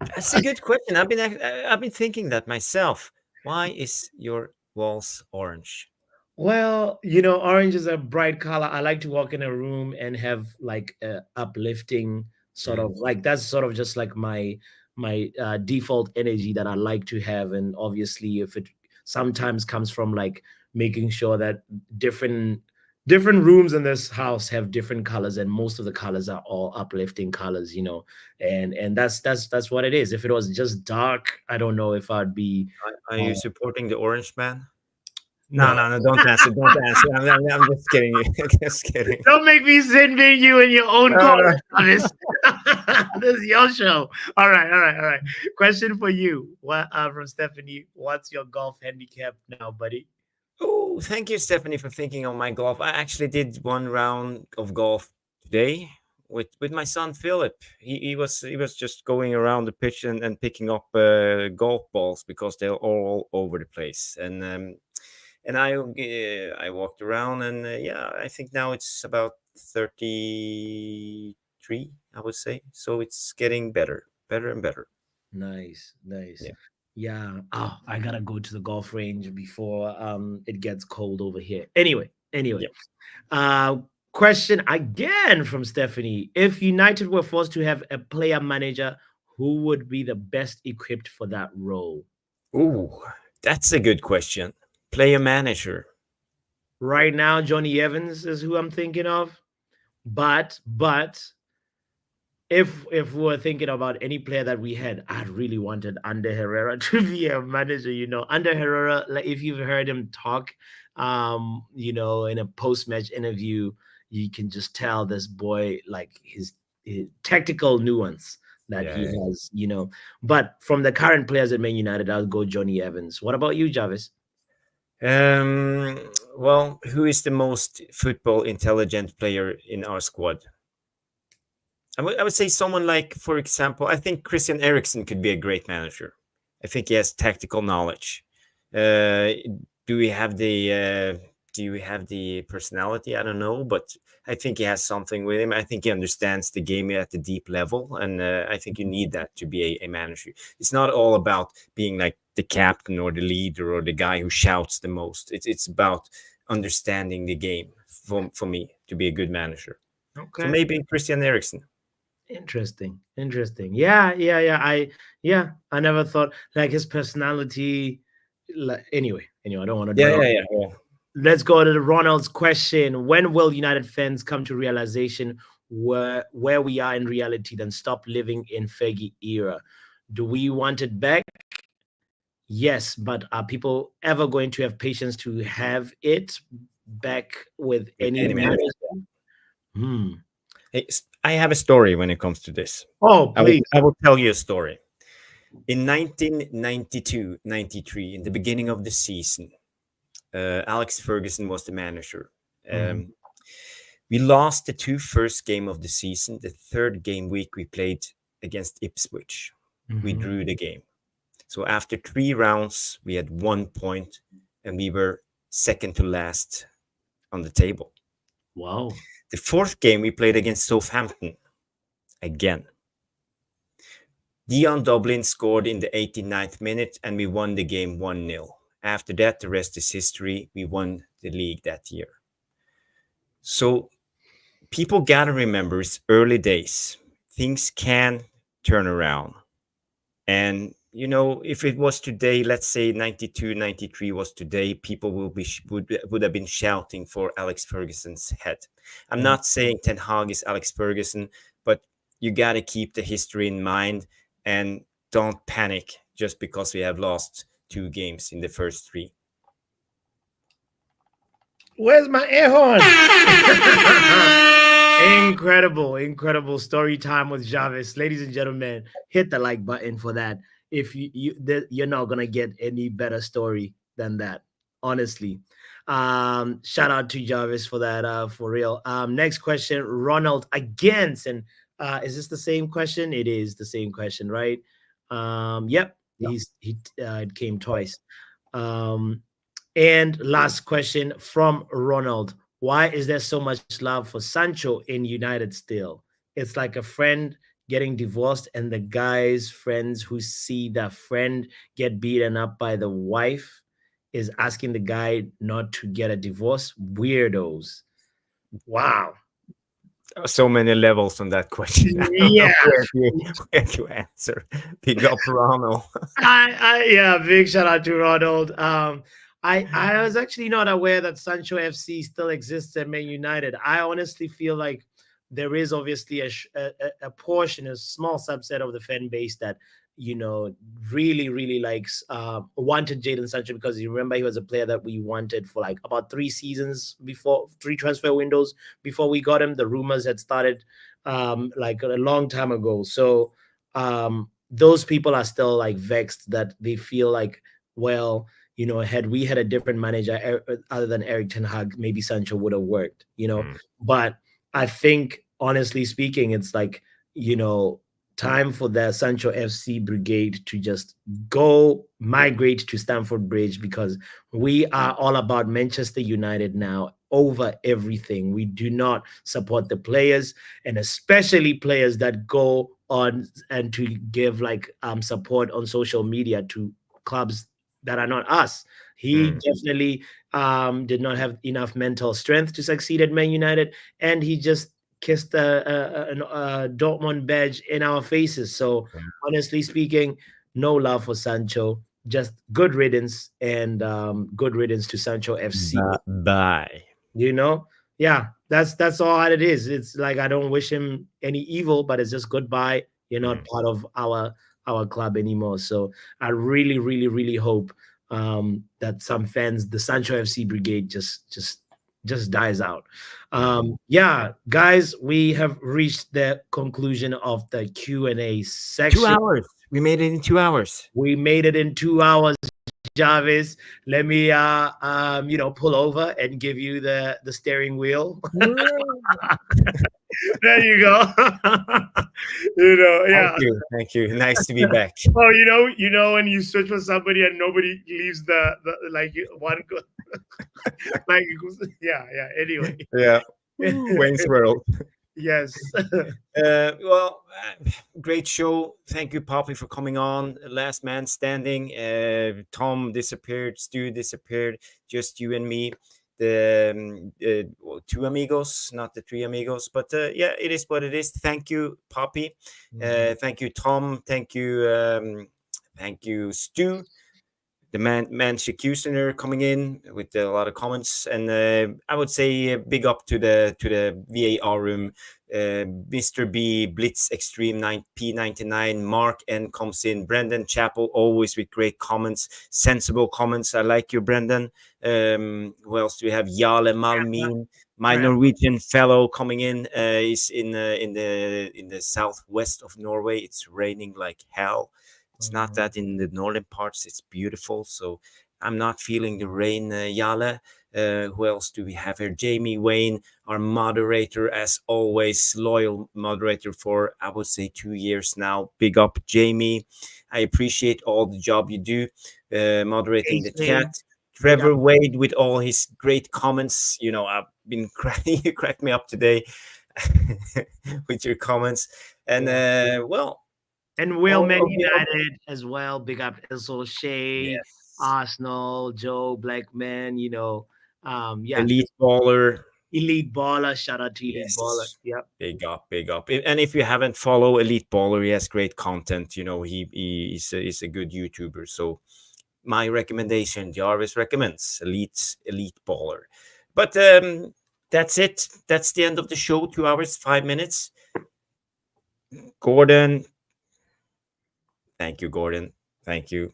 That's a good question. I've been thinking that myself. Why is your walls orange? Well, orange is a bright color. I like to walk in a room and have like a uplifting sort of like, that's sort of just like my default energy that I like to have. And obviously if it sometimes comes from like making sure that different rooms in this house have different colors, and most of the colors are all uplifting colors, and that's what it is. If it was just dark, I don't know if I'd be. Are you supporting the orange man? No, don't answer. Don't answer. I'm just kidding you. Just kidding. Don't make me send you in your own corner. This is your show. All right. Question for you. From Stephanie. What's your golf handicap now, buddy? Oh, thank you, Stephanie, for thinking of my golf. I actually did one round of golf today with my son Philip. He was just going around the pitch and picking up golf balls because they're all over the place. And I walked around, and I think now it's about 33, I would say. So it's getting better and better. Nice. Yeah. Oh, I gotta go to the golf range before it gets cold over here. Anyway. Question again from Stephanie. If United were forced to have a player manager, who would be the best equipped for that role? Ooh, that's a good question. Player manager. Right now, Johnny Evans is who I'm thinking of. But if we're thinking about any player that we had, I really wanted Ander Herrera to be a manager. Ander Herrera, like if you've heard him talk, in a post-match interview, you can just tell this boy, like his tactical nuance that he has, But from the current players at Man United, I'll go Johnny Evans. What about you, Jarvis? Well, who is the most football intelligent player in our squad? I would say someone like, for example, I think Christian Eriksen could be a great manager. I think he has tactical knowledge. Do we have the personality? I don't know, but I think he has something with him. I think he understands the game at a deep level, and I think you need that to be a manager. It's not all about being like the captain or the leader or the guy who shouts the most. It's about understanding the game for me to be a good manager. So maybe Christian Eriksen. Interesting. Yeah. I never thought like his personality. Like, anyway, I don't want to dwell. Yeah. Let's go to the Ronald's question. When will United fans come to realization where we are in reality, then stop living in Fergie era? Do we want it back? Yes, but are people ever going to have patience to have it back with any manager? Hey, I have a story when it comes to this. Oh, please. I will tell you a story. In 1992-93, in the beginning of the season, Alex Ferguson was the manager. We lost the 2 first game of the season. The 3rd game week we played against Ipswich. We drew the game. So after 3 rounds, we had 1 point and we were second to last on the table. Wow. The 4th game we played against Southampton again. Dion Dublin scored in the 89th minute and we won the game 1-0. After that, the rest is history. We won the league that year. So people got to remember it's early days. Things can turn around. And, you know, if it was today, let's say 92, 93 was today, people would have been shouting for Alex Ferguson's head. I'm not saying Ten Hag is Alex Ferguson, but you got to keep the history in mind and don't panic just because we have lost 2 games in the first 3. Where's my air horn? Incredible story time with Jarvis. Ladies and gentlemen, hit the like button for that. If you're not gonna get any better story than that, honestly. Shout out to Jarvis for that, for real. Next question, Ronald against, and is this the same question? It is the same question, right? Yep. It came twice. And last question from Ronald. Why is there so much love for Sancho in United still? It's like a friend getting divorced and the guy's friends who see their friend get beaten up by the wife is asking the guy not to get a divorce. Weirdos. Wow. So many levels on that question. Yeah. Where to answer. Big up Ronald. Yeah, big shout out to Ronald. I was actually not aware that Sancho FC still exists at Man United. I honestly feel like there is obviously a portion, a small subset of the fan base that, you know, really likes, wanted Jadon Sancho, because you remember he was a player that we wanted for like about 3 seasons before, 3 transfer windows before we got him. The rumors had started like a long time ago. So those people are still like vexed that they feel like, well, you know, had we had a different manager other than Erik Ten Hag, maybe Sancho would have worked, you know. But I think, honestly speaking, it's like, you know, time for the Sancho FC brigade to just go migrate to Stamford Bridge, because we are all about Manchester United now over everything. We do not support the players, and especially players that go on and to give like support on social media to clubs that are not us. He definitely did not have enough mental strength to succeed at Man United, and he just kissed a Dortmund badge in our faces. So honestly speaking, no love for Sancho. Just good riddance, and good riddance to Sancho FC. Bye. You know, yeah, that's all it is. It's like, I don't wish him any evil, but it's just goodbye. You're not part of our club anymore. So I really hope that some fans, the Sancho FC brigade, just dies out. Yeah, guys, we have reached the conclusion of the Q&A section. 2 hours. We made it in 2 hours. We made it in 2 hours. Jarvis, let me you know, pull over and give you the steering wheel. There you go. You know, yeah. Thank you. Nice to be back. Oh, you know when you search for somebody and nobody leaves the like one go like, yeah. Anyway. Yeah. Wayne's World. Yes. Well, great show. Thank you, Poppy, for coming on. Last man standing. Tom disappeared. Stu disappeared. Just you and me. two amigos, not the three amigos. But yeah, it is what it is. Thank you, Poppy. Thank you, Tom. Thank you, Stu. The man Shikusener coming in with a lot of comments, and I would say big up to the VAR room. Mr. B, Blitz Extreme 9P99, Mark N comes in, Brendan Chappell always with great comments, sensible comments. I like you, Brendan. Who else do we have? Jale Malmin, my Norwegian fellow coming in. Is in the southwest of Norway. It's raining like hell. It's not that in the northern parts. It's beautiful. So I'm not feeling the rain, Jale. Who else do we have here? Jamie Wayne, our moderator, as always, loyal moderator for, I would say, 2 years now. Big up, Jamie. I appreciate all the job you do moderating the chat. Trevor Wade with all his great comments. You know, I've been crying. You cracked me up today with your comments. And well. And Will Man United as well. Big up Isle Shea, Arsenal, Joe Blackman, you know. Elite Baller. Elite Baller. Shout out to Elite Baller. Yep. Big up. And if you haven't followed Elite Baller, he has great content. You know, he's a good YouTuber. So my recommendation, Jarvis recommends Elite Baller. But that's it. That's the end of the show. 2 hours, 5 minutes. Gordon. Thank you, Gordon. Thank you.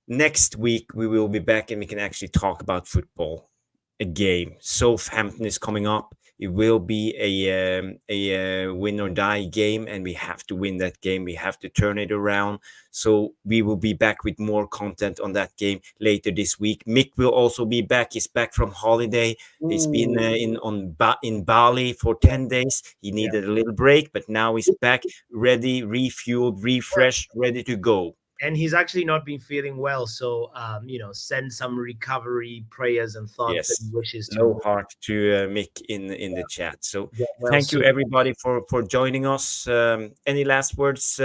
Next week, we will be back and we can actually talk about football. A game. Southampton is coming up. It will be a win or die game, and we have to win that game. We have to turn it around. So we will be back with more content on that game later this week. Mick will also be back. He's back from holiday. He's been in Bali for 10 days. He needed a little break, but now he's back, ready, refueled, refreshed, ready to go. And he's actually not been feeling well, so you know, send some recovery prayers and thoughts and wishes. No heart to Mick in the chat. So thank you everybody for joining us. Any last words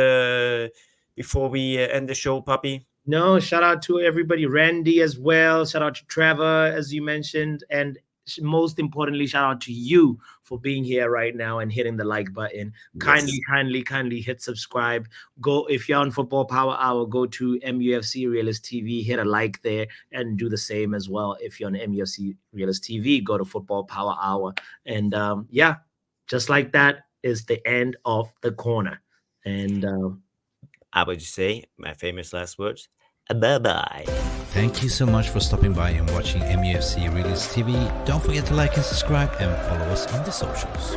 before we end the show, Puppy? No, shout out to everybody, Randy as well. Shout out to Trevor, as you mentioned, and most importantly, shout out to you for being here right now and hitting the like button. Kindly hit subscribe. Go, if you're on Football Power Hour, go to MUFC Realist TV, hit a like there, and do the same as well. If you're on MUFC Realist TV, go to Football Power Hour. And yeah, just like that is the end of the corner. And I would say my famous last words. Bye-bye. Thank you so much for stopping by and watching MUFC Realist TV. Don't forget to like and subscribe and follow us on the socials.